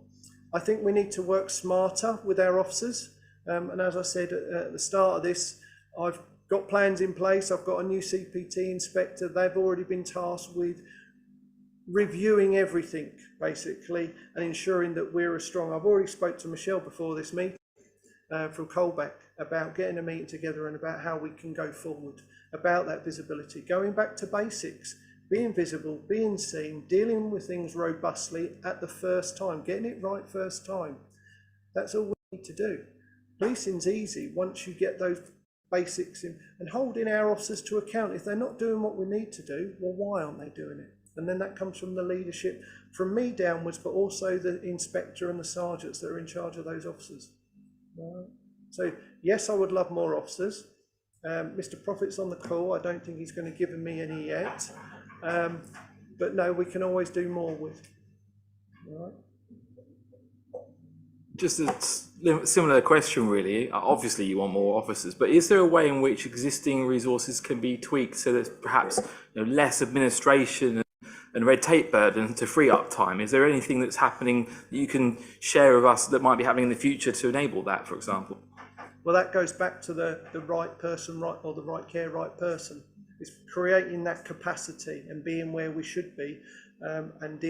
I think we need to work smarter with our officers. And as I said at the start of this, I've got plans in place. I've got a new CPT inspector. They've already been tasked with reviewing everything, basically, and ensuring that we're as strong. I've already spoke to Michelle before this meeting from Colbeck about getting a meeting together and about how we can go forward, about that visibility, going back to basics, being visible, being seen, dealing with things robustly at the first time, getting it right first time. That's all we need to do. Policing's easy once you get those basics in, and holding our officers to account. If they're not doing what we need to do, well, why aren't they doing it? And then that comes from the leadership, from me downwards, but also the inspector and the sergeants that are in charge of those officers. Right. So yes, I would love more officers. Mr. Prophet's on the call. I don't think he's going to give me any yet. But no, we can always do more with. All right. Just a similar question, really. Obviously, you want more officers, but is there a way in which existing resources can be tweaked so there's perhaps less administration and red tape burden to free up time? Is there anything that's happening that you can share with us that might be happening in the future to enable that, for example? Well, that goes back to the right person, or the right care, right person. It's creating that capacity and being where we should be, and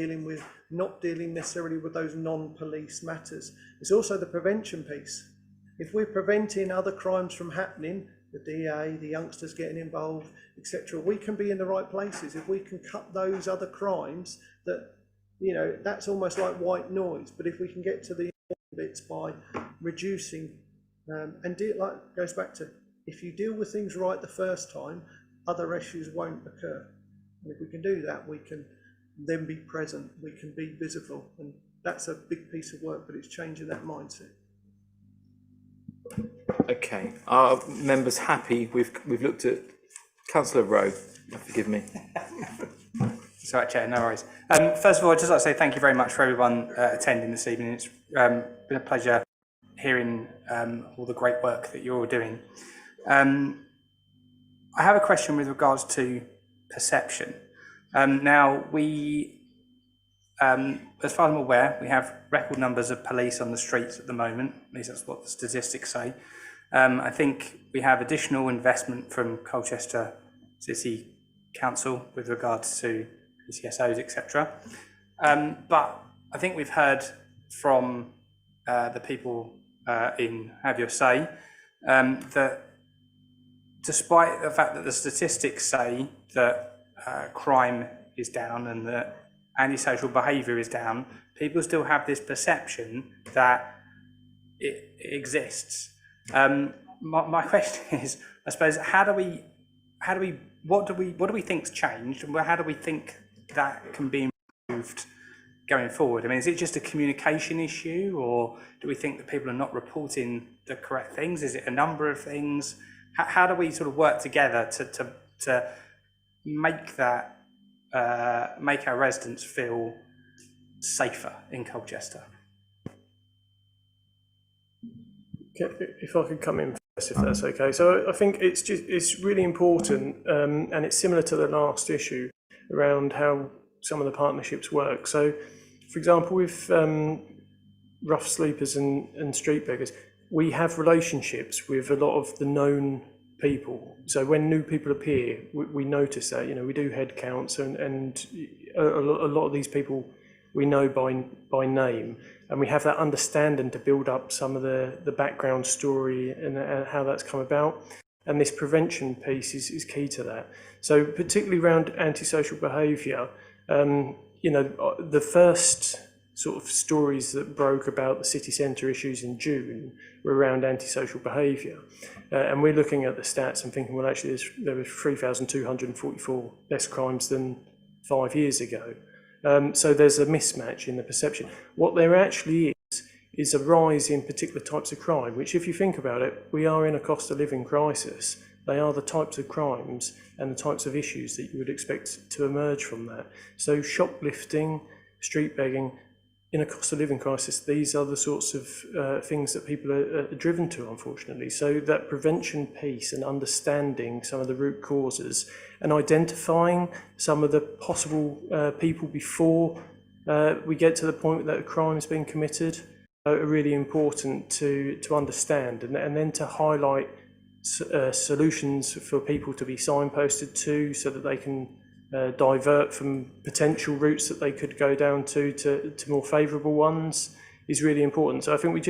not dealing necessarily with those non-police matters. It's also the prevention piece. If we're preventing other crimes from happening, the DA, the youngsters getting involved, etc., we can be in the right places. If we can cut those other crimes, that's almost like white noise. But if we can get to the important bits by reducing, goes back to, if you deal with things right the first time, other issues won't occur. And if we can do that, we can then be present, we can be visible, and that's a big piece of work, but it's changing that mindset. Okay, are members happy? We've looked at Councillor Rowe. Forgive me. Sorry, Chair, no worries. First of all, I'd just like to say thank you very much for everyone attending this evening. It's been a pleasure hearing all the great work that you're all doing. I have a question with regards to perception. Now, as far as I'm aware, we have record numbers of police on the streets at the moment. At least that's what the statistics say. I think we have additional investment from Colchester City Council with regards to PCSOs, etc. But I think we've heard from the people in Have Your Say, that despite the fact that the statistics say that crime is down and that antisocial behaviour is down, people still have this perception that it exists. My question is, I suppose, what do we think's changed, and how do we think that can be improved going forward? I mean, is it just a communication issue, or do we think that people are not reporting the correct things? Is it a number of things? How do we sort of work together to make that make our residents feel safer in Colchester? If I could come in first, if that's okay. So I think it's really important, and it's similar to the last issue around how some of the partnerships work. So, for example, with rough sleepers and street beggars, we have relationships with a lot of the known people. So when new people appear, we notice that, we do head counts, and a lot of these people we know by name, and we have that understanding to build up some of the background story and how that's come about. And this prevention piece is key to that. So particularly around antisocial behaviour, the first sort of stories that broke about the city centre issues in June were around antisocial behaviour. And we're looking at the stats and thinking, well, actually there were 3,244 less crimes than 5 years ago. So there's a mismatch in the perception. What there actually is a rise in particular types of crime, which, if you think about it, we are in a cost of living crisis. They are the types of crimes and the types of issues that you would expect to emerge from that. So shoplifting, street begging, in a cost of living crisis, these are the sorts of things that people are driven to, unfortunately. So that prevention piece and understanding some of the root causes and identifying some of the possible people before we get to the point that a crime has been committed are really important to understand, and then to highlight solutions for people to be signposted to, so that they can divert from potential routes that they could go down to more favourable ones is really important. So I think we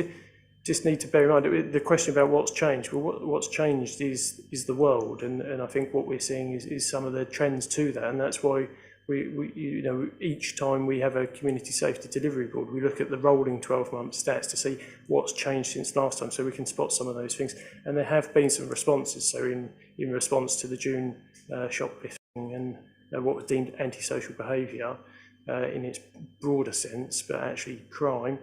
just need to bear in mind the question about what's changed. Well, what's changed is the world, and I think what we're seeing is some of the trends to that, and that's why we each time we have a community safety delivery board, we look at the rolling 12-month stats to see what's changed since last time, so we can spot some of those things. And there have been some responses. So in response to the June shoplifting and what was deemed antisocial behaviour in its broader sense, but actually crime,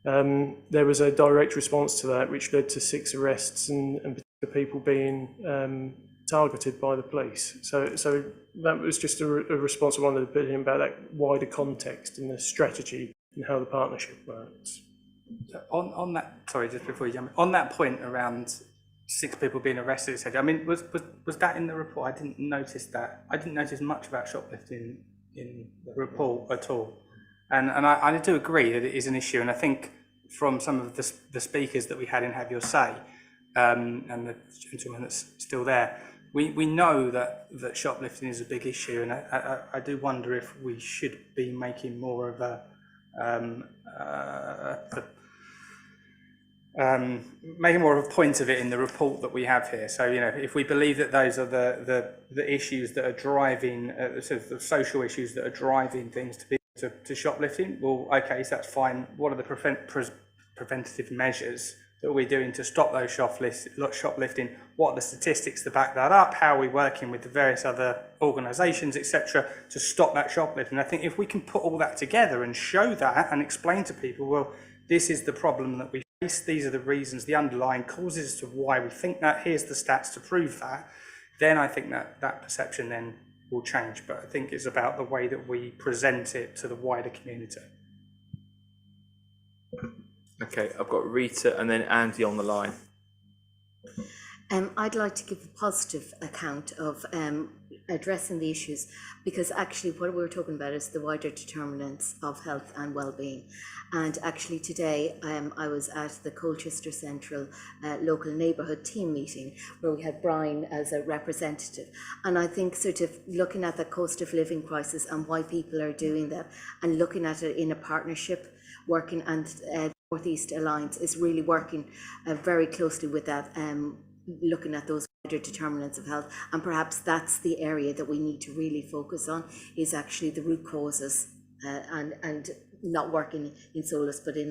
there was a direct response to that, which led to 6 arrests and people being targeted by the police. So that was just a response I wanted to put in about that wider context and the strategy and how the partnership works. So on that, sorry, just before you jump in, on that point around 6 people being arrested, etc. I mean, was that in the report? I didn't notice that. I didn't notice much about shoplifting in the report at all. And I do agree that it is an issue. And I think from some of the speakers that we had in Have Your Say, and the gentleman that's still there, we know that shoplifting is a big issue. And I do wonder if we should be making more of making more of a point of it in the report that we have here. So, if we believe that those are the issues that are driving, sort of the social issues that are driving things to shoplifting, well, okay, so that's fine. What are the preventative measures that we're doing to stop those shoplifting? What are the statistics to back that up? How are we working with the various other organisations, etc., to stop that shoplifting? I think if we can put all that together and show that and explain to people, well, this is the problem that we face, these are the reasons, the underlying causes as to why we think that, here's the stats to prove that, then I think that perception then will change. But I think it's about the way that we present it to the wider community. Okay, I've got Rita and then Andy on the line. I'd like to give a positive account of addressing the issues, because actually what we're talking about is the wider determinants of health and well-being. And actually today I was at the Colchester Central local neighbourhood team meeting, where we had Brian as a representative. And I think sort of looking at the cost of living crisis and why people are doing that, and looking at it in a partnership, working and North East Alliance is really working very closely with that, looking at those wider determinants of health, and perhaps that's the area that we need to really focus on, is actually the root causes, and not working in solus but in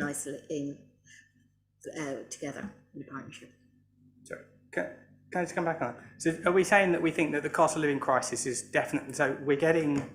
together in partnership. Sorry, can I just come back on that? So are we saying that we think that the cost of living crisis is definitely, so we're getting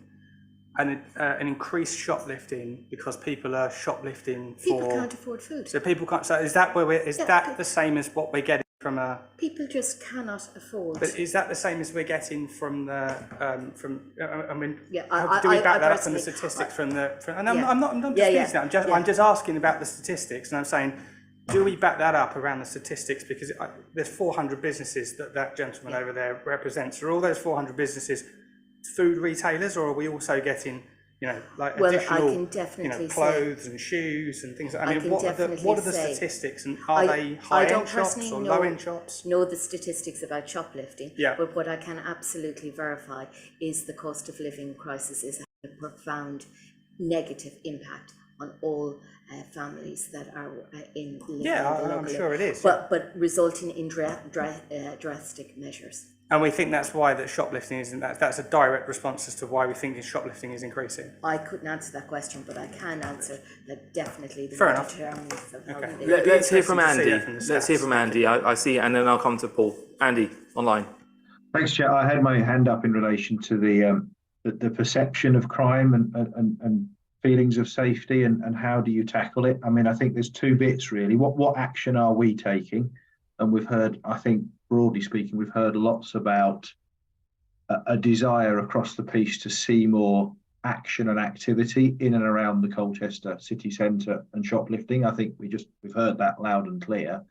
an increased shoplifting because people are shoplifting for... People can't afford food. So people can't, so is that where that the same as what we're getting from a... People just cannot afford. But is that the same as we're getting from the, I mean, yeah, do we back that up from the statistics from the... I'm not disputing that, I'm just asking about the statistics, and I'm saying, do we back that up around the statistics? Because there's 400 businesses that gentleman over there represents. Are all those 400 businesses food retailers, or are we also getting, like additional, I can definitely clothes and shoes and things? I mean, what are the statistics, and are they high-end shops or low-end shops? Know the statistics about shoplifting, yeah. But what I can absolutely verify is the cost of living crisis is having a profound negative impact on all families that are in the I'm sure it is. But resulting in drastic measures. And we think that's why that shoplifting isn't, that's a direct response as to why we think shoplifting is increasing. I couldn't answer that question, but I can answer that definitely the determinants of health. Okay. Let's hear from Andy. Let's hear from Andy. I see, and then I'll come to Paul. Andy, online. Thanks, Chair. I had my hand up in relation to the perception of crime and feelings of safety, and how do you tackle it? I mean, I think there's two bits really. What action are we taking? And we've heard, I think, broadly speaking, we've heard lots about a desire across the piece to see more action and activity in and around the Colchester city centre and shoplifting. I think we've heard that loud and clear.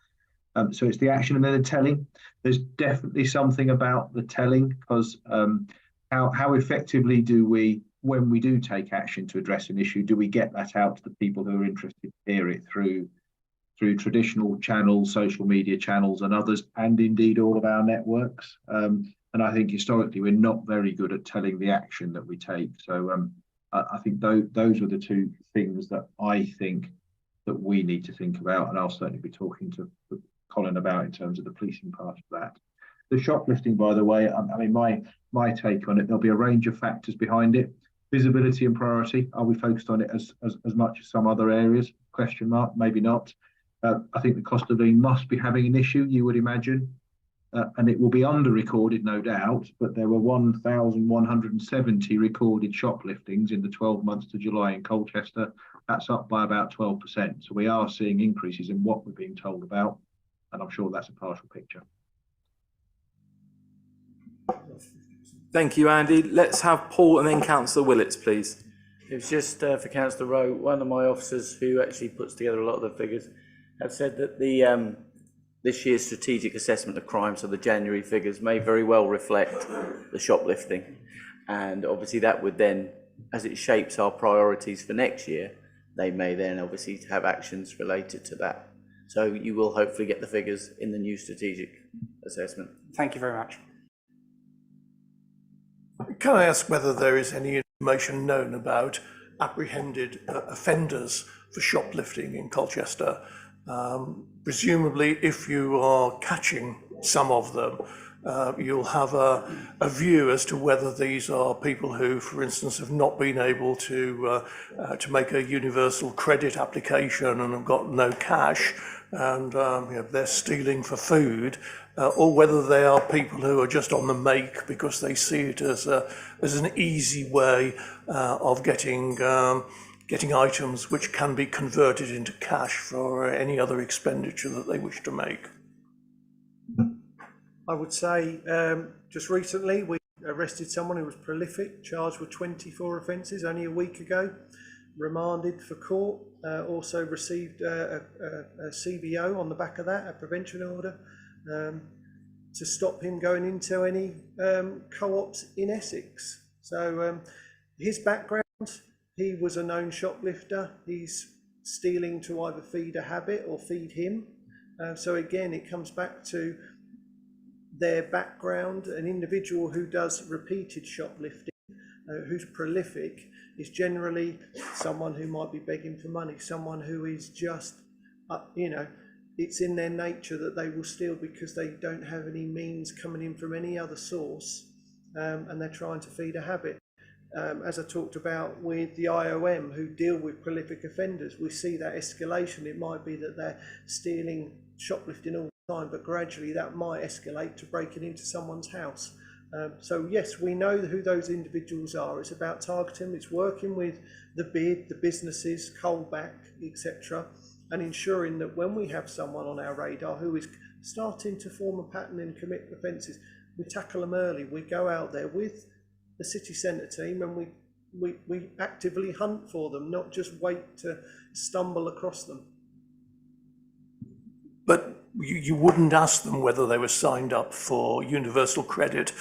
So it's the action and then the telling. There's definitely something about the telling, because how effectively do we, when we do take action to address an issue, do we get that out to the people who are interested to hear it through traditional channels, social media channels and others, and indeed all of our networks. And I think historically we're not very good at telling the action that we take. So I think those are the two things that I think that we need to think about, and I'll certainly be talking to Colin about in terms of the policing part of that. The shoplifting, by the way, I mean, my take on it, there'll be a range of factors behind it. Visibility and priority, are we focused on it as much as some other areas? Question mark, maybe not. I think the cost of living must be having an issue, you would imagine, and it will be under-recorded, no doubt, but there were 1,170 recorded shopliftings in the 12 months to July in Colchester. That's up by about 12%. So we are seeing increases in what we're being told about, and I'm sure that's a partial picture. Thank you, Andy. Let's have Paul and then Councillor Willits, please. It was just for Councillor Rowe, one of my officers who actually puts together a lot of the figures, have said that the this year's strategic assessment of crime, so the January figures, may very well reflect the shoplifting, and obviously that would then, as it shapes our priorities for next year, they may then obviously have actions related to that. So you will hopefully get the figures in the new strategic assessment. Thank you very much. Can I ask whether there is any information known about apprehended offenders for shoplifting in Colchester? Presumably, if you are catching some of them, you'll have a view as to whether these are people who, for instance, have not been able to make a universal credit application and have got no cash, and they're stealing for food, or whether they are people who are just on the make because they see it as an easy way of getting items which can be converted into cash for any other expenditure that they wish to make. I would say just recently we arrested someone who was prolific, charged with 24 offences only a week ago, remanded for court, also received a CBO on the back of that, a prevention order, to stop him going into any co-ops in Essex. So his background, he was a known shoplifter. He's stealing to either feed a habit or feed him. So again, it comes back to their background. An individual who does repeated shoplifting, who's prolific, is generally someone who might be begging for money, someone who is just you know, it's in their nature that they will steal because they don't have any means coming in from any other source, and they're trying to feed a habit. As I talked about with the IOM who deal with prolific offenders, we see that escalation. It might be that they're stealing, shoplifting all the time, but gradually that might escalate to breaking into someone's house. So yes, we know who those individuals are. It's about targeting, it's working with the bid, the businesses, Coalback, etc., and ensuring that when we have someone on our radar who is starting to form a pattern and commit offences, we tackle them early. We go out there with the city centre team and we actively hunt for them, not just wait to stumble across them. But you wouldn't ask them whether they were signed up for universal credit,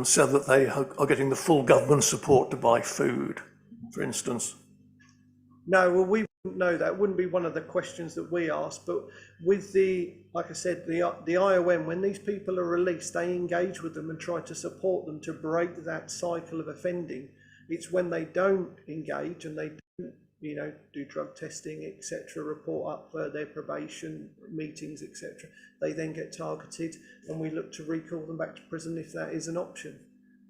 so that they are getting the full government support to buy food, for instance. No, well, we wouldn't know that. It wouldn't be one of the questions that we ask. But with like I said, the IOM, when these people are released, they engage with them and try to support them to break that cycle of offending. It's when they don't engage and they don't, you know, do drug testing, etc., report up for their probation meetings, etc., they then get targeted, and we look to recall them back to prison if that is an option.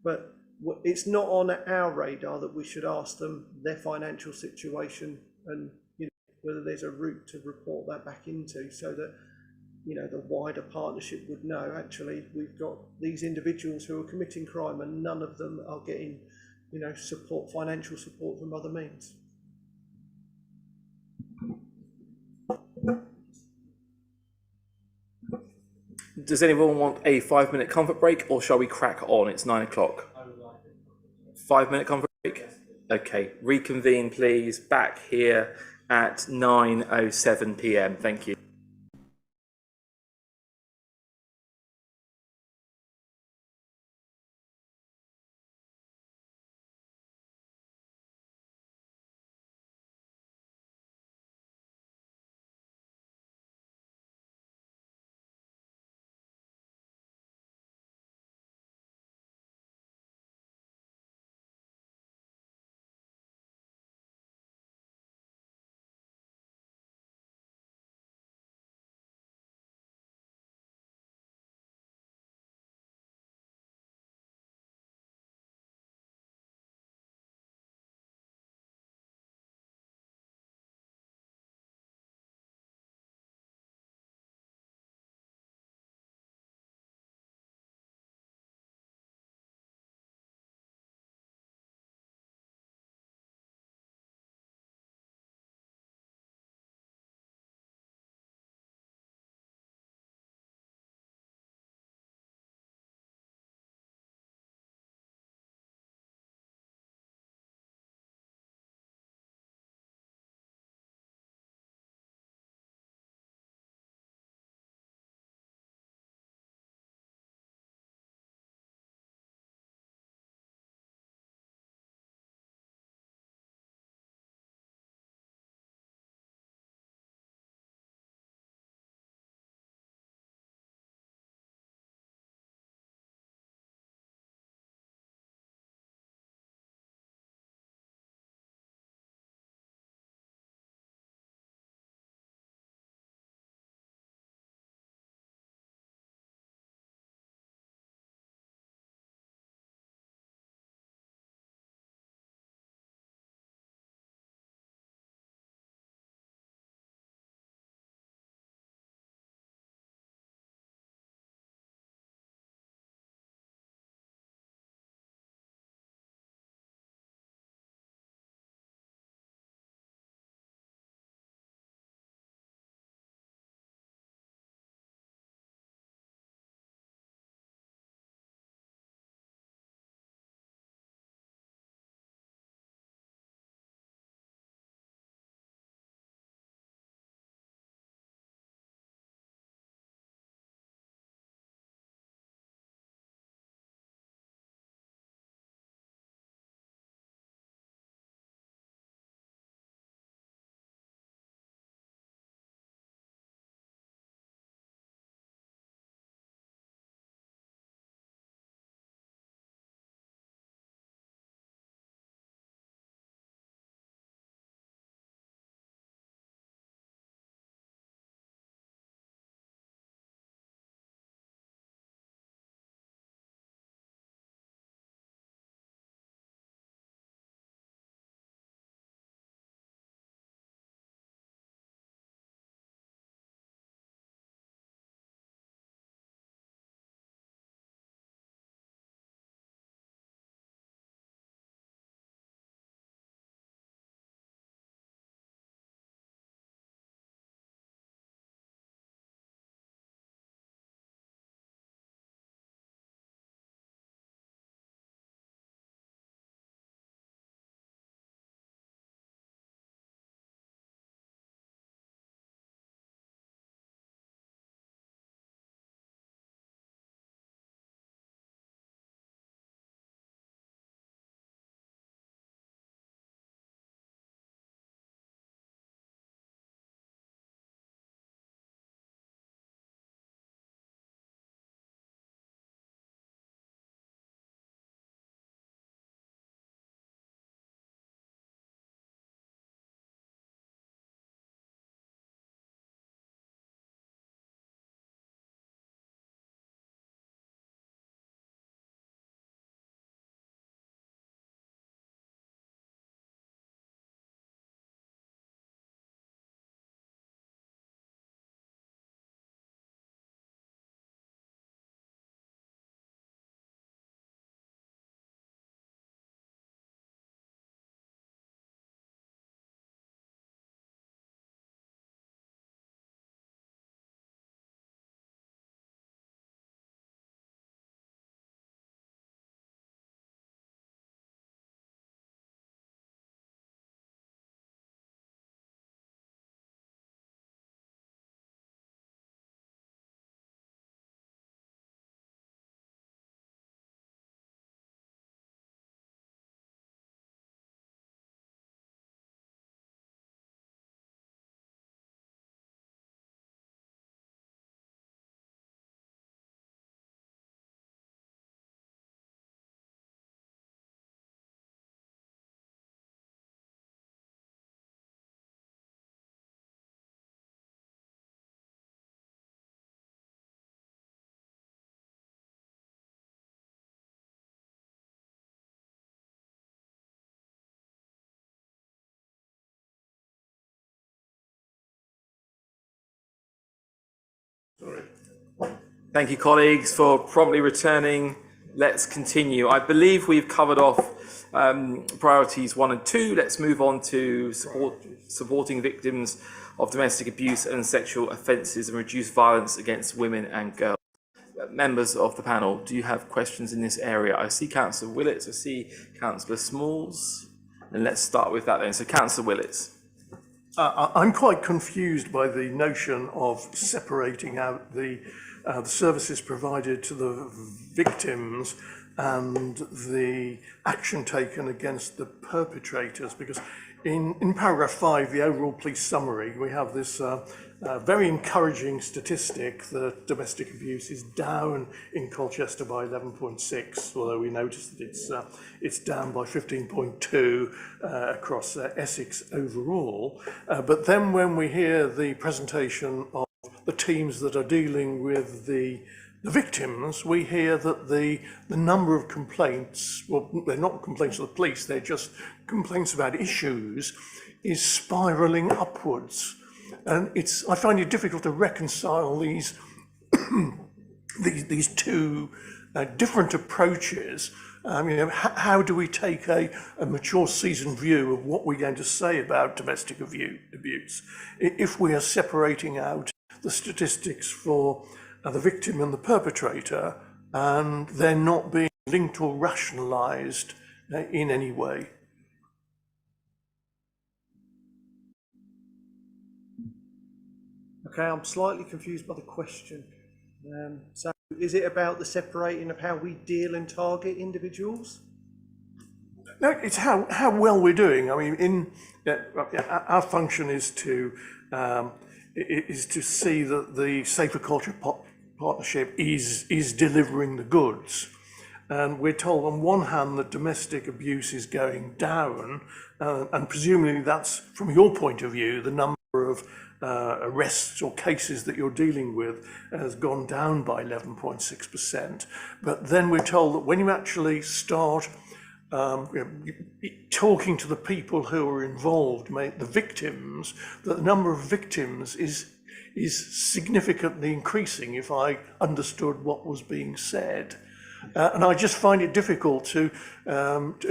But it's not on our radar that we should ask them their financial situation and, you know, whether there's a route to report that back into, so that, you know, the wider partnership would know actually we've got these individuals who are committing crime and none of them are getting, you know, support, financial support from other means. Does anyone want a 5-minute comfort break, or shall we crack on? It's 9 o'clock. 5-minute comfort break? Okay, reconvene please back here at 9:07 p.m. Thank you. Thank you, colleagues, for promptly returning. Let's continue. I believe we've covered off priorities 1 and 2. Let's move on to supporting victims of domestic abuse and sexual offences and reduce violence against women and girls. Members of the panel, do you have questions in this area? I see Councillor Willits, I see Councillor Smalls, and let's start with that then. So Councillor Willits. I'm quite confused by the notion of separating out the services provided to the victims and the action taken against the perpetrators, because in paragraph 5, the overall police summary, we have this very encouraging statistic that domestic abuse is down in Colchester by 11.6, although we noticed that it's down by 15.2 across Essex overall. But then when we hear the presentation of the teams that are dealing with the victims, we hear that the number of complaints, well, they're not complaints of the police, they're just complaints about issues, is spiralling upwards. And I find it difficult to reconcile these these two different approaches. How do we take a mature, seasoned view of what we're going to say about domestic abuse if we are separating out the statistics for the victim and the perpetrator, and they're not being linked or rationalised in any way? Okay, I'm slightly confused by the question. So is it about the separating of how we deal and target individuals? No, it's how well we're doing. I mean, our function is to see that the Safer Culture Partnership is delivering the goods. And we're told on one hand that domestic abuse is going down, and presumably that's, from your point of view, the number of arrests or cases that you're dealing with has gone down by 11.6%. But then we're told that when you actually start talking to the people who are involved, the victims, that the number of victims is significantly increasing, if I understood what was being said. And I just find it difficult to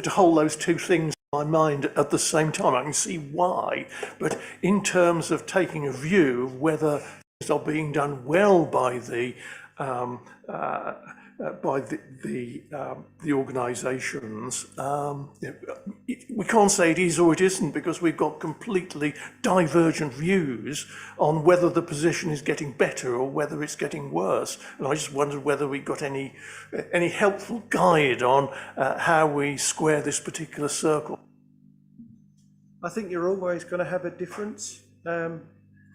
hold those two things in my mind at the same time. I can see why, but in terms of taking a view of whether things are being done well by the organisations, we can't say it is or it isn't, because we've got completely divergent views on whether the position is getting better or whether it's getting worse. And I just wondered whether we got any helpful guide on how we square this particular circle. I think you're always going to have a difference.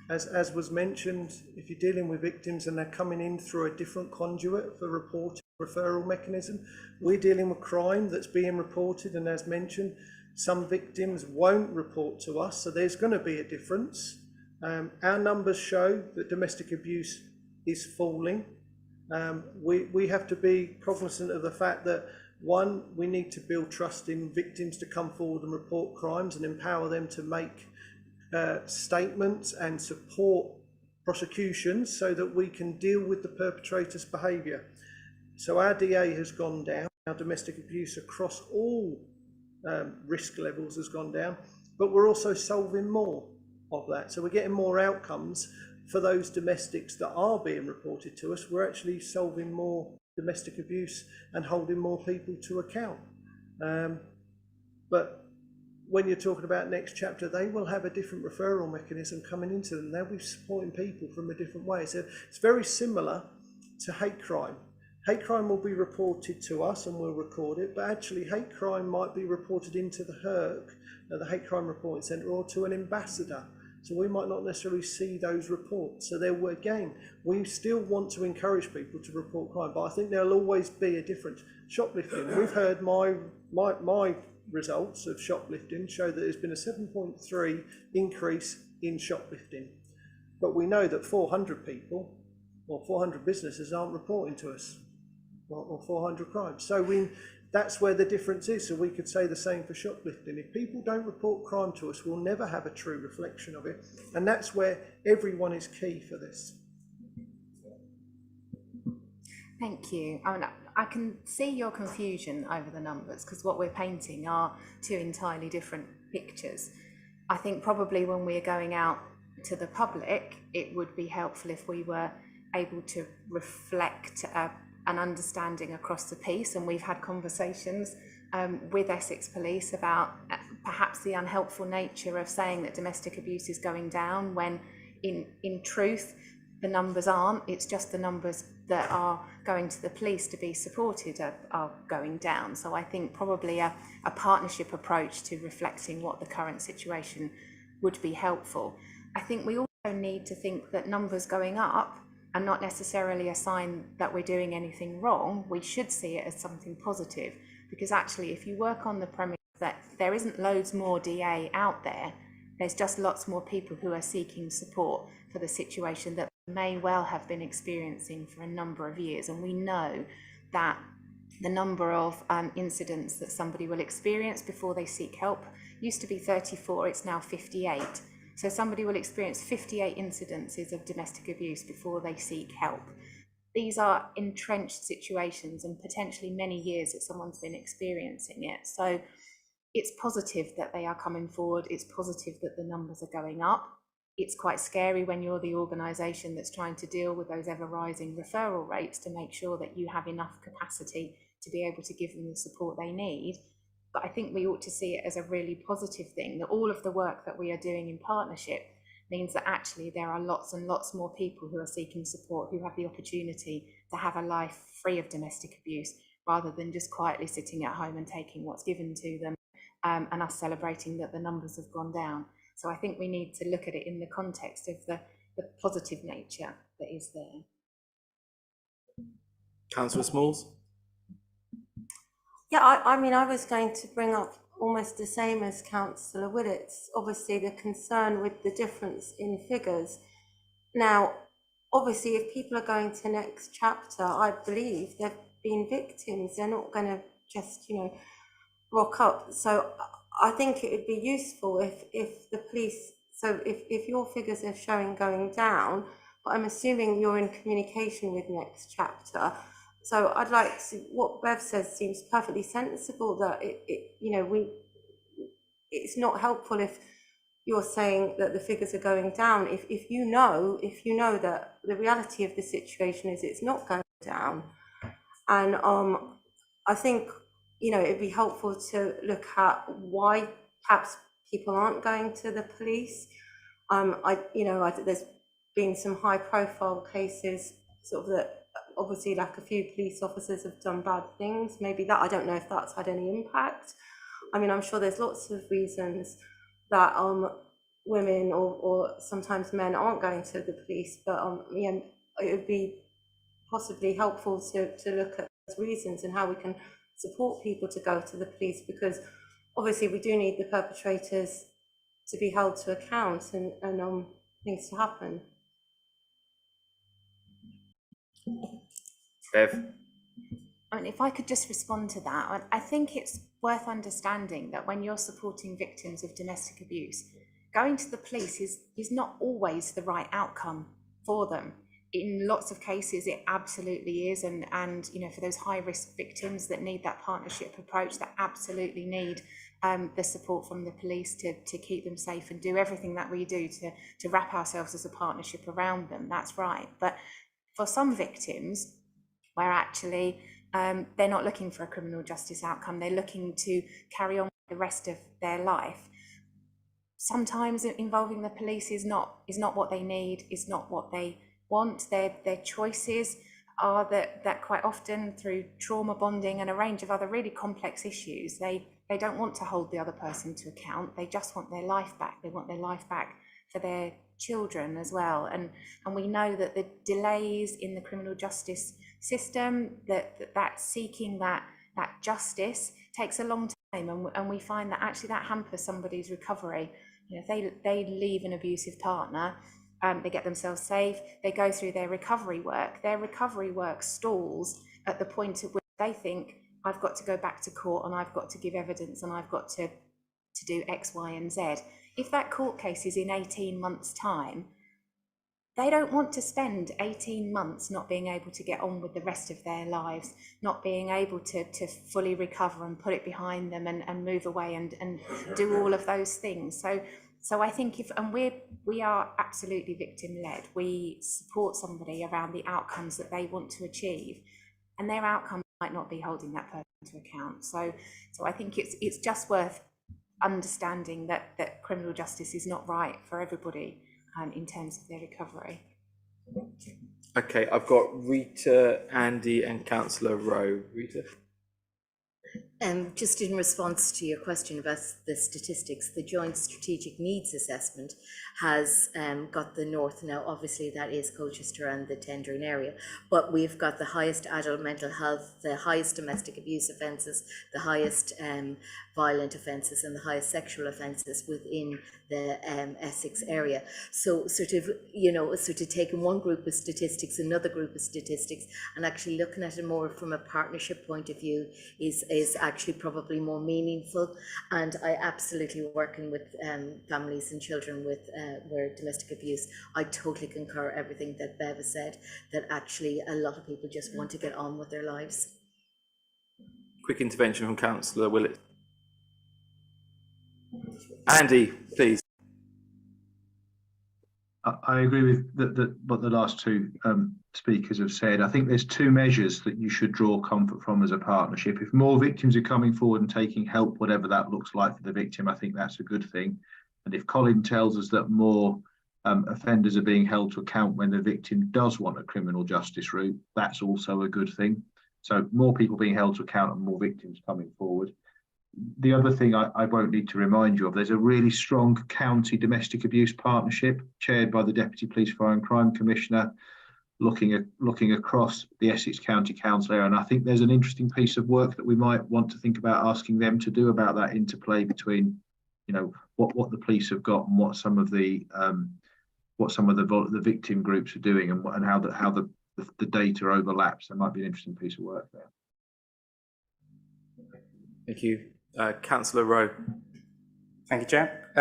As was mentioned, if you're dealing with victims and they're coming in through a different conduit for reporting, referral mechanism, we're dealing with crime that's being reported, and as mentioned, some victims won't report to us, so there's going to be a difference. Our numbers show that domestic abuse is falling. We have to be cognizant of the fact that, one, we need to build trust in victims to come forward and report crimes and empower them to make statements and support prosecutions so that we can deal with the perpetrator's behaviour. So our DA has gone down, our domestic abuse across all risk levels has gone down, but we're also solving more of that. So we're getting more outcomes for those domestics that are being reported to us. We're actually solving more domestic abuse and holding more people to account. But when you're talking about next chapter, they will have a different referral mechanism coming into them. They'll be supporting people from a different way. So it's very similar to hate crime. Hate crime will be reported to us and we'll record it, but actually hate crime might be reported into the HERC, the Hate Crime Reporting Centre, or to an ambassador. So we might not necessarily see those reports. So there will, again, we still want to encourage people to report crime, but I think there'll always be a difference. Shoplifting, we've heard my results of shoplifting show that there's been a 7.3 increase in shoplifting. But we know that 400 people or 400 businesses aren't reporting to us, or 400 crimes. So that's where the difference is. So we could say the same for shoplifting. If people don't report crime to us, we'll never have a true reflection of it. And that's where everyone is key for this. Thank you. I mean, I can see your confusion over the numbers because what we're painting are two entirely different pictures. I think probably when we're going out to the public, it would be helpful if we were able to reflect an understanding across the piece, and we've had conversations with Essex Police about perhaps the unhelpful nature of saying that domestic abuse is going down when in truth the numbers aren't. It's just the numbers that are going to the police to be supported are going down. So I think probably a partnership approach to reflecting what the current situation would be helpful. I think we also need to think that numbers going up are not necessarily a sign that we're doing anything wrong. We should see it as something positive, because actually if you work on the premise that there isn't loads more DA out there, there's just lots more people who are seeking support for the situation that may well have been experiencing for a number of years. And we know that the number of incidents that somebody will experience before they seek help used to be 34, it's now 58. So somebody will experience 58 incidences of domestic abuse before they seek help. These are entrenched situations and potentially many years that someone's been experiencing it. So it's positive that they are coming forward. It's positive that the numbers are going up. It's quite scary when you're the organisation that's trying to deal with those ever-rising referral rates to make sure that you have enough capacity to be able to give them the support they need. But I think we ought to see it as a really positive thing, that all of the work that we are doing in partnership means that actually there are lots and lots more people who are seeking support, who have the opportunity to have a life free of domestic abuse, rather than just quietly sitting at home and taking what's given to them, and us celebrating that the numbers have gone down. So I think we need to look at it in the context of the positive nature that is there. Councillor Smalls? Yeah, I mean, I was going to bring up almost the same as Councillor Willetts, obviously the concern with the difference in figures. Now, obviously, if people are going to next chapter, I believe they've been victims. They're not going to just, rock up. So I think it would be useful if the police, so if your figures are showing going down, but I'm assuming you're in communication with next chapter. So I'd like to, what Bev says seems perfectly sensible, that it's not helpful if you're saying that the figures are going down. If you know that the reality of the situation is it's not going down. And I think, it'd be helpful to look at why perhaps people aren't going to the police. There's been some high profile cases, sort of, that obviously like a few police officers have done bad things. Maybe that, I don't know if that's had any impact. I mean, I'm sure there's lots of reasons that women or sometimes men aren't going to the police, but it would be possibly helpful to look at those reasons and how we can support people to go to the police, because obviously we do need the perpetrators to be held to account and things to happen. Bev? I mean, if I could just respond to that, I think it's worth understanding that when you're supporting victims of domestic abuse, going to the police is not always the right outcome for them. In lots of cases, it absolutely is, and for those high-risk victims that need that partnership approach, that absolutely need the support from the police to keep them safe and do everything that we do to wrap ourselves as a partnership around them. That's right. But for some victims, where actually they're not looking for a criminal justice outcome, they're looking to carry on the rest of their life. Sometimes involving the police is not what they need, is not what they want. Their choices are that quite often, through trauma bonding and a range of other really complex issues, they don't want to hold the other person to account. They just want their life back. They want their life back for their children as well. And we know that the delays in the criminal justice system, that seeking that justice takes a long time, and we find that actually that hampers somebody's recovery. If they leave an abusive partner, they get themselves safe, they go through their recovery work stalls at the point at which they think, I've got to go back to court and I've got to give evidence and I've got to do X, Y, and Z. If that court case is in 18 months' time, they don't want to spend 18 months not being able to get on with the rest of their lives, not being able to fully recover and put it behind them and move away and do all of those things. So I think we are absolutely victim led. We support somebody around the outcomes that they want to achieve, and their outcome might not be holding that person to account. So I think it's just worth understanding that criminal justice is not right for everybody in terms of their recovery. Okay, I've got Rita, Andy, and Councillor Rowe. Rita. Just in response to your question about the statistics, the Joint Strategic Needs Assessment has got the north now. Obviously, that is Colchester and the tendering area, but we've got the highest adult mental health, the highest domestic abuse offences, the highest violent offences, and the highest sexual offences within the Essex area. So sort of taking one group of statistics, another group of statistics, and actually looking at it more from a partnership point of view is actually probably more meaningful. And I absolutely, working with families and children with where domestic abuse, I totally concur everything that Bev has said, that actually a lot of people just want to get on with their lives. Quick intervention from Councillor Willett. Andy, please. I agree with what the last two speakers have said. I think there's two measures that you should draw comfort from as a partnership. If more victims are coming forward and taking help, whatever that looks like for the victim, I think that's a good thing. And if Colin tells us that more offenders are being held to account when the victim does want a criminal justice route, that's also a good thing. So more people being held to account and more victims coming forward. The other thing I won't need to remind you of, there's a really strong county domestic abuse partnership chaired by the Deputy Police Fire and Crime Commissioner, looking across the Essex County Council area. And I think there's an interesting piece of work that we might want to think about asking them to do about that interplay between, what the police have got and what some of the victim groups are doing, and how the data overlaps. There might be an interesting piece of work there. Thank you. Councillor Rowe. Thank you, Chair.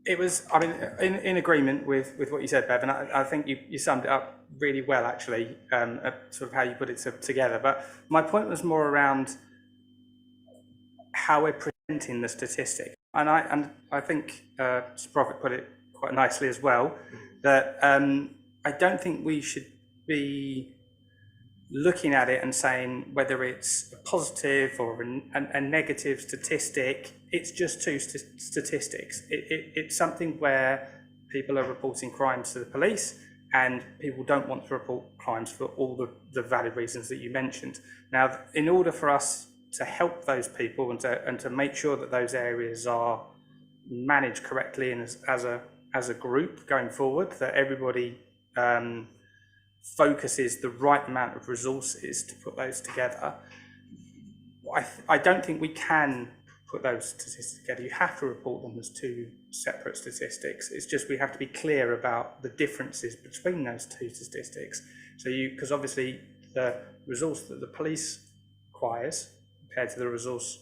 It was, in agreement with what you said, Bev, and I think you summed it up really well, actually, sort of how you put it together. But my point was more around how we're presenting the statistic. And I think Sir Prophet put it quite nicely as well, that I don't think we should be looking at it and saying whether it's a positive or a negative statistic. It's just two statistics. It's something where people are reporting crimes to the police and people don't want to report crimes for all the valid reasons that you mentioned. Now, in order for us to help those people and to make sure that those areas are managed correctly and as a group going forward, that everybody focuses the right amount of resources to put those together, I don't think we can put those statistics together. You have to report them as two separate statistics. It's just we have to be clear about the differences between those two statistics. So because obviously the resource that the police requires compared to the resource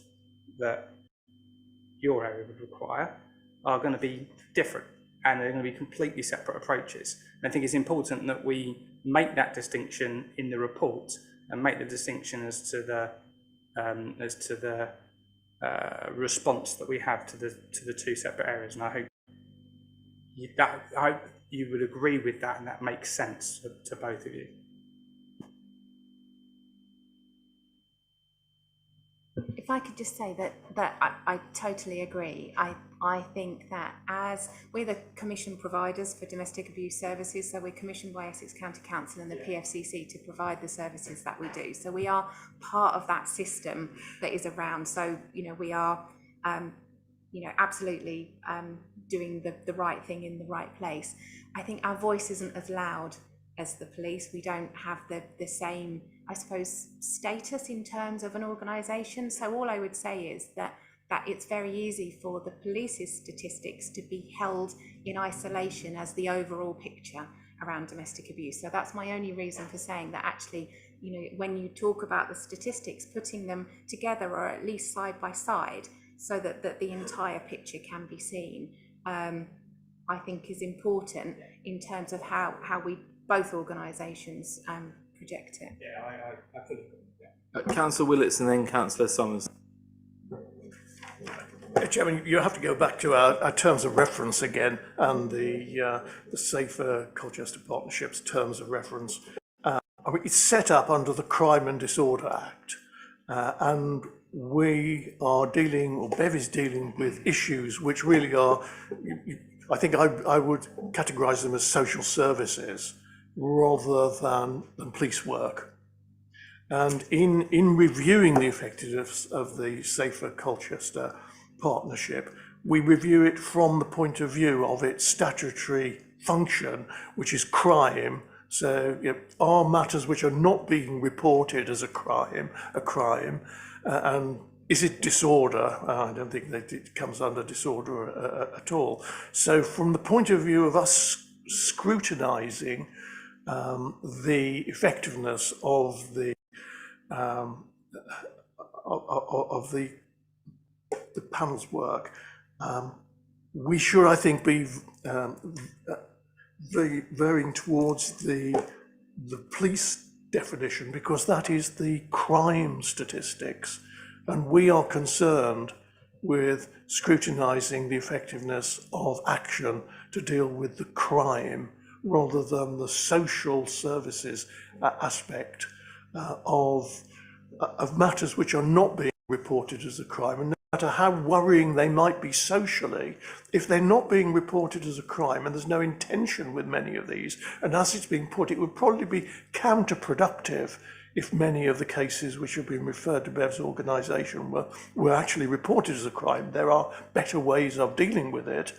that your area would require are going to be different, and they're going to be completely separate approaches. And I think it's important that we make that distinction in the report and make the distinction as to the response that we have to the two separate areas. And I hope you would agree with that, and that makes sense to both of you. If I could just say that I totally agree. I think that as we're the commission providers for domestic abuse services, so we're commissioned by Essex County Council and the PFCC to provide the services that we do. So we are part of that system that is around. So, we are, absolutely doing the right thing in the right place. I think our voice isn't as loud as the police. We don't have the same, I suppose, status in terms of an organisation. So all I would say is that it's very easy for the police's statistics to be held in isolation as the overall picture around domestic abuse. So that's my only reason for saying that actually, when you talk about the statistics, putting them together or at least side by side so that the entire picture can be seen. I think is important in terms of how we, both organisations, project it. Yeah, I fully agree. Councillor Willits and then Councillor Summers. Chairman, you have to go back to our terms of reference again and the Safer Colchester Partnership's terms of reference. I mean, it's set up under the Crime and Disorder Act, and we are dealing, or Bev is dealing with issues which really are, I think I would categorise them as social services rather than police work. And in reviewing the effectiveness of the Safer Colchester Partnership, we review it from the point of view of its statutory function, which is crime. So, are matters which are not being reported as a crime, and is it disorder? I don't think that it comes under disorder at all. So, from the point of view of us scrutinising the effectiveness of the panel's work, we should, I think, be veering towards the police definition, because that is the crime statistics, and we are concerned with scrutinising the effectiveness of action to deal with the crime rather than the social services aspect of matters which are not being reported as a crime. And no matter how worrying they might be socially, if they're not being reported as a crime and there's no intention with many of these, and as it's being put, it would probably be counterproductive if many of the cases which have been referred to Bev's organisation were actually reported as a crime. There are better ways of dealing with it.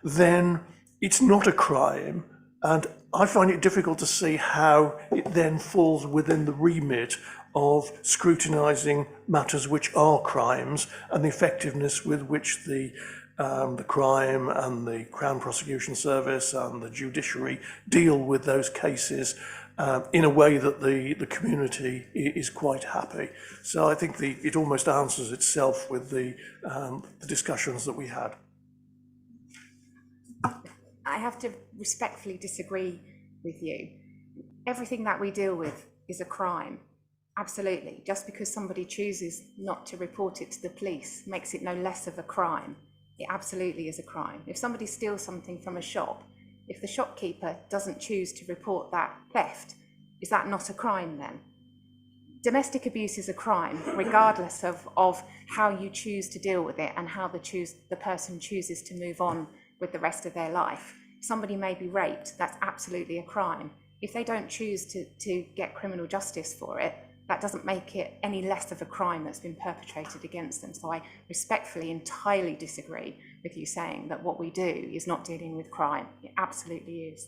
Then it's not a crime, and I find it difficult to see how it then falls within the remit of scrutinising matters which are crimes and the effectiveness with which the crime and the Crown Prosecution Service and the judiciary deal with those cases in a way that the community is quite happy. So I think it almost answers itself with the discussions that we had. I have to respectfully disagree with you. Everything that we deal with is a crime. Absolutely. Just because somebody chooses not to report it to the police makes it no less of a crime. It absolutely is a crime. If somebody steals something from a shop, if the shopkeeper doesn't choose to report that theft, is that not a crime then? Domestic abuse is a crime, regardless of how you choose to deal with it and how the person chooses to move on with the rest of their life. Somebody may be raped, that's absolutely a crime. If they don't choose to get criminal justice for it, that doesn't make it any less of a crime that's been perpetrated against them. So I respectfully entirely disagree with you saying that what we do is not dealing with crime. It absolutely is.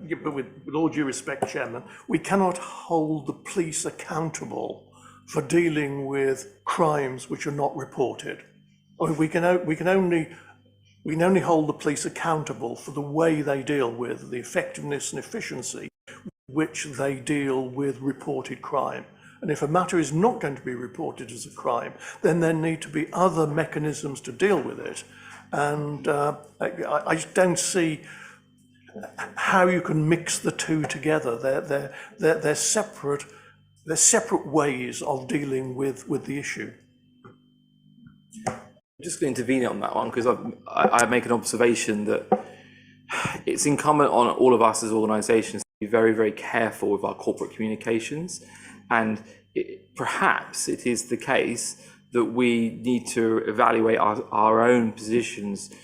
Yeah, but with all due respect, Chairman, we cannot hold the police accountable for dealing with crimes which are not reported. I mean, we can only hold the police accountable for the way they deal with the effectiveness and efficiency which they deal with reported crime. And if a matter is not going to be reported as a crime, then there need to be other mechanisms to deal with it. And I just don't see how you can mix the two together. They're separate. They're separate ways of dealing with the issue. I'm just going to intervene on that one because I make an observation that it's incumbent on all of us as organisations to be very, very careful with our corporate communications, and perhaps it is the case that we need to evaluate our own positions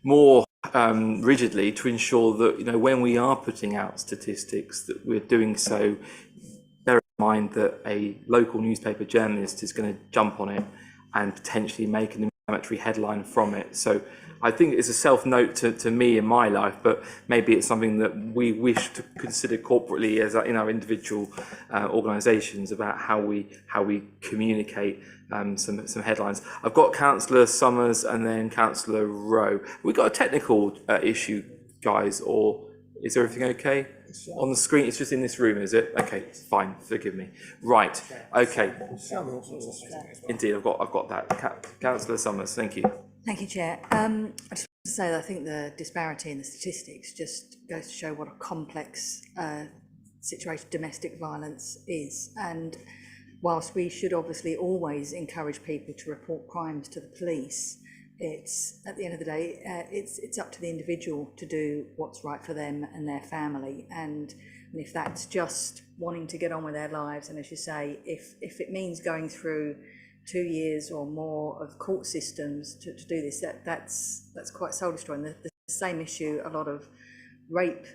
more rigidly to ensure that when we are putting out statistics that we're doing so, bear in mind that a local newspaper journalist is going to jump on it and potentially make an inflammatory headline from it. So I think it's a self-note to me in my life, but maybe it's something that we wish to consider corporately as in our individual organisations about how we communicate some headlines. I've got Councillor Summers and then Councillor Rowe. We got a technical issue, guys, or is everything okay? On the screen, it's just in this room, is it? Okay, fine, forgive me. Right, okay. Indeed, I've got that. Councillor Summers, thank you. Thank you, Chair. I just want to to say that I think the disparity in the statistics just goes to show what a complex situation domestic violence is. And whilst we should obviously always encourage people to report crimes to the police, it's at the end of the day, it's up to the individual to do what's right for them and their family. And if that's just wanting to get on with their lives, and as you say, if it means going through 2 years or more of court systems to do this, that's quite soul destroying. The same issue a lot of rape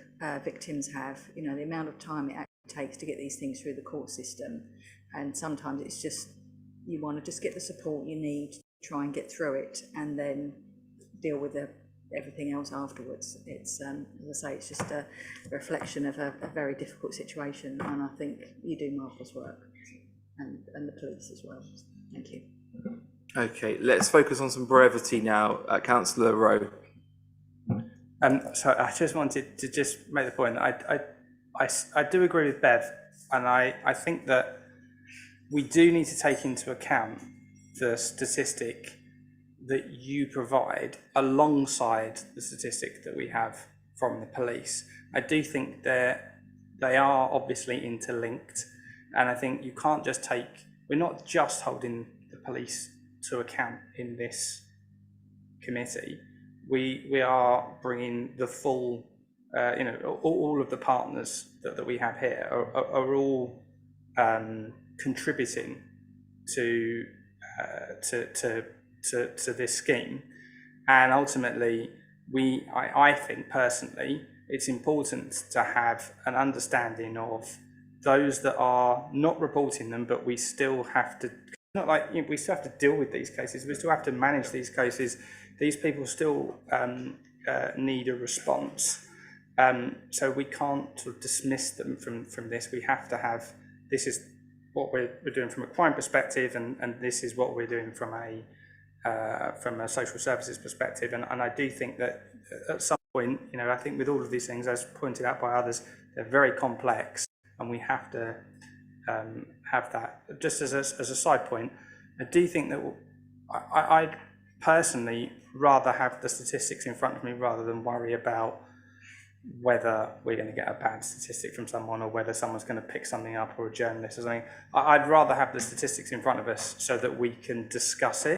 victims have, you know, the amount of time it actually takes to get these things through the court system. And sometimes it's just, you want to just get the support you need, try and get through it, and then deal with everything else afterwards. It's, as I say, it's just a reflection of a very difficult situation, and I think you do marvellous work, and the police as well. Thank you. Okay, let's focus on some brevity now. Councillor Rowe. So I just wanted to just make the point that I do agree with Bev, and I think that we do need to take into account the statistic that you provide alongside the statistic that we have from the police. I do think that they are obviously interlinked, and I think you can't just take, we're not just holding the police to account in this committee. We are bringing the full, you know, all of the partners that we have here are all contributing to this scheme, and ultimately, I think personally, it's important to have an understanding of those that are not reporting them, but we still have to, not like, you know, we still have to deal with these cases. We still have to manage these cases. These people still need a response. So we can't sort of dismiss them from this. We have to have, this is what we're doing from a crime perspective, and this is what we're doing from a social services perspective. And I do think that at some point, you know, I think with all of these things, as pointed out by others, they're very complex, and we have to have that. Just as a side point, I do think that I'd personally rather have the statistics in front of me rather than worry about whether we're going to get a bad statistic from someone, or whether someone's going to pick something up, or a journalist or something. I'd rather have the statistics in front of us so that we can discuss it,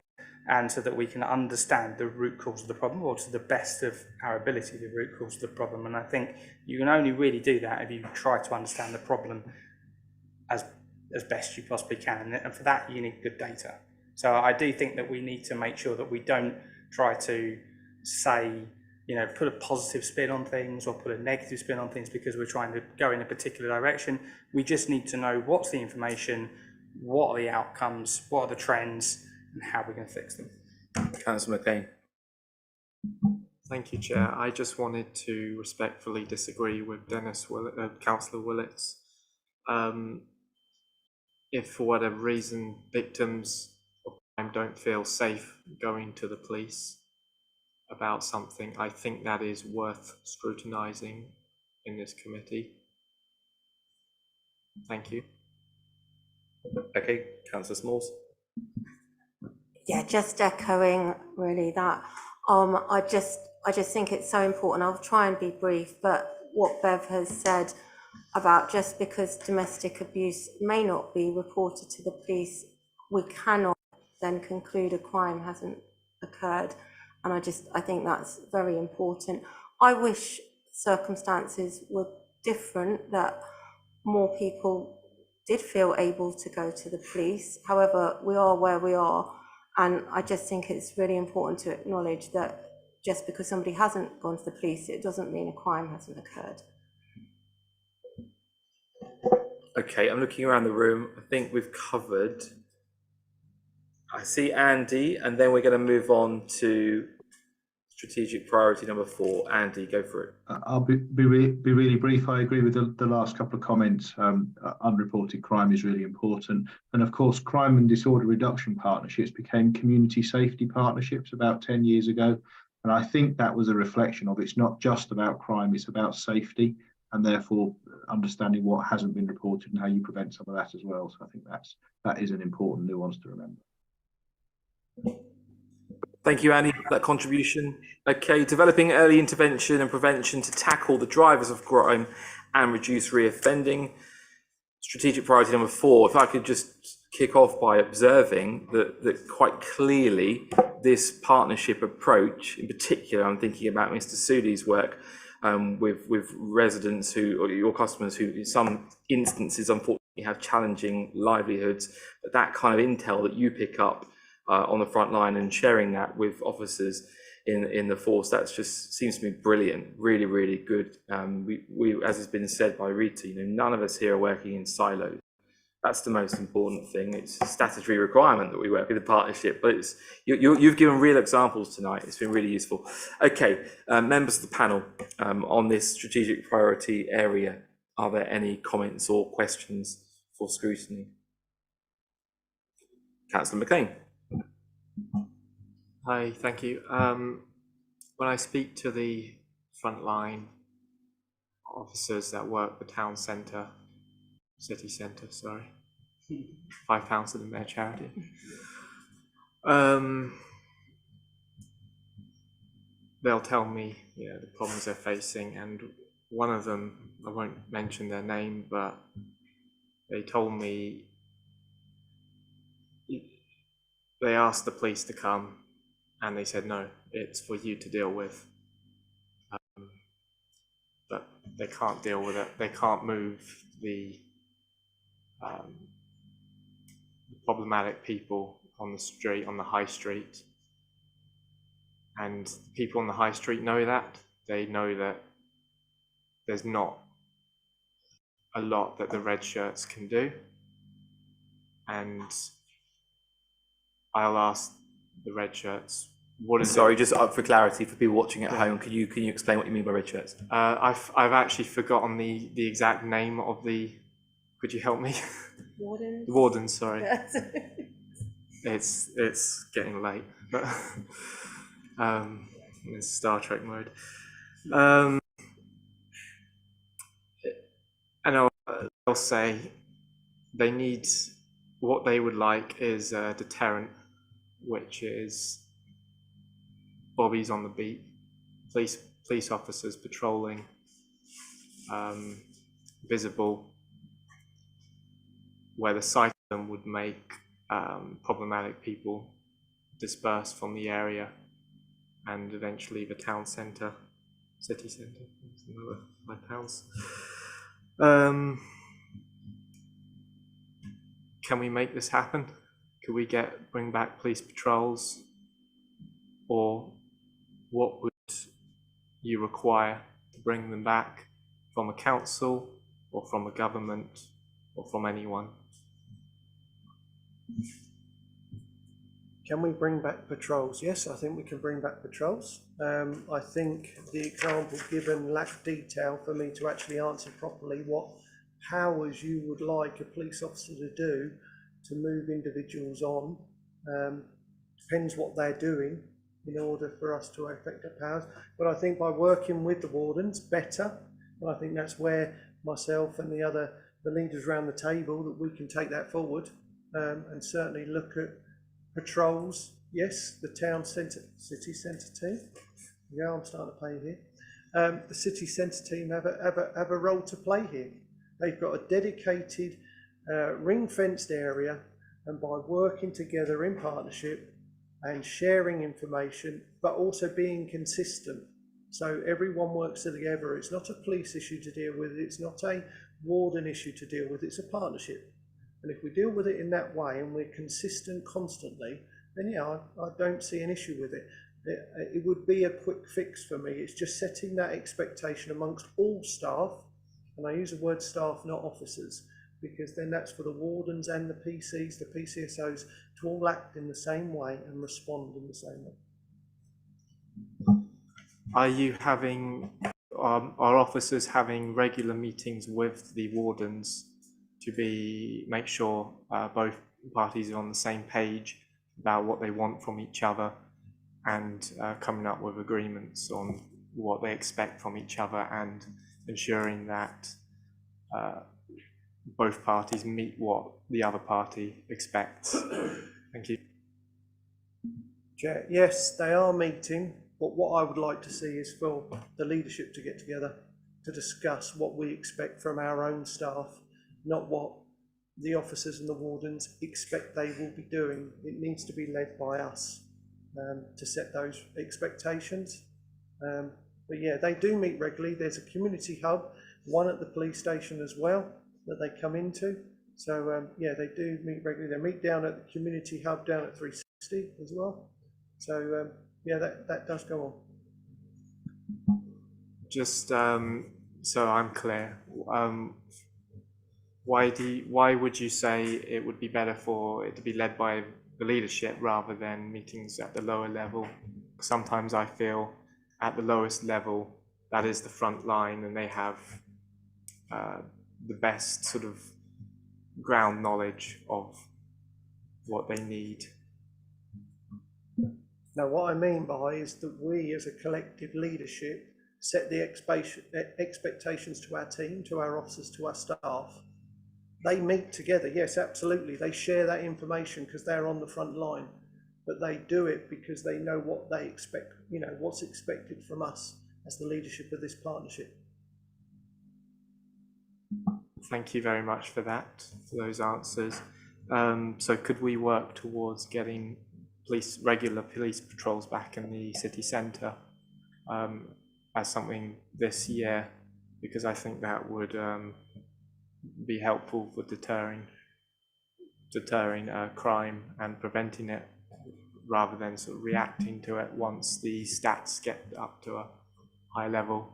and so that we can understand the root cause of the problem, or to the best of our ability, the root cause of the problem. And I think you can only really do that if you try to understand the problem as best you possibly can. And for that, you need good data. So I do think that we need to make sure that we don't try to say, you know, put a positive spin on things or put a negative spin on things because we're trying to go in a particular direction. We just need to know what's the information, what are the outcomes, what are the trends, and how we're going to fix them. Councillor McLean. Thank you, Chair. I just wanted to respectfully disagree with Councillor Willits. If for whatever reason victims of crime don't feel safe going to the police about something, I think that is worth scrutinising in this committee. Thank you. Okay, Councillor Smalls. Yeah, just echoing really that. I just think it's so important. I'll try and be brief, but what Bev has said about just because domestic abuse may not be reported to the police, we cannot then conclude a crime hasn't occurred. And I think that's very important. I wish circumstances were different, that more people did feel able to go to the police. However, we are where we are. And I just think it's really important to acknowledge that just because somebody hasn't gone to the police, it doesn't mean a crime hasn't occurred. Okay, I'm looking around the room. I think we've covered. I see Andy, and then we're going to move on to strategic priority number 4. Andy, go for it. I'll be really brief. I agree with the last couple of comments. Unreported crime is really important. And of course, crime and disorder reduction partnerships became community safety partnerships about 10 years ago. And I think that was a reflection of it's not just about crime, it's about safety, and therefore understanding what hasn't been reported and how you prevent some of that as well. So I think that is an important nuance to remember. Thank you, Annie, for that contribution. Okay, developing early intervention and prevention to tackle the drivers of crime and reduce reoffending. Strategic priority number 4, if I could just kick off by observing that quite clearly this partnership approach, in particular, I'm thinking about Mr. Sudi's work with residents who, or your customers who in some instances unfortunately have challenging livelihoods, but that kind of intel that you pick up on the front line and sharing that with officers in the force, that just seems to me brilliant, really, really good. We, as has been said by Rita, none of us here are working in silos. That's the most important thing. It's a statutory requirement that we work in a partnership, but you've given real examples tonight. It's been really useful. Okay, members of the panel, on this strategic priority area, are there any comments or questions for scrutiny? Councillor McLean. Hi, thank you. When I speak to the frontline officers that work the town centre, city centre, sorry, £5 to the mayor charity, they'll tell me, the problems they're facing, and one of them, I won't mention their name, but they told me they asked the police to come and they said, no, it's for you to deal with. But they can't deal with it. They can't move the problematic people on the street, on the high street. And people on the high street know that. They know that there's not a lot that the red shirts can do. And I'll ask the red shirts, what is Sorry, just for clarity for people watching at home, can you explain what you mean by red shirts? I've actually forgotten the exact name of the. Could you help me? Wardens. Wardens, sorry. It's getting late, but in Star Trek mode. And they'll say they need, what they would like is a deterrent, which is bobbies on the beat, police officers patrolling, visible, where the sight of them would make problematic people disperse from the area, and eventually the town centre, city centre, another 5 pounds. Can we make this happen? Could we bring back police patrols? Or what would you require to bring them back from a council or from a government or from anyone? Can we bring back patrols? Yes, I think we can bring back patrols. I think the example given lacked detail for me to actually answer properly what powers you would like a police officer to do to move individuals on. Depends what they're doing in order for us to affect their powers. But I think by working with the wardens better, and I think that's where myself and the leaders around the table, that we can take that forward and certainly look at patrols. Yes, the town centre, city centre team. Yeah, I'm starting to play here. The city centre team have a role to play here. They've got a dedicated ring-fenced area, and by working together in partnership and sharing information, but also being consistent, so everyone works together. It's not a police issue to deal with. It's not a warden issue to deal with. It's a partnership. And if we deal with it in that way and we're consistent constantly, then yeah, I don't see an issue with it. It would be a quick fix for me. It's just setting that expectation amongst all staff, and I use the word staff, not officers, because then that's for the wardens and the PCs, the PCSOs, to all act in the same way and respond in the same way. Are you having, are officers having regular meetings with the wardens to make sure both parties are on the same page about what they want from each other, and coming up with agreements on what they expect from each other, and ensuring that both parties meet what the other party expects? Thank you. Chair, yes, they are meeting, but what I would like to see is for the leadership to get together to discuss what we expect from our own staff, not what the officers and the wardens expect they will be doing. It needs to be led by us to set those expectations. But yeah, they do meet regularly. There's a community hub, one at the police station as well, that they come into. So yeah, they do meet regularly. They meet down at the community hub down at 360 as well. So yeah, that does go on. Just so I'm clear, why would you say it would be better for it to be led by the leadership rather than meetings at the lower level? Sometimes I feel at the lowest level that is the front line, and they have the best sort of ground knowledge of what they need. Now, what I mean by is that we as a collective leadership set the expectations to our team, to our officers, to our staff. They meet together, yes, absolutely. They share that information because they're on the front line, but they do it because they know what they expect, you know, what's expected from us as the leadership of this partnership. Thank you very much for that, for those answers. So could we work towards getting regular police patrols back in the city centre as something this year? Because I think that would be helpful for deterring crime and preventing it, rather than sort of reacting to it once the stats get up to a high level.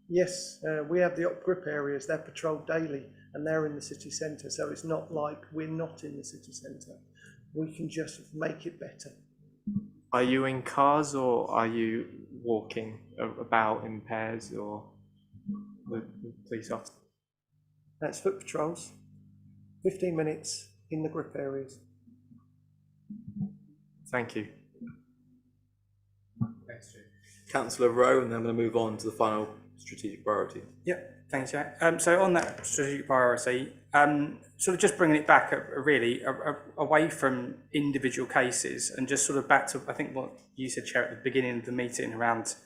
Yes, we have the op grip areas. They're patrolled daily and they're in the city centre. So it's not like we're not in the city centre. We can just make it better. Are you in cars or are you walking about in pairs or with police officers? That's foot patrols. 15 minutes in the grip areas. Thank you. Thanks, Jim. Councillor Rowe, and then I'm going to move on to the final strategic priority. Yep, thanks, Jack. So on that strategic priority, sort of just bringing it back really away from individual cases and just sort of back to, I think, what you said, Chair, at the beginning of the meeting around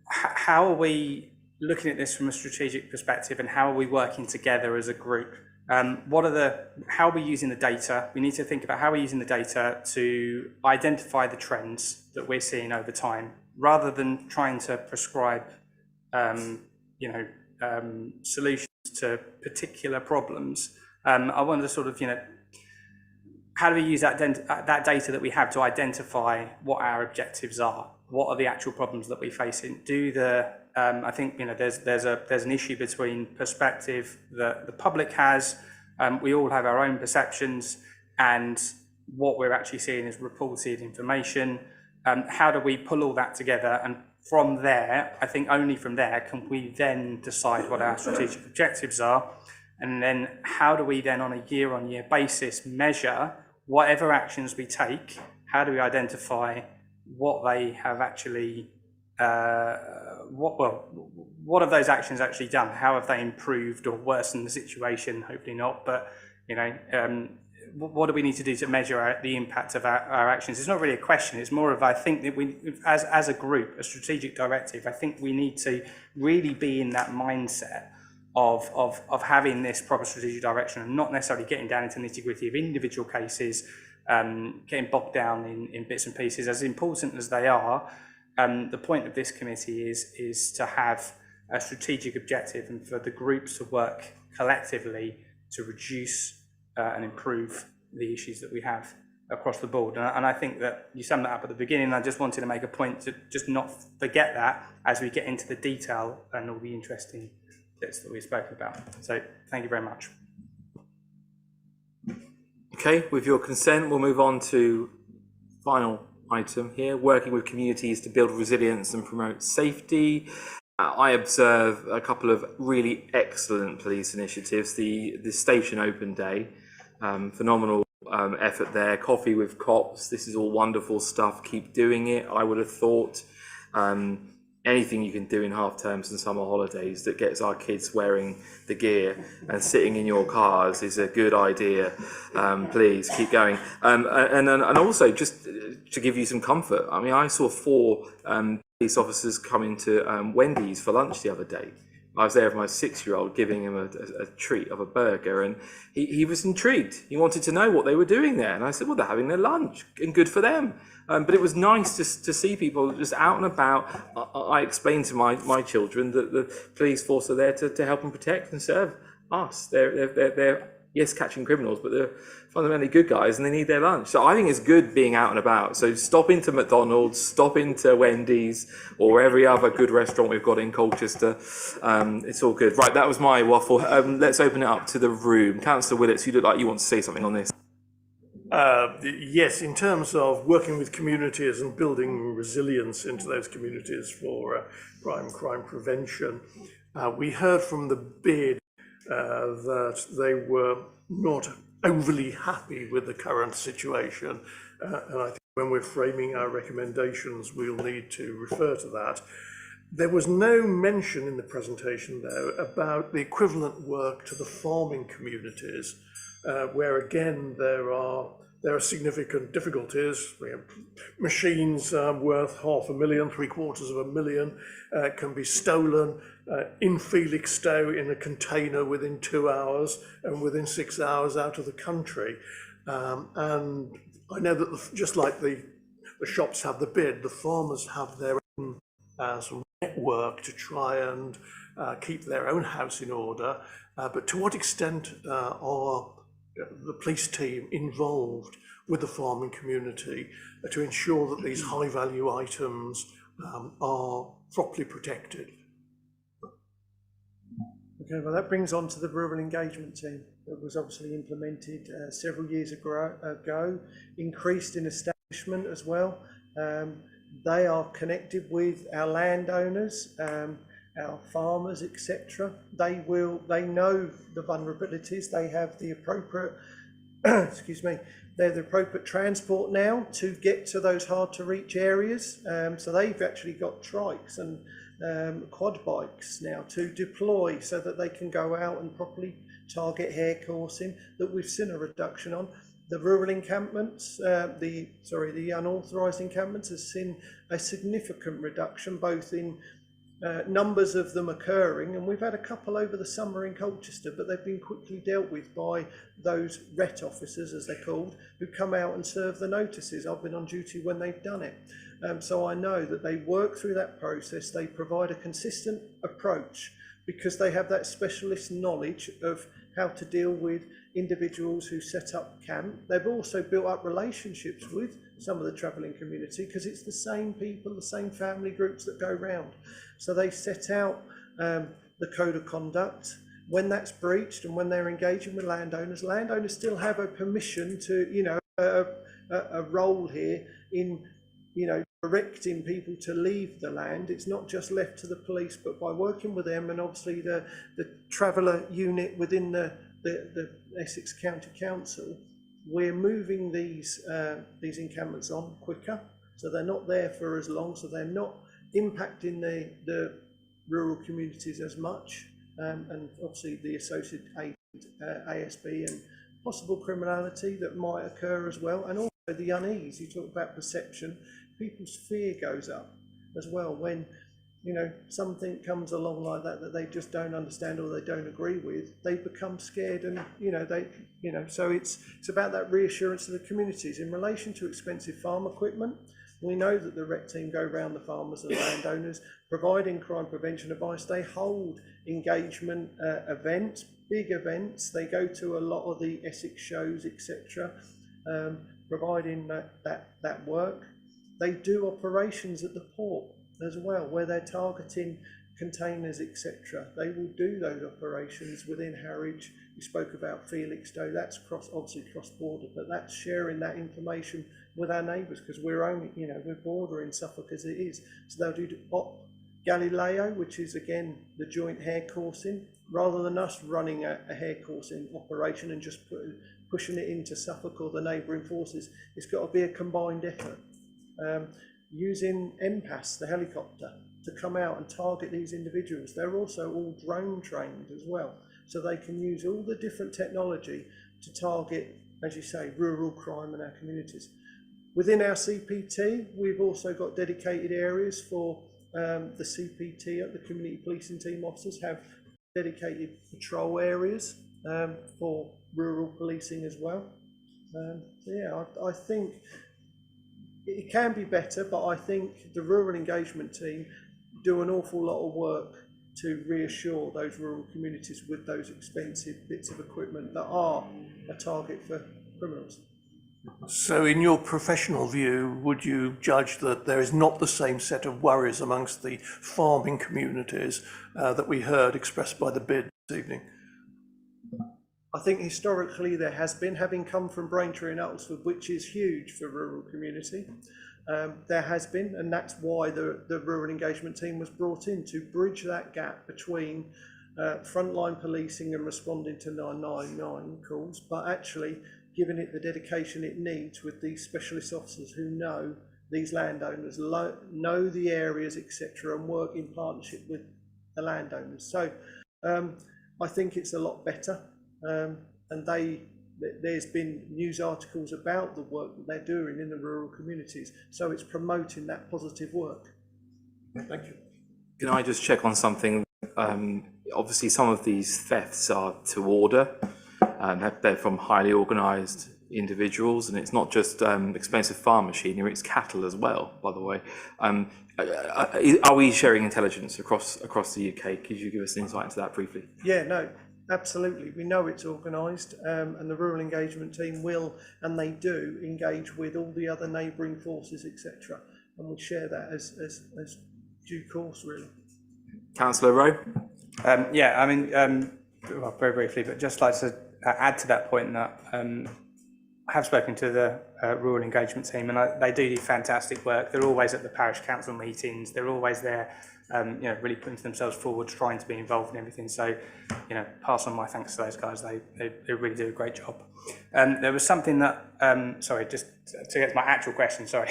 how are we looking at this from a strategic perspective and how are we working together as a group? How are we using the data? We need to think about how we're using the data to identify the trends that we're seeing over time, rather than trying to prescribe, solutions to particular problems. I want to sort of, how do we use that data that we have to identify what our objectives are? What are the actual problems that we're facing? I think there's an issue between perspective that the public has. We all have our own perceptions, and what we're actually seeing is reported information. How do we pull all that together? And from there, I think only from there can we then decide what our strategic objectives are. And then how do we then on a year-on-year basis measure whatever actions we take? How do we identify what they have actually, what have those actions actually done? How have they improved or worsened the situation? Hopefully not, but what do we need to do to measure the impact of our actions? It's not really a question. It's more of, I think that we, as a group, a strategic directive, I think we need to really be in that mindset of having this proper strategic direction and not necessarily getting down into nitty-gritty of individual cases, getting bogged down in bits and pieces. As important as they are, the point of this committee is to have a strategic objective and for the groups to work collectively to reduce and improve the issues that we have across the board. And I think that you summed that up at the beginning. I just wanted to make a point to just not forget that as we get into the detail and all the interesting bits that we've spoken about. So thank you very much. Okay, with your consent, we'll move on to final item here, working with communities to build resilience and promote safety. I observe a couple of really excellent police initiatives. The Station Open Day, phenomenal effort there. Coffee with cops. This is all wonderful stuff. Keep doing it. I would have thought anything you can do in half terms and summer holidays that gets our kids wearing the gear and sitting in your cars is a good idea. Please keep going. And also, just to give you some comfort, I mean, I saw 4 police officers come into Wendy's for lunch the other day. I was there with my 6-year-old giving him a treat of a burger, and he was intrigued. He wanted to know what they were doing there. And I said, well, they're having their lunch, and good for them. But it was nice to see people just out and about. I explained to my children that the police force are there to help and protect and serve us. They're yes, catching criminals, but they're fundamentally good guys and they need their lunch. So I think it's good being out and about. So stop into McDonald's, stop into Wendy's, or every other good restaurant we've got in Colchester. It's all good. Right, that was my waffle. Let's open it up to the room. Councillor Willits, you look like you want to say something on this. Yes, in terms of working with communities and building resilience into those communities for crime prevention, we heard from the bid that they were not overly happy with the current situation, and I think when we're framing our recommendations we'll need to refer to that. There was no mention in the presentation though about the equivalent work to the farming communities, where again there are significant difficulties. We have machines worth $500,000, $750,000 can be stolen in Felixstowe in a container within 2 hours and within 6 hours out of the country. And I know that just like the shops have the bid, the farmers have their own sort of network to try and keep their own house in order. But to what extent are the police team involved with the farming community to ensure that these high value items are properly protected? Okay, well that brings on to the rural engagement team that was obviously implemented several years ago, increased in establishment as well. They are connected with our landowners, our farmers, etc. They know the vulnerabilities. They have the appropriate, excuse me, they have the appropriate transport now to get to those hard to reach areas. So they've actually got trikes and quad bikes now to deploy so that they can go out and properly target hare coursing that we've seen a reduction on. The rural encampments, the unauthorised encampments has seen a significant reduction both in numbers of them occurring, and we've had a couple over the summer in Colchester, but they've been quickly dealt with by those RET officers, as they're called, who come out and serve the notices. I've been on duty when they've done it. So I know that they work through that process, they provide a consistent approach because they have that specialist knowledge of how to deal with individuals who set up camp. They've also built up relationships with some of the travelling community because it's the same people, the same family groups that go round. So they set out the code of conduct. When that's breached and when they're engaging with landowners still have a permission to, a role here in, directing people to leave the land. It's not just left to the police, but by working with them and obviously the traveller unit within the Essex County Council, we're moving these encampments on quicker, so they're not there for as long, so they're not impacting the rural communities as much, and obviously the associated ASB and possible criminality that might occur as well, and also the unease. You talk about perception, people's fear goes up as well when something comes along like that they just don't understand or they don't agree with. They become scared, and so it's about that reassurance to the communities in relation to expensive farm equipment. We know that the RET team go around the farmers and landowners providing crime prevention advice. They hold engagement events, big events. They go to a lot of the Essex shows, etc., providing that work. They do operations at the port as well, where they're targeting containers, etc. They will do those operations within Harwich. We spoke about Felixstowe. That's obviously cross-border, but that's sharing that information with our neighbours because we're only, we're bordering Suffolk as it is. So they'll do OP Galileo, which is again the joint hare coursing, rather than us running a hare coursing operation and just pushing it into Suffolk or the neighbouring forces. It's got to be a combined effort. Using MPAS, the helicopter, to come out and target these individuals. They're also all drone trained as well, so they can use all the different technology to target, as you say, rural crime in our communities. Within our CPT, we've also got dedicated areas for the CPT, the community policing team officers have dedicated patrol areas for rural policing as well. So yeah, I think it can be better, but I think the rural engagement team do an awful lot of work to reassure those rural communities with those expensive bits of equipment that are a target for criminals. So in your professional view, would you judge that there is not the same set of worries amongst the farming communities that we heard expressed by the bid this evening? I think historically there has been, having come from Braintree and Uttlesford, which is huge for rural community, there has been, and that's why the rural engagement team was brought in, to bridge that gap between frontline policing and responding to 999 calls, but actually giving it the dedication it needs with these specialist officers who know these landowners, know the areas, etc., and work in partnership with the landowners. So I think it's a lot better, and there's been news articles about the work that they're doing in the rural communities, so it's promoting that positive work. Thank you. Can I just check on something? Obviously, some of these thefts are to order. They're from highly organised individuals, and it's not just expensive farm machinery, it's cattle as well, by the way. Are we sharing intelligence across the UK? Could you give us insight into that briefly? Yeah, no, absolutely. We know it's organised, and the rural engagement team will, and they do, engage with all the other neighbouring forces, etc. And we share that as due course, really. Councillor Rowe? Yeah, I mean, well, very briefly, but just like to add to that point that I have spoken to the rural engagement team, and they do fantastic work. They're always at the parish council meetings. They're always there, really putting themselves forward, trying to be involved in everything. So, pass on my thanks to those guys. They really do a great job. There was something that, sorry, just to get to my actual question, sorry.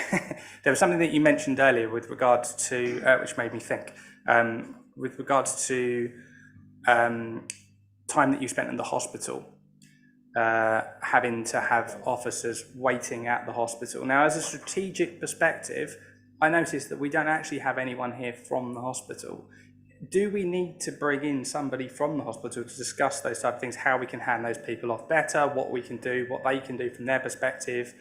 There was something that you mentioned earlier with regards to, which made me think, with regards to time that you spent in the hospital. Having to have officers waiting at the hospital. Now, as a strategic perspective, I noticed that we don't actually have anyone here from the hospital. Do we need to bring in somebody from the hospital to discuss those type of things, how we can hand those people off better, what we can do, what they can do from their perspective?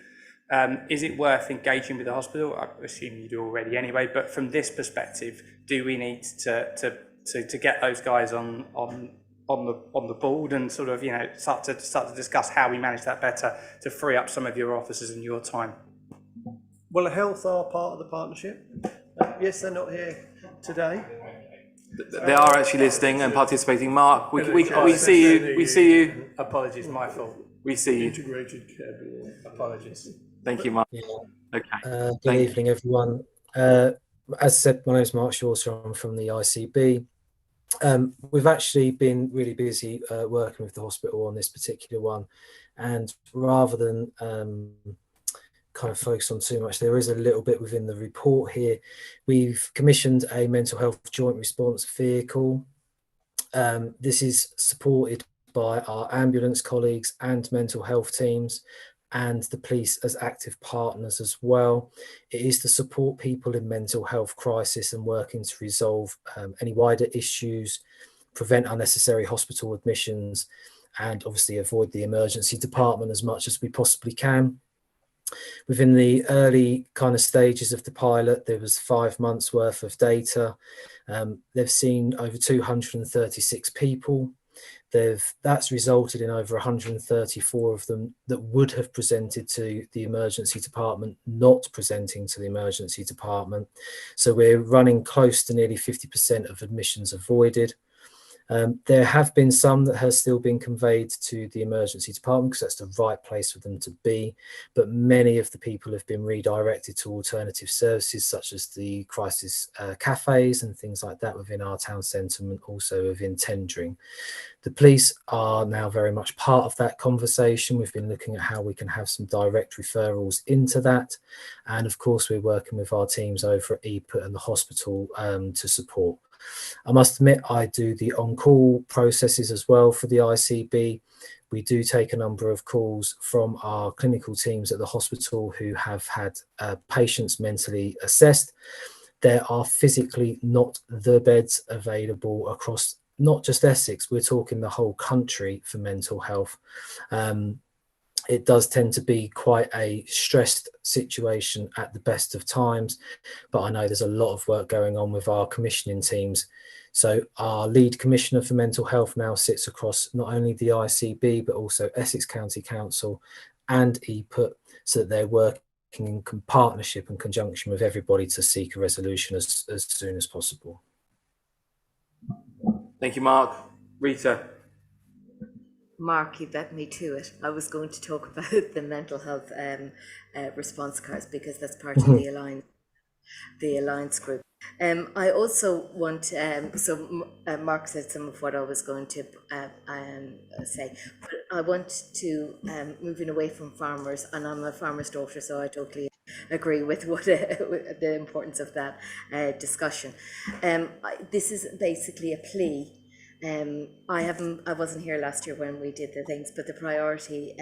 Is it worth engaging with the hospital? I assume you do already anyway, but from this perspective, do we need to get those guys on the board and sort of start to discuss how we manage that better to free up some of your officers and your time? Well, health are part of the partnership. Yes, they're not here today. They are actually listening and participating. Mark, we see you. We see you. Apologies, my fault. We see you. Integrated care bill. Apologies. Thank you, Mark. Yeah. Okay. Good evening, everyone. As said, my name is Mark Shawser. I'm from the ICB. We've actually been really busy working with the hospital on this particular one, and rather than kind of focus on too much, there is a little bit within the report here. We've commissioned a mental health joint response vehicle. This is supported by our ambulance colleagues and mental health teams, and the police as active partners as well. It is to support people in mental health crisis and working to resolve any wider issues, prevent unnecessary hospital admissions, and obviously avoid the emergency department as much as we possibly can. Within the early kind of stages of the pilot, there was 5 months worth of data. They've seen over 236 people. That's resulted in over 134 of them that would have presented to the emergency department, not presenting to the emergency department. So we're running close to nearly 50% of admissions avoided. There have been some that has still been conveyed to the emergency department because that's the right place for them to be, but many of the people have been redirected to alternative services such as the crisis cafes and things like that within our town centre and also within tendering. The police are now very much part of that conversation. We've been looking at how we can have some direct referrals into that, and of course we're working with our teams over at EPUT and the hospital to support. I must admit, I do the on-call processes as well for the ICB. We do take a number of calls from our clinical teams at the hospital who have had patients mentally assessed. There are physically not the beds available across not just Essex, we're talking the whole country for mental health. It does tend to be quite a stressed situation at the best of times, but I know there's a lot of work going on with our commissioning teams. So our lead commissioner for mental health now sits across not only the ICB, but also Essex County Council and EPUT, so that they're working in partnership and conjunction with everybody to seek a resolution as soon as possible. Thank you, Mark. Rita. Mark, you bet me to it. I was going to talk about the mental health response cards because that's part of the Alliance group. I also want, Mark said some of what I was going to say, but I want to, moving away from farmers, and I'm a farmer's daughter, so I totally agree with what with the importance of that discussion. This is basically a plea. I wasn't here last year when we did the things, but the priority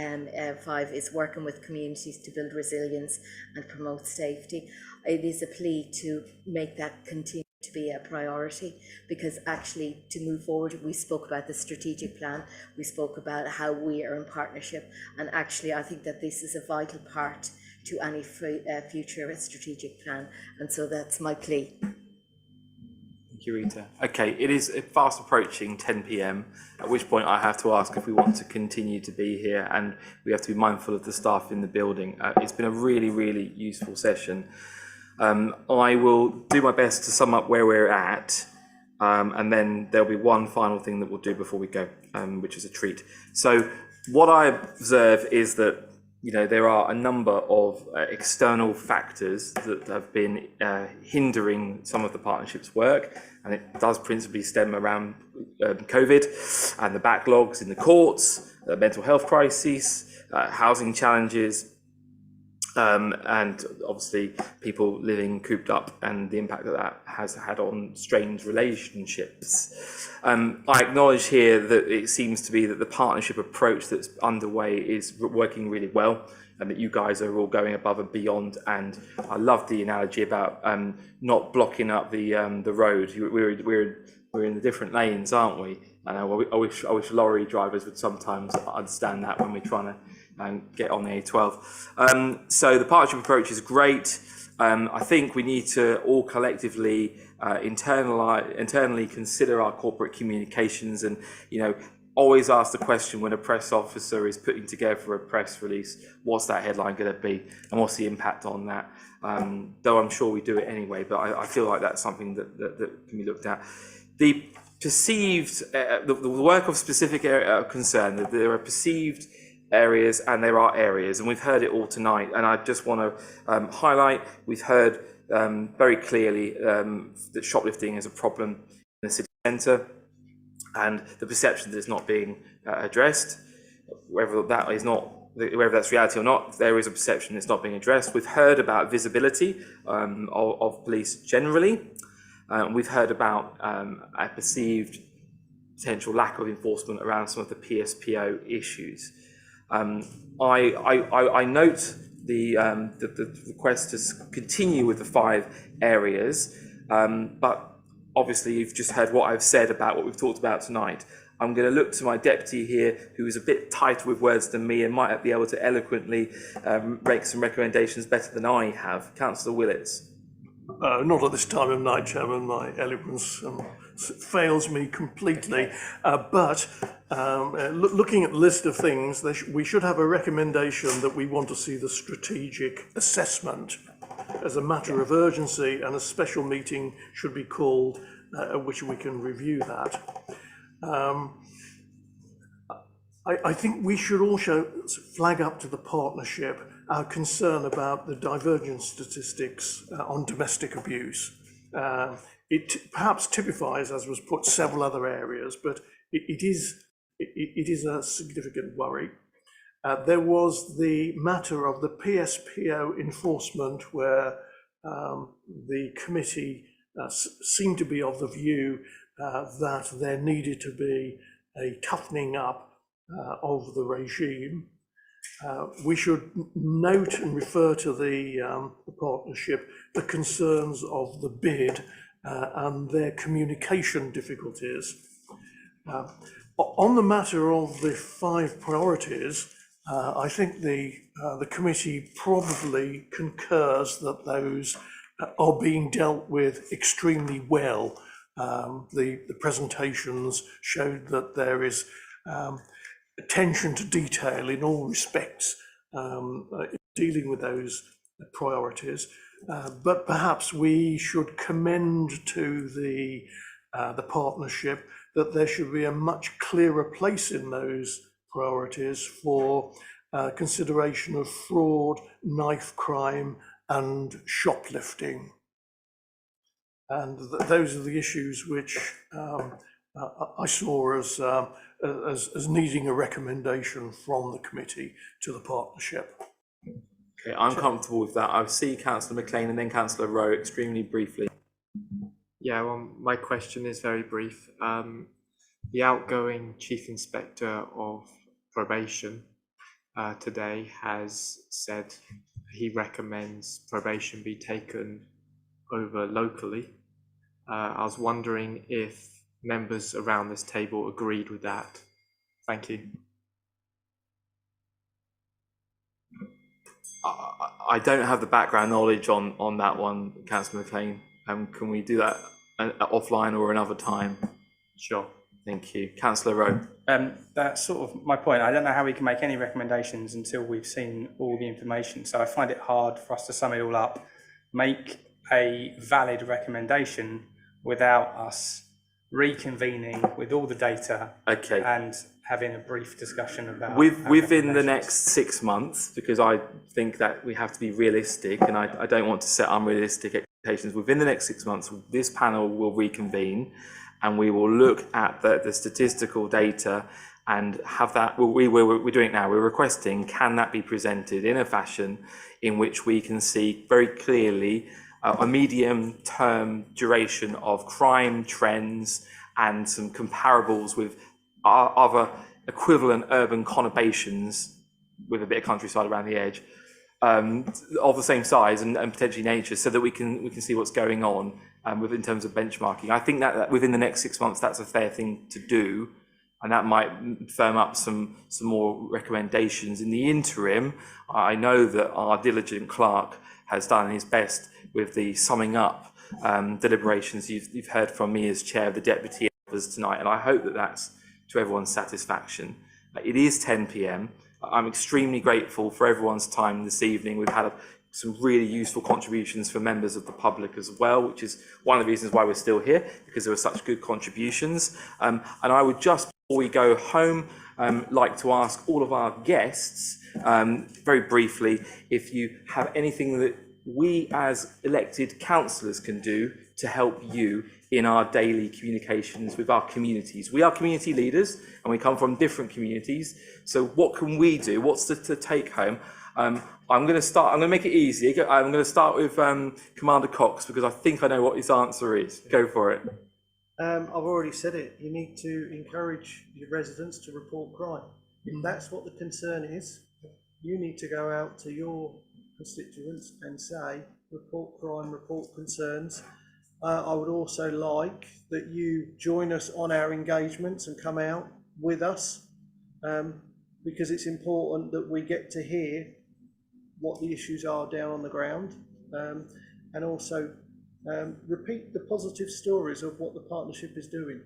5 is working with communities to build resilience and promote safety. It is a plea to make that continue to be a priority, because actually to move forward, we spoke about the strategic plan, we spoke about how we are in partnership, and actually I think that this is a vital part to any future strategic plan, and so that's my plea. Thank you, Rita. Okay, it is fast approaching 10 p.m, at which point I have to ask if we want to continue to be here, and we have to be mindful of the staff in the building. It's been a really, really useful session. I will do my best to sum up where we're at, and then there'll be one final thing that we'll do before we go, which is a treat. So what I observe is that there are a number of external factors that have been hindering some of the partnership's work, and it does principally stem around COVID and the backlogs in the courts, mental health crises, housing challenges, and obviously people living cooped up and the impact that has had on strained relationships. I acknowledge here that it seems to be that the partnership approach that's underway is working really well, and that you guys are all going above and beyond. And I love the analogy about not blocking up the road. We're in the different lanes, aren't we? And I wish lorry drivers would sometimes understand that when we're trying to get on the A12. So the partnership approach is great. I think we need to all collectively internally consider our corporate communications, and always ask the question when a press officer is putting together a press release, what's that headline going to be and what's the impact on that? Though I'm sure we do it anyway, but I feel like that's something that can be looked at. The perceived, the work of specific area of concern, that there are perceived areas and there are areas, and we've heard it all tonight, and I just want to highlight, we've heard very clearly that shoplifting is a problem in the city centre, and the perception that it's not being addressed, whether that's reality or not, there is a perception it's not being addressed. We've heard about visibility of police generally. We've heard about a perceived potential lack of enforcement around some of the PSPO issues. I note the request to continue with the 5 areas, but obviously you've just heard what I've said about what we've talked about tonight. I'm going to look to my deputy here, who is a bit tighter with words than me and might be able to eloquently make some recommendations better than I have. Councillor Willits. Not at this time of night, Chairman. My eloquence fails me completely. But looking at the list of things, we should have a recommendation that we want to see the strategic assessment as a matter of urgency, and a special meeting should be called at which we can review that. I think we should also flag up to the partnership our concern about the divergent statistics on domestic abuse. It perhaps typifies, as was put, several other areas, but it is a significant worry. There was the matter of the PSPO enforcement, where the committee seemed to be of the view that there needed to be a toughening up of the regime. We should note and refer to the partnership the concerns of the bid and their communication difficulties. On the matter of the 5 priorities, I think the committee probably concurs that those are being dealt with extremely well. The presentations showed that there is attention to detail in all respects dealing with those priorities, but perhaps we should commend to the partnership that there should be a much clearer place in those priorities for consideration of fraud, knife crime and shoplifting. And those are the issues which I saw as needing a recommendation from the committee to the partnership. Okay, I'm comfortable with that. I'll see Councillor McLean and then Councillor Rowe extremely briefly. Yeah, well, my question is very brief. The outgoing Chief Inspector of Probation today has said he recommends probation be taken over locally. I was wondering if members around this table agreed with that. Thank you. I don't have the background knowledge on that one, Councillor McLean. Can we do that offline or another time? Sure. Thank you. Councillor Rowe. That's sort of my point. I don't know how we can make any recommendations until we've seen all the information. So I find it hard for us to sum it all up, make a valid recommendation without us reconvening with all the data and having a brief discussion about within the next 6 months, because I think that we have to be realistic and I don't want to set unrealistic expectations. Within the next 6 months, this panel will reconvene and we will look at the statistical data and have that. We're doing it now. We're requesting, can that be presented in a fashion in which we can see very clearly a medium-term duration of crime trends and some comparables with other equivalent urban conurbations with a bit of countryside around the edge of the same size and potentially nature, so that we can see what's going on in terms of benchmarking. I think that within the next 6 months, that's a fair thing to do, and that might firm up some more recommendations. In the interim, I know that our diligent clerk has done his best with the summing up deliberations you've heard from me as chair of the deputy elders tonight, and I hope that that's to everyone's satisfaction. It is 10 p.m. I'm extremely grateful for everyone's time this evening. We've had some really useful contributions from members of the public as well, which is one of the reasons why we're still here, because there were such good contributions. And I would just, before we go home, like to ask all of our guests, very briefly, if you have anything that we as elected councillors can do to help you in our daily communications with our communities. We are community leaders and we come from different communities. So what can we do? What's the take home? I'm going to make it easy. I'm going to start with Commander Cox, because I think I know what his answer is. Go for it. I've already said it. You need to encourage your residents to report crime. If that's what the concern is, you need to go out to your constituents and say, report crime, report concerns. I would also like that you join us on our engagements and come out with us, because it's important that we get to hear what the issues are down on the ground, and also repeat the positive stories of what the partnership is doing.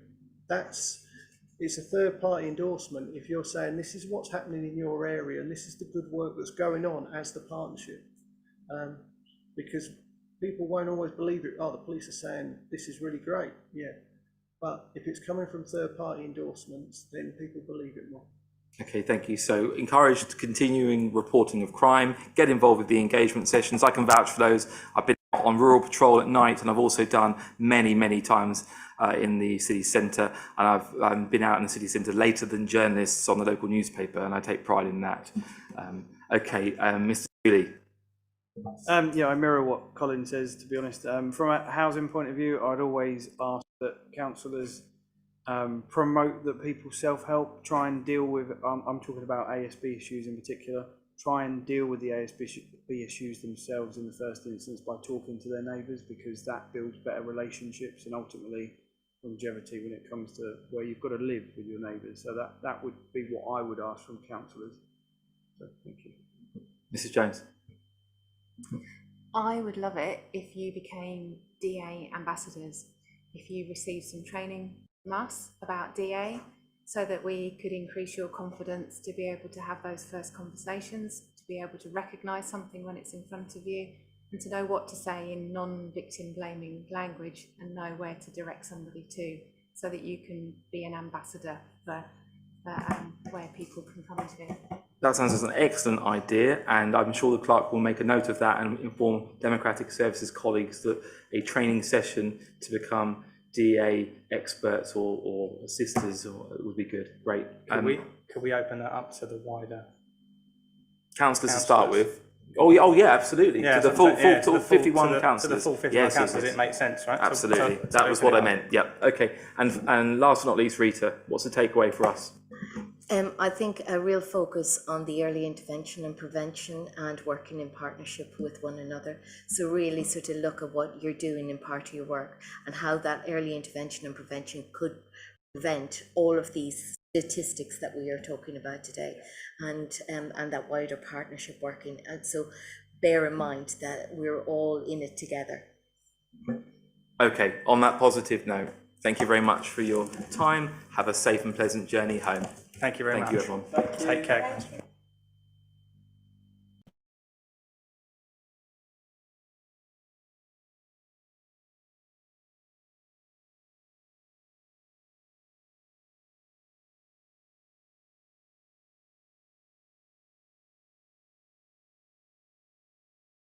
It's a third party endorsement if you're saying this is what's happening in your area and this is the good work that's going on as the partnership, because people won't always believe it. Oh, the police are saying this is really great. Yeah, But if it's coming from third-party endorsements, then people believe it more. Okay, thank you. So encouraged continuing reporting of crime, get involved with the engagement sessions. I can vouch for those. I've been out on rural patrol at night, and I've also done many times in the city centre, and I've been out in the city centre later than journalists on the local newspaper, and I take pride in that. Mr. Dooley. Yeah, I mirror what Colin says, to be honest. From a housing point of view, I'd always ask that councillors promote that people self-help, try and deal with, I'm talking about ASB issues in particular, try and deal with the ASB issues themselves in the first instance by talking to their neighbours, because that builds better relationships and ultimately longevity when it comes to where you've got to live with your neighbours. So that would be what I would ask from councillors. So thank you. Mrs. Jones. I would love it if you became DA ambassadors, if you received some training from us about DA, so that we could increase your confidence to be able to have those first conversations, to be able to recognise something when it's in front of you, and to know what to say in non-victim blaming language and know where to direct somebody to, so that you can be an ambassador for where people can come to. That sounds as an excellent idea, and I'm sure the clerk will make a note of that and inform Democratic Services colleagues that a training session to become DA experts or assisters would be good. Great. Could we open that up to the wider councillors to start with? Oh yeah, absolutely. Yeah, to the full 51 councillors. To the full 51 councillors, it makes sense, right? Absolutely. That was what I meant. Yep. Okay. And last but not least, Rita, what's the takeaway for us? I think a real focus on the early intervention and prevention and working in partnership with one another. So really sort of look at what you're doing in part of your work and how that early intervention and prevention could prevent all of these statistics that we are talking about today, and that wider partnership working. And so bear in mind that we're all in it together. Okay, on that positive note, thank you very much for your time. Have a safe and pleasant journey home. Thank you very much. Thank you, everyone. Take care.